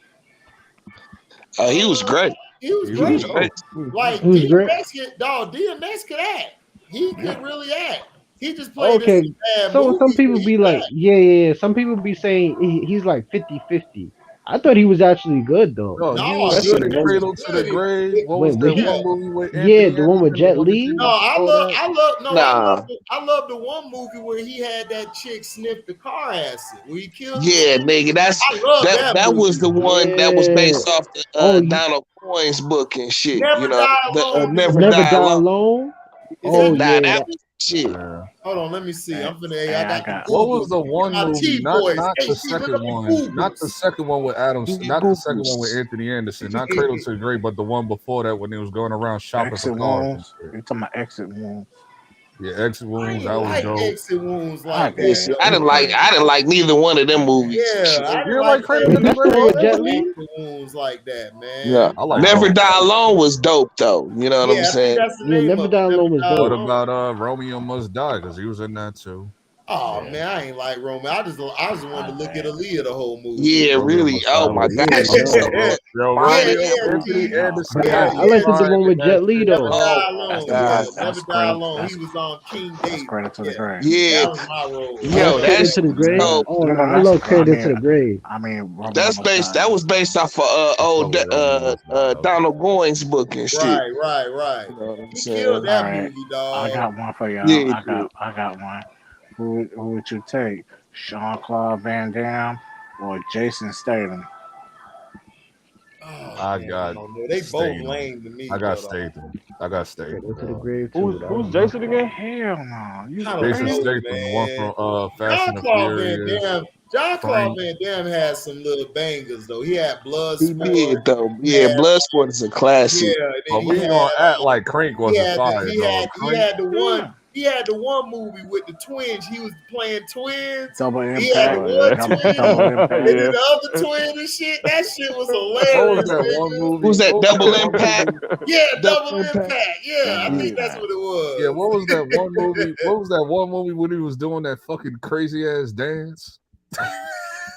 Oh, he was great. He was He great. was dope. Like He was great. DMX could act. He could really act. He just played Okay, this bad so movie. some people be like, yeah. Some people be saying he's like 50-50. I thought he was actually good though. No, he No, was Especially good in the one, Cradle to the Grave. What was Wait, but that he- one movie with yeah, Anthony the one with Anderson, Jet the one that Li? came No, out before that? I love the one movie where he had that chick sniff the car acid where he killed. Yeah, nigga. I love That movie. was the one that was based Yeah. off the Donald Coyne's book and shit. Never You know, Die Alone. Never Never Die Die Alone. Alone. Is Oh that- yeah, That was shit. Yeah. Hold on, let me see. I'm finna. Hey, I I got got- the What Google. was the one My movie? T-boys. Not Hey, the see, look second at me one. Googles. Not the second one with Adam. Google Not the second Googles. one with Anthony Anderson. Not Cradle to the Grave, but the one before that when he was going around shopping Exit for cars and wounds. shit. You talking about exit wounds? Yeah, Exit I Wounds. ain't That was like dope. exit wounds like Yeah, Yeah, that. see, I didn't like neither one of them movies. Yeah, I You didn't like like Cradle to the That's the one Grave? with Jet Li. exit wounds like that, man. Yeah. I like Never both. Die Alone was dope though. You know what I'm Yeah, I think saying? that's the Yeah, name Never of Die it. Alone was Die What dope. Alone. about Romeo Must Die? Because he was in that too. Oh man, I ain't like Roman. I just wanted to look at Aaliyah the whole movie. Yeah, Romeo really. Must Oh Die my was God, Yeah, she's no. so Yeah, Yo, fine. Anthony yeah, Anderson yeah, had I like me the crying one in with that Jet Li shit. Never though. Die Oh Alone. my God. Never Die Alone. He was on King That's David. credit to the Yeah, grave. Yeah. that was my role. Yo, Cradle that's to the Grave. so Oh, No, I love Cradle to the Grave. I mean, Romeo that's Must based Die. that was based off of Donald Goines book and shit. Right. You know what I'm He saying? killed that All right. movie, dog. I got one for y'all. Yeah, I got one. Who would you take? Jean-Claude Van Damme or Jason Statham? Oh, I man, got don't know. They both Statham. lame to me. I got but, Statham. I got Statham. Cradle to the dog. Grave too. Who's Jason again? Hell no. You I don't Jason know, Statham, the one man. from Fast and the Jean-Claude Van Furious. Damme. Jean-Claude Frank. Van Damme had some little bangers though. He had he Bloodsport. did though. He Yeah, had, Bloodsport is a classic. yeah, and But then we he ain't gonna had. act like Crank wasn't fire, dog. He had the one. He had the one movie with the twins. He was playing twins. Double He had impact. the one Double twin, impact. and then the other twin and shit. That shit was What was hilarious. that nigga. one movie? Who's that? What was Double that one Impact? movie? Yeah, Double double Impact. impact. Yeah, I Double think that's Impact. what it was. Yeah, what was that one movie? What was that one movie when he was doing that fucking crazy ass dance?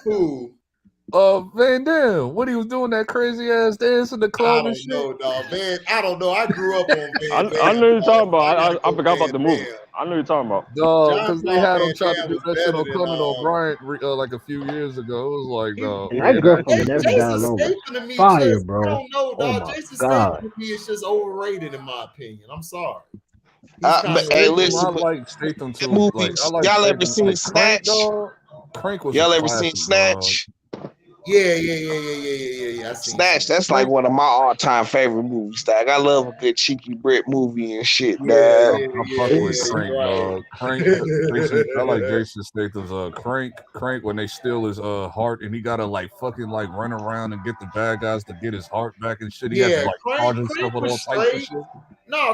Who? Van Damme, when he was doing that crazy ass dance in the I club and don't shit. know, dog. Man, I don't know. I grew up on Van I Damme. know you're talking about. gotta I go forgot about Van the movie. Damme. I know you're talking about. Dog, because they Jean-Claude had him Van try to Damme do was that shit better on than Conan O'Brien like a few years ago. It was like, dog, And that girl from Never Die Jason Alone was Statham to me fire, just, bro. I don't know, Oh dog. my Jason God. Statham to me is just overrated in my opinion. I'm sorry. But hey, listen, I like Statham too. movies. Like I like Y'all Statham. ever seen Like Crank, Snatch? dog. Crank was Y'all a ever seen classic, dog. Snatch? Yeah. I seen Snatch, that's like one of my all-time favorite movies, dog. I love a good cheeky Brit movie and shit, dog. I fuck with yeah, Crank, you're right. dog. Crank, Jason. I like Jason Statham's Crank when they steal his heart and he gotta like fucking like run around and get the bad guys to get his heart back and shit. He had to Yeah, like charge himself Crank with all was types of straight. shit. No,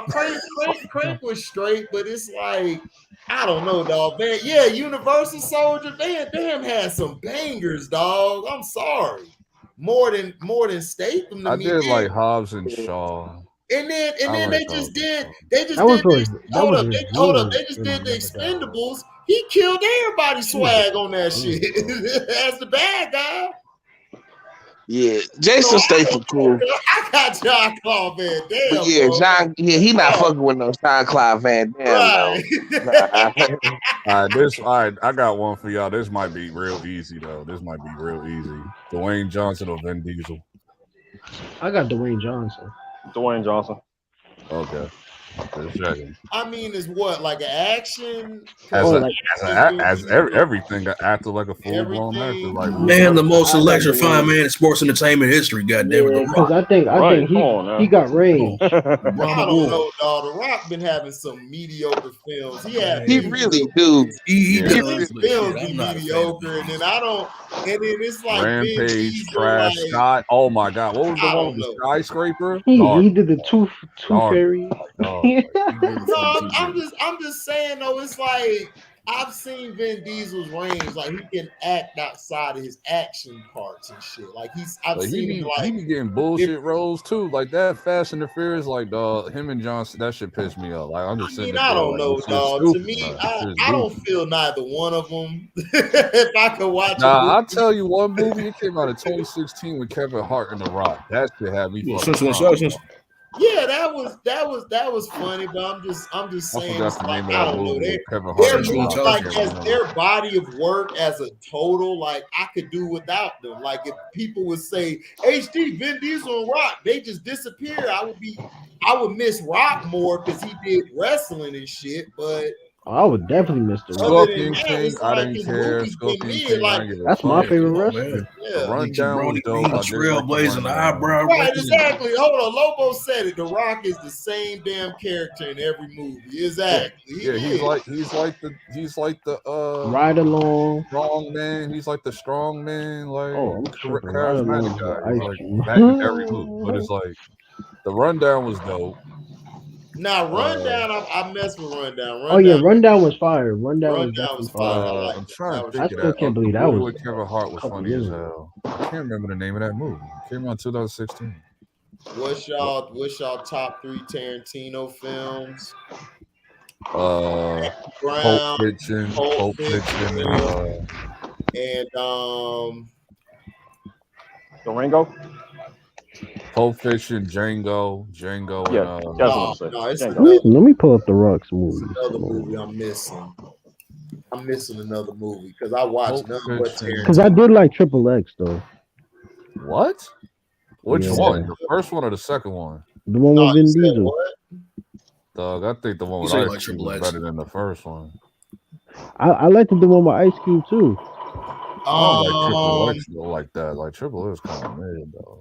Crank was straight, but it's like I don't know, dog, man. Yeah, Universal Soldier, damn had some bangers, dog. I'm sorry. More than Statham to I me. did Then, like Hobbs and Shaw. and then like they just Hobbs and did Shaw. That was his, that hold was up, his hold up. movie. They just You know, did the never got old. Expendables. He killed everybody's swag on that shit Jesus. as the bad guy. Yeah, Jason Statham cool. I got John Claude Van Damme, But yeah, bro. John, yeah, he not Oh, fucking with no Jean-Claude Van Damme right. though. Nah. All right, I got one for y'all. This might be real easy though. This might be real easy. Dwayne Johnson or Vin Diesel? I got Dwayne Johnson. Dwayne Johnson. Okay. Just checking. I mean, is what like an action? As everything, an actor like a full blown actor, everything. like Man, the most I got electrifying Dwayne. man in sports entertainment history. Goddamn it, Yeah, The because Rock. I think Come on now. he got range. I Brahma don't Bull. know, dog. The Rock been having some mediocre films. He had He films really do. He Yeah. does, his but shit, films be I'm not a fan of mediocre, Vin and then Diesel. I don't. And then it's like Vin Rampage, Diesel, Trash, like, Scott. Oh my God, what was the I one don't with the know. skyscraper? He did the two Dog. fairies. Dog. He did it No, for the I'm just saying though. It's like I've seen Vin Diesel's range. Like he can act outside of his action parts and shit. Like I've Like seen him he like be getting bullshit roles too. Like that Fast and the Furious, like dog, him and Johnson, that shit pissed me off. Like I'm just I sitting mean, I there don't like know, this shit's dog. To stupid. me, Bro. I don't feel neither one of them. If I could watch a Nah, movie, I'll tell you one movie. It came out in 2016 with Kevin Hart and The Rock. That shit had me fucking crying. yeah, that was funny. But I'm just I saying, forgot it's the like name of I that don't know. movie with Kevin Hart Their and The movie, Rock. I like can't as remember. their body of work as a total, like I could do without them. Like if people would say HD, Vin Diesel and Rock, they just disappear. I would miss Rock more because he did wrestling and shit. But I would definitely miss the Rock. other than Scorpion that, King, it's I like didn't his care. movies been Scorpion mid. King, I Like didn't give a That's fuck. my favorite Come on, wrestler. man. The yeah. rundown was dope. Being I a did like the trailblazing rundown. eyebrow. Right, raising. exactly. Hold on, Lobo said it. The Rock is the same damn character in every movie. Exactly. Yeah, he's like the Ride along. strong man. He's like the strong man, like Oh, I'm tripping. Ride charismatic along guy. with He's Ice like Cube. that in every movie. But it's like the rundown was dope. Now, Rundown, I mess with Rundown. Oh yeah, Rundown was fire. Rundown was Rundown was definitely fire. fire. I like I'm that. trying That to was think I of still that. can't believe The that movie was with Kevin Hart was a couple funny as years hell. I can't remember the name of that movie. It came out in 2016. What's y'all top 3 Tarantino films? Pulp Brown, Fiction, and Durango? Pulp Fiction, Django, Yeah, and that's what I'm saying. no, it's Django. Let me pull up the Rock's movie. another movie I'm missing. I'm missing another movie because I watched Pulp none but Fiction. Because Tarantino. I did like Triple X though. What? Which Yeah. one? The first one or the second one? The one No, with Vin you said Diesel. what? Dog, I think the one with said Ice like Cube Triple was X. better than the first one. I liked the one with Ice Cube too. I don't like Triple X though like that. Like Triple X kind of mad though.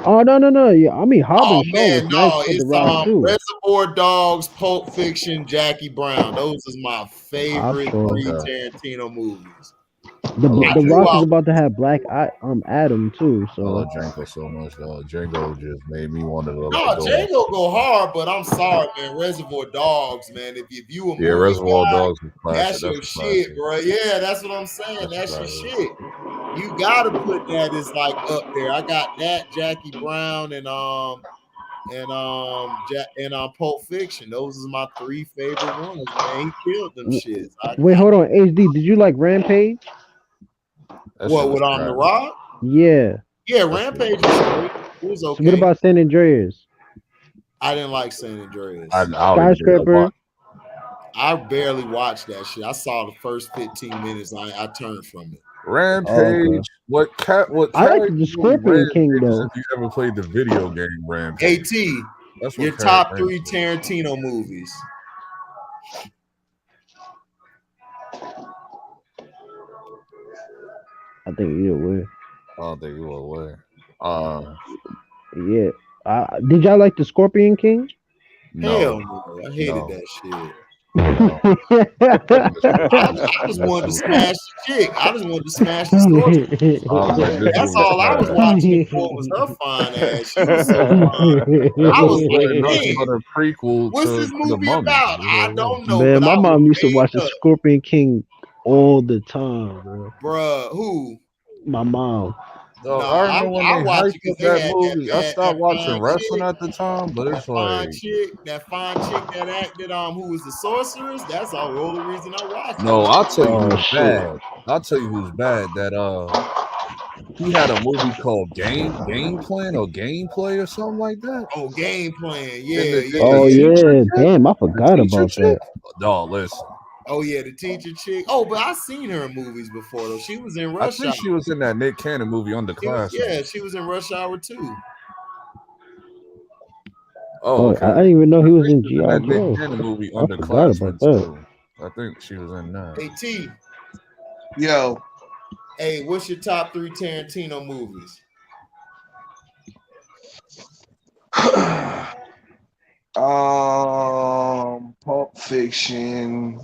Oh no. Yeah, I mean Hobbs Oh and Shaw was man, nice no, with the it's Rock too. Reservoir Dogs, Pulp Fiction, Jackie Brown. Those is my favorite Shaw. 3 Okay. Tarantino movies. The Rock is about to have Black Adam too. I So love Django so much though. Django just made me want to No, like go. Django go hard, but I'm sorry, man. Reservoir Dogs, man. If you a movie Reservoir guy, Dogs is classic. that's your a shit, classic. bro. Yeah, that's what I'm saying. That's your classic. shit. You gotta put that as like up there. I got that, Jackie Brown, and Pulp Fiction. Those are my 3 favorite ones, man. He killed them shits. wait, hold on, HD. Did you like Rampage? That shit What was with On the Rock? Yeah. Yeah, Rampage was great. It was okay. So what about San Andreas? I didn't like San Andreas. Skyscraper. I barely watched that shit. I saw the first 15 minutes. I turned from it. Rampage. What I like the Scorpion King though. If you ever played the video game Rampage. AT, That's your what top 3 Tarantino movies. I think either way. I don't think you will aware. Yeah. Did y'all like the Scorpion King? Hell no. I hated that shit. I just wanted to smash the chick. I just wanted to smash the sorceress. I was like, this That's movie all I was trash. watching it for was her fine ass. She was so fine. That I was was like like, nothing man, but a prequel what's to this the movie Mummy. about? I don't know, Man, but my I was mom used to watch the made up. Scorpion King all the time, bro. Bruh, who? My mom. No, No, I remember when I they watched hyped it because up they that had movie. I stopped that watching fine wrestling chick, at the time, but it's like that fine chick that acted who was the sorceress. That's all the only reason I watched it. no. I'll tell you Oh who's shit. bad. I'll tell you who's bad. That he had a movie called Game Plan or Gameplay or something like that. Oh, Game Plan. And Yeah, Oh the teacher yeah, chick, damn, I the forgot teacher about that. chick. No, listen. Oh yeah, the teacher chick. Oh, but I seen her in movies before though. She was in I Rush think Hour. she was in that Nick Cannon movie Underclassmen. She was in Rush Hour too. Oh, I okay. didn't even know he was in In G.I. that Nick Joe. Cannon movie I forgot about Underclassmen that. too. I think she was in that. Hey T. Yo. Hey, what's your top 3 Tarantino movies? Pulp Fiction,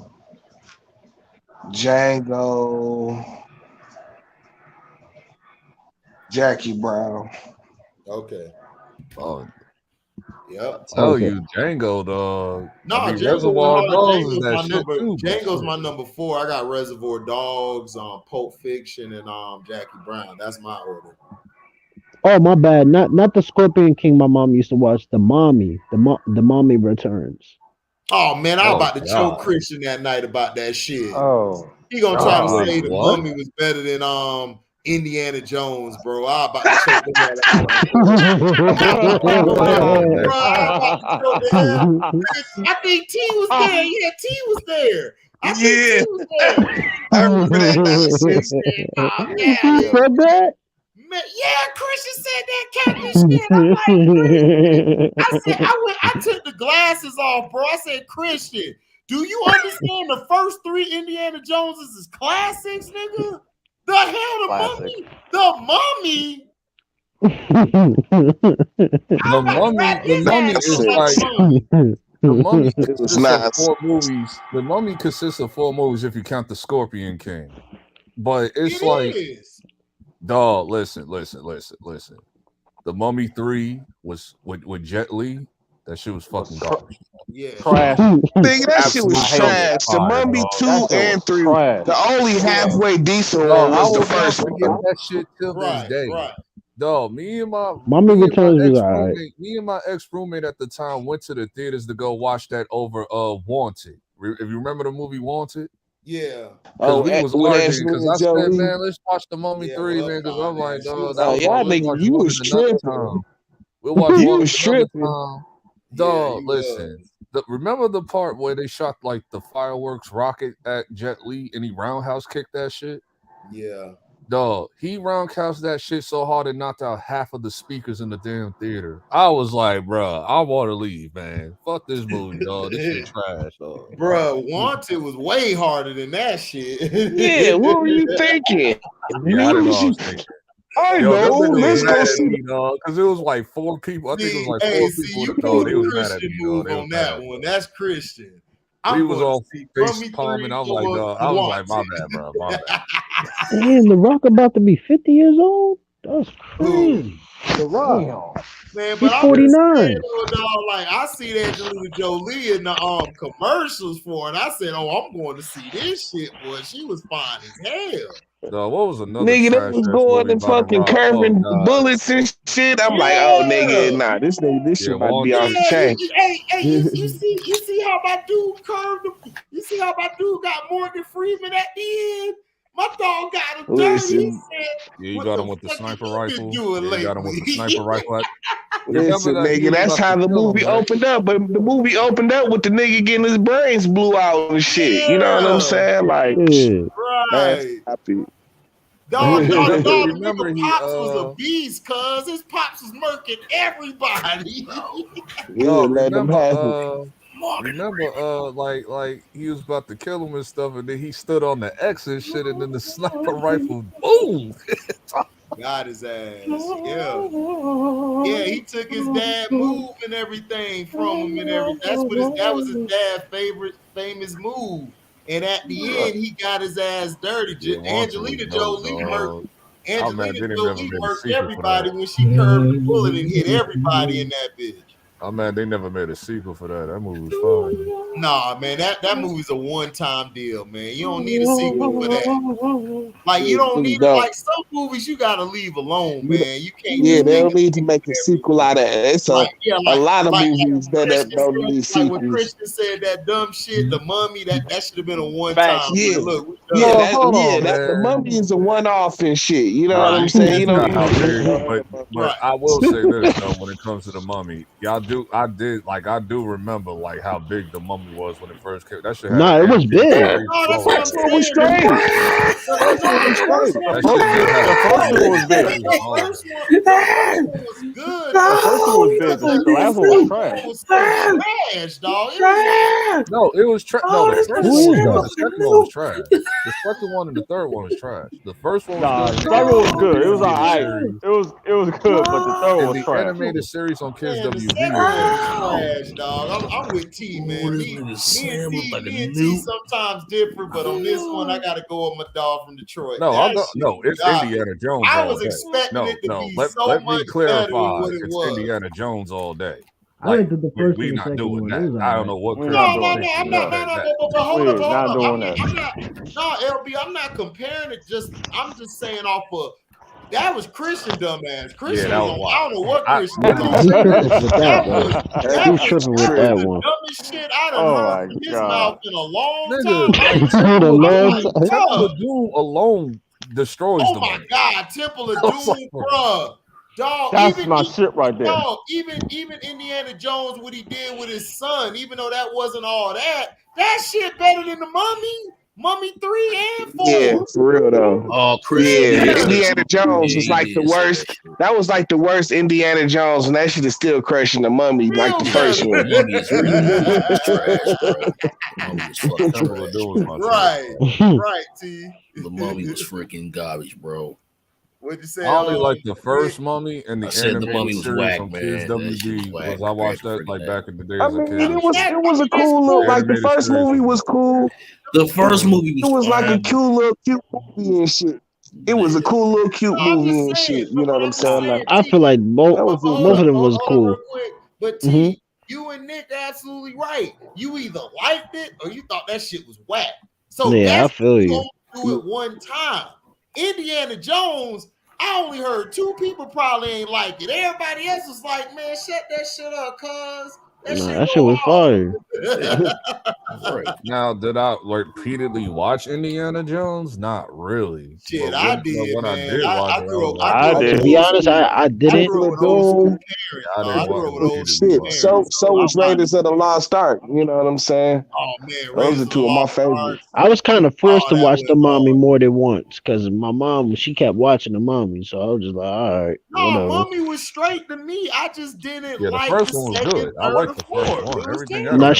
Django, Jackie Brown. Okay. Oh, Yep. tell you, Django, dog. No, I mean, Django Reservoir was hard. Dogs is that shit too. But Django's shit. my number 4. I got Reservoir Dogs, Pulp Fiction, and Jackie Brown. That's my order. Oh my bad, not the Scorpion King. My mom used to watch the Mommy. The Mommy Returns. Oh man, I was about to choke God. Christian that night about that shit. Oh, He gonna try to God, say the what? Mummy was better than Indiana Jones, bro. I about to choke the hell out of I think T was there. Yeah, T was there. I think T was there. I remember that nonsense. He said that. Man, yeah, Christian said that Captain shit. I'm like, Christian. I took the glasses off, bro. I said, Christian, do you understand the first 3 Indiana Joneses is classics, nigga? The hell, the Mummy. The Mummy is like the Mummy consists of 4 movies. The Mummy consists of 4 movies if you count the Scorpion King. But it's like, dog, listen. The Mummy 3 was with Jet Li. That shit was fucking garbage. Yeah. Trash. Nigga, that shit was trash. The Mummy 2 and 3. The only halfway decent one was the first one. That shit till this day. Right. Dog, me and my ex-roommate at the time went to the theaters to go watch that over Wanted. If you remember the movie Wanted? Yeah. Because we was arguing because I said, man, let's watch the Mummy 3, man, because I'm like, dog, nigga, you was tripping. We'll watch You one was another tripping. time. Dog, listen. Remember the part where they shot like the fireworks rocket at Jet Li and he roundhouse kicked that shit? Yeah. Dog, he roundhouse that shit so hard it knocked out half of the speakers in the damn theater. I was like, bro, I want to leave, man. Fuck this movie, dog. This shit trash, dog. Bro, Wanted was way harder than that shit. Yeah, what were you thinking? Yeah, I don't know what I was thinking. I know. Let's go see. Because it was like 4 people. I think it was like 4 people. You Dog, they was Christian mad at me, move dog. on that one. That's Christian. We was all face palming. I was like, dog. I was like, my bad, bro. My bad. Damn, The Rock about to be 50 years old? That's crazy. The Rock. Man, He's but 49. Saying, dog, like I see that Angelina Jolie in the commercials for it. I said, oh, I'm going to see this shit, boy. She was fine as hell. No, what was another nigga that was going and fucking curving bullets and shit? I'm like, oh nigga, nah, this shit about to be off the chain. You see how my dude curved him? You see how my dude got Morgan Freeman at the end? My dog got him dirty. He said, yeah, you got him with the sniper rifle. You got him with the sniper rifle. Listen, nigga, that's how the movie opened up. But the movie opened up with the nigga getting his brains blew out and shit. You know what I'm saying? Like, right. Dog, remember Pops was a beast, cuz his Pops was murking everybody. Remember, like he was about to kill him and stuff, and then he stood on the X and shit, and then the sniper rifle, boom, got his ass. Yeah, he took his dad move and everything from him and everything. That was his dad's famous move. And at the end, he got his ass dirty. Yeah, once it was Angelina dope, Jolie dog. I'm mad Angelina they didn't never Jolie made a murked sequel for everybody that. when she curved the bullet and hit everybody in that bitch. I'm mad they never made a sequel for that. That movie was fine. Nah, man, that movie's a one-time deal, man. You don't need a sequel for that. Like, you don't need it. Like, some movies you gotta leave alone, man. You can't Yeah, just they make don't need to make a sequel out of it. It's a lot of movies that don't need like when sequels. Christian said that dumb shit, the mummy, that should have been a one Facts. time. Yeah, Look, the mummy is a one-off and shit. You know what I'm saying? You don't need to make no other movie. But I will say this though, when it comes to the mummy, I do remember like how big the mummy was when it first came. That shit had Nah, it was big. that's what I'm saying. That shit did have The first one was big. The first one was good. The first one was big. The last one was trash. It was so trash, dog. It was No, it was trash. No, the first Who is one, that? the second one was trash. The second one and the third one was trash. The first one was Nah, good. the second one was good. It was alright. It was good, but the third one was The trash. animated series on Kids Man, the WB second was one was trash, dog. I'm with T, man. Me and T sometimes different, but on this one, I gotta go with my dog from Detroit. It's Indiana Jones. I all was day. expecting it to be let so me much clarify. better than what it It's was. Indiana Jones all day. I liked the first we and the not second doing one. that. It was I don't alright. know what. We're No, not no, doing no, that. I'm not. But hold We're up, hold not up. doing I'm that. not. No, LB, I'm not comparing it. I'm just saying off of. That was Christian dumbass. Christian that was was on, wild. I don't know what Christian When was you on. He's tripping with that one. He's tripping with that the one. dumbest shit I done Oh heard my from his God. mouth in a long Nigga, time. like Temple of Doom alone destroys Oh the my movie. God, Temple of Doom, bruh. Dog, That's my shit right there. Dog, even Indiana Jones, what he did with his son, even though that wasn't all that shit better than the Mummy 3 and 4. Yeah, for real though. Oh, Christian. Yeah, Indiana Jones was he like the did say worst. that shit. That was like the worst Indiana Jones, and that shit is still crushing the mummy like the first one. The mummy is trash, bro. The mummy was fucking Temple of trash. Doom was my shit. Right, T. The mummy was freaking garbage, bro. What'd you say? I only like the first Mummy and the I said the animated mummy was series whack, on man. Kids That shit was WB whack. because I watched that Freaking like that. back in the day I as a mean, kid. it was a cool look. Like the Animated first series movie was cool. The first movie It was was like a fine. cute movie and shit. It was a cool little cute movie and shit. You know what I'm saying? Like, I feel like both that was of just them was Hold on cool. real quick. But T, you and Nick are absolutely right. You either liked it or you thought that shit was whack. So Yeah, I that's feel you. only do it one time. Indiana Jones, I only heard 2 people probably ain't like it. Everybody else was like, man, shut that shit up, cuz. That shit was fire. Right. Now, did I repeatedly watch Indiana Jones? Not really. Shit, But I when, did, when man. I did watch I it, grew was up. I I did. To be honest, I didn't. grew up with old school parents. I dog. didn't I grew up with watch old it. school shit. parents. So was Raiders of the Lost Ark. You know what I'm saying? Oh man, Those Raiders are of the 2 of my Lost Ark. favorites. I was kind of forced to that watch was the Mummy hard. more than once because my mom, she kept watching the Mummy, so I was just like, all right, No, whatever. Mummy was straight to me. I just didn't Yeah, the like first the one was second, good. I third, liked or the first fourth. one. It was Everything terrible. else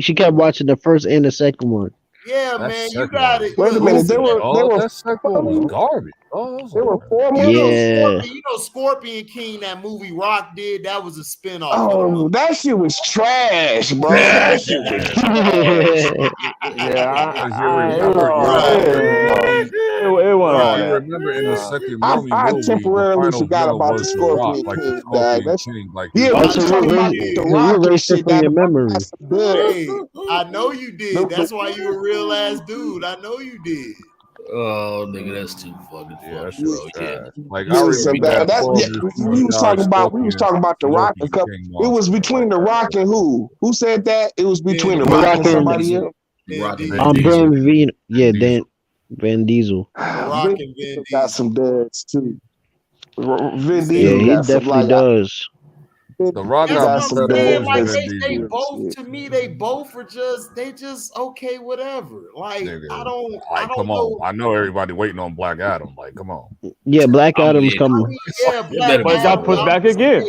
She kept watching the first and the second one. Yeah, That man, you second got one it. Wait a Look, minute. listen, that second one was garbage. Oh, I was There like, were 4 you movies. know, Yeah. Scorpion King, that movie Rock did, that was a spinoff. Oh, that shit was trash, bro. That shit was trash. Yeah, because you remember, it wasn't all you that. remember in the second Mummy I movie, the temporarily final forgot villain about the was The Rock, Scorpion like the King, dog. Scorpion King, like he Yeah, was we like was the talking about Yeah. the Rock and erased it shit. from That your the Rock memory. got some good. Hey, I know you did. That's why you a real ass dude. I know you did. Oh, nigga, that's too fucking that funny, shit bro. was Yeah. trash. Like I Listen, remember that that's poor we was talking about. We was talking about the Rock. A couple. It was between the Rock and who? Who said that? It was between the Rock and somebody else. Van Diesel. Rock and Vin got some duds too. Vin Diesel Yeah, he got some, definitely like, does. The Rock That's got what some I'm better saying. movies Like than Vin they Diesel. both, to me, they both are just okay, whatever. Like Nigga, I don't come know. on. I know everybody waiting on Black Adam. Like, come on. Yeah, Black Adam's coming. Yeah, But it got pushed back again.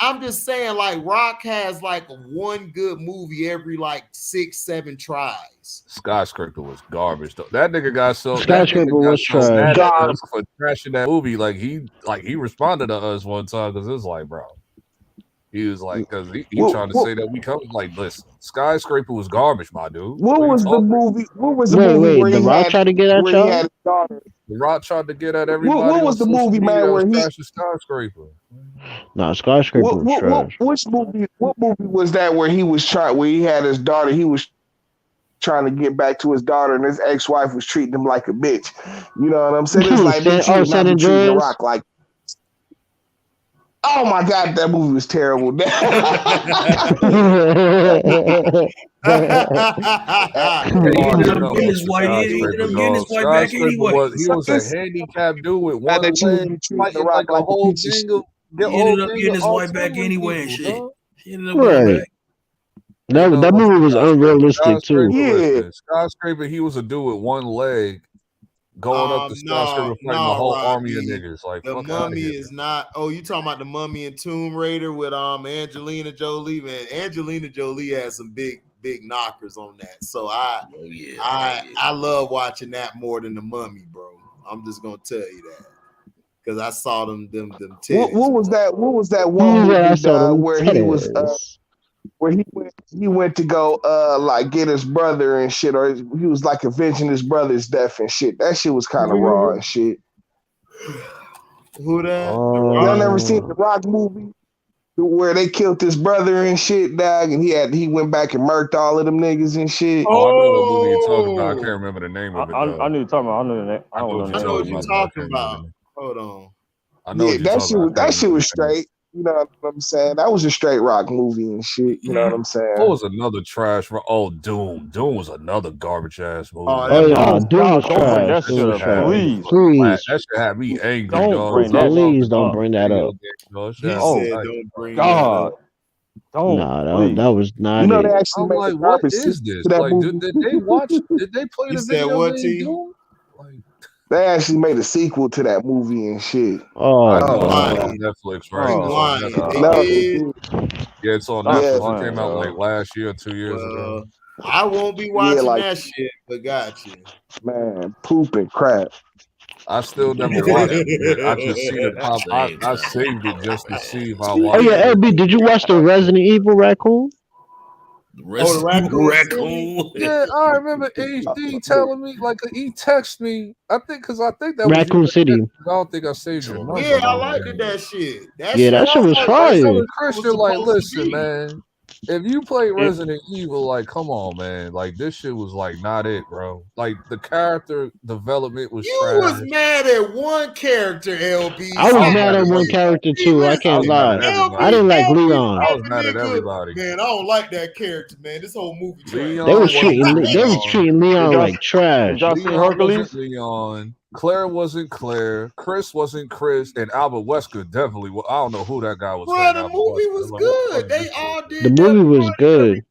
I'm just saying, like, Rock has like one good movie every like 6-7 tries. Skyscraper was garbage though. That nigga got so Skyscraper was trash. mad at us for trashing that movie. Like he responded to us one time because it was like, bro. He was like, because he trying to say that we come like, listen, Skyscraper was garbage, my dude. What was the movie? What was the movie where The Rock tried to get at where y'all? he had his daughter? The Rock tried to get at everybody. What was the movie, man, where he Skyscraper? No, Skyscraper was trash. Which movie? What movie was that where he was where he had his daughter? He was trying to get back to his daughter, and his ex-wife was treating him like a bitch. You know what I'm saying? It's like bitch, you not treating The Rock like. Oh my God, that movie was terrible. Getting his wife back anyway. He was a handicapped dude with one leg, fighting like a whole gang of. He ended up getting his wife back anyway and shit. He ended up going back. That movie was unrealistic too. Yeah, Skyscraper. He was a dude with one leg. Going up the skyscraper fighting the whole army of niggas. Like the Mummy is not. Oh, you talking about the Mummy and Tomb Raider with Angelina Jolie? Man, Angelina Jolie has some big knockers on that. So I love watching that more than the Mummy, bro. I'm just gonna tell you that because I saw them titties. What was that? What was that one movie where he was? Where he went to go like get his brother and shit, or he was like avenging his brother's death and shit. That shit was kind of raw and shit. Who that? Y'all never seen the Rock movie where they killed his brother and shit, dog, and he went back and murked all of them niggas and shit. Oh, I know what movie you're talking about. I can't remember the name of it. I knew you're talking about. I know the name. I know what you're talking about. Hold on. I know that shit was straight. You know what I'm saying? That was a straight Rock movie and shit. You know what I'm saying? What was another trash? Oh, Doom. Doom was another garbage ass movie. Doom was trash. Please. That shit had me angry, dog. Please don't bring that up. Don't bring God. That was not. You know, they actually made like, what is this? Like, did they watch? Did they play the video game Doom? They actually made a sequel to that movie and shit. On Netflix, right? Yeah, it's on Netflix. It came out like last year, 2 years ago. I won't be watching that shit, but got you. Man, poop and crap. I still never watched it. I just seen it pop. I saved it just to see if I watched it. LB, did you watch the Resident Evil Raccoon? Raccoon. Yeah, I remember HD telling me, like, he texted me. I think that was Raccoon City. I don't think I saved your number. Yeah, I liked that shit. That shit was fire. Christian, like, listen, man. If you play Resident Evil, like, come on, man. Like, this shit was like not it, bro. Like, the character development was trash. You was mad at one character, LB. I was mad at one character too. I can't lie. I didn't like Leon. I was mad at everybody. Man, I don't like that character, man. This whole movie trash. They was treating Leon like trash. Leon. Claire wasn't Claire. Chris wasn't Chris. And Albert Wesker definitely. I don't know who that guy was. Bro, the movie was good. They all did. The movie was good.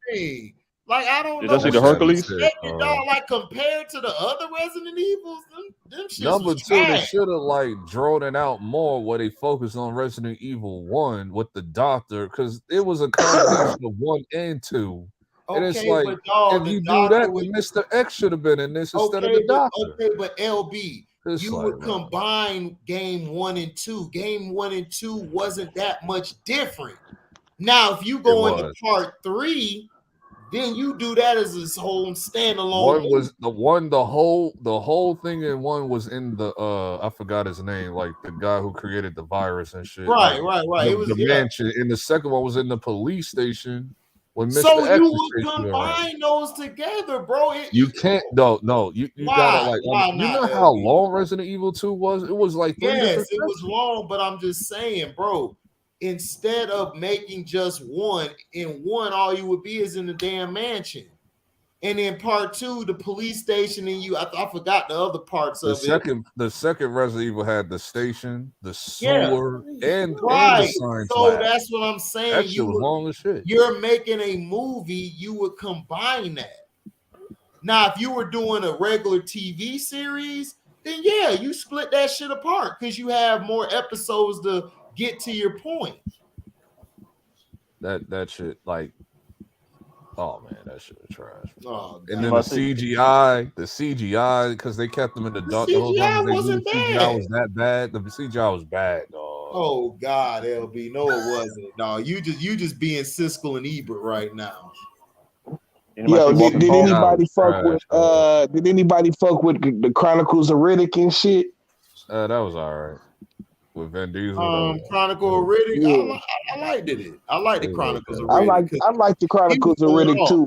Like, I don't know. Did you see the Hercules? Dog, like, compared to the other Resident Evils, them shits Number was 2, they trash. should have like drawn it out more where they focused on Resident Evil 1 with the doctor, because it was a combination of 1 and 2. And it's like, if you do that, then Mr. X should have been in this instead of the doctor. Okay, but LB, you would combine game 1 and 2. Game 1 and 2 wasn't that much different. Now, if you go into part 3, then you do that as its whole standalone. One was the whole thing in 1 was in the I forgot his name, like the guy who created the virus and shit. Right. It was the mansion. And the second one was in the police station. So you would combine those together, bro. You can't. No. You gotta like. You know how long Resident Evil 2 was? It was like 3 it was long, but I'm just saying, bro. Instead of making just 1, in 1, all you would be is in the damn mansion. And in part 2, the police station, and I forgot the other parts of it. The second Resident Evil had the station, the sewer, and the science so lab. that's what I'm saying. That shit was long as shit. You're making a movie, you would combine that. Now, if you were doing a regular TV series, then yeah, you split that shit apart because you have more episodes to get to your point. That shit like, oh man, that shit was trash. Oh, And God. then the CGI, because they kept them in the dark the whole time. CGI They knew wasn't the CGI bad. was that bad. The CGI was bad, dog. Oh God, LB, no, it wasn't. No, you just being Siskel and Ebert right now. Yo, did anybody fuck trash, with did anybody fuck with the Chronicles of Riddick and shit? That was all right. With Vin Diesel. Chronicle of Riddick. Yeah. I liked it. I like the Chronicles of I Riddick. like the Chronicles of Riddick too.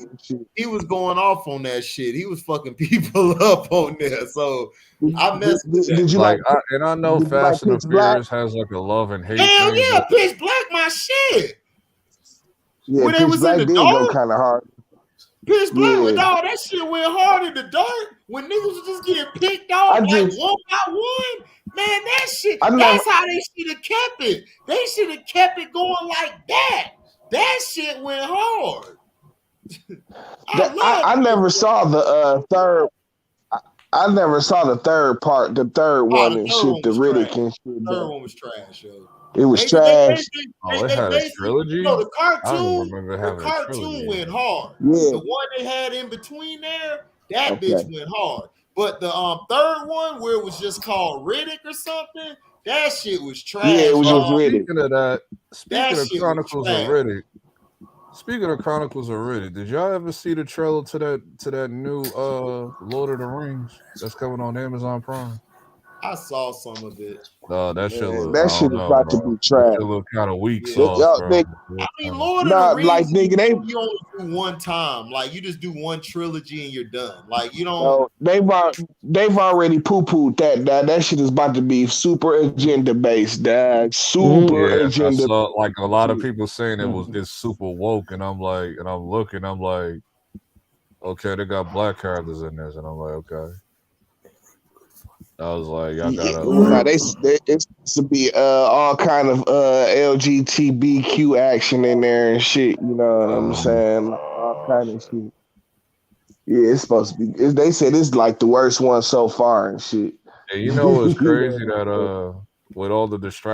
He was going off on that shit. He was fucking people up on there. So I messed with that. Did you like? I know Fast and the Furious has like a love and hate. Hell thing, yeah, Pitch Black, my shit. Yeah, when they Pitch was Black in the did go dark, kind of hard. Pitch Black, Yeah. dog, that shit went hard in the dark. When niggas was just getting picked off one by one. Man, that shit, that's how they should have kept it. They should have kept it going like that. That shit went hard. I never saw the third. I never saw the third part, the third one and shit, the Riddick and shit. The third one was trash, yo. It was trash. It had a trilogy? No, the I don't remember having the cartoon went hard. Yeah. The one they had in between there, that bitch went hard. But the third one, where it was just called Riddick or something, that shit was trash. Yeah, it was just Riddick. Speaking of that, speaking of Chronicles of Riddick, did y'all ever see the trailer to that new Lord of the Rings that's coming on Amazon Prime? I saw some of it. That shit look, that shit is about to be trash. It look kind of weak Lord of the Rings, you only do one time. Like you just do one trilogy and you're done. Like you don't. No, they've already poo-pooed that. That shit is about to be super agenda based. Super agenda. I saw like a lot of people saying it's super woke, and I'm like, okay, they got black characters in this, and I'm like, okay. I was like, y'all gotta. It's to be all kind of LGBTQ action in there and shit. You know what I'm saying? All kind of shit. Yeah, it's supposed to be. They said it's like the worst one so far and shit. And you know what's crazy that with all the distractions.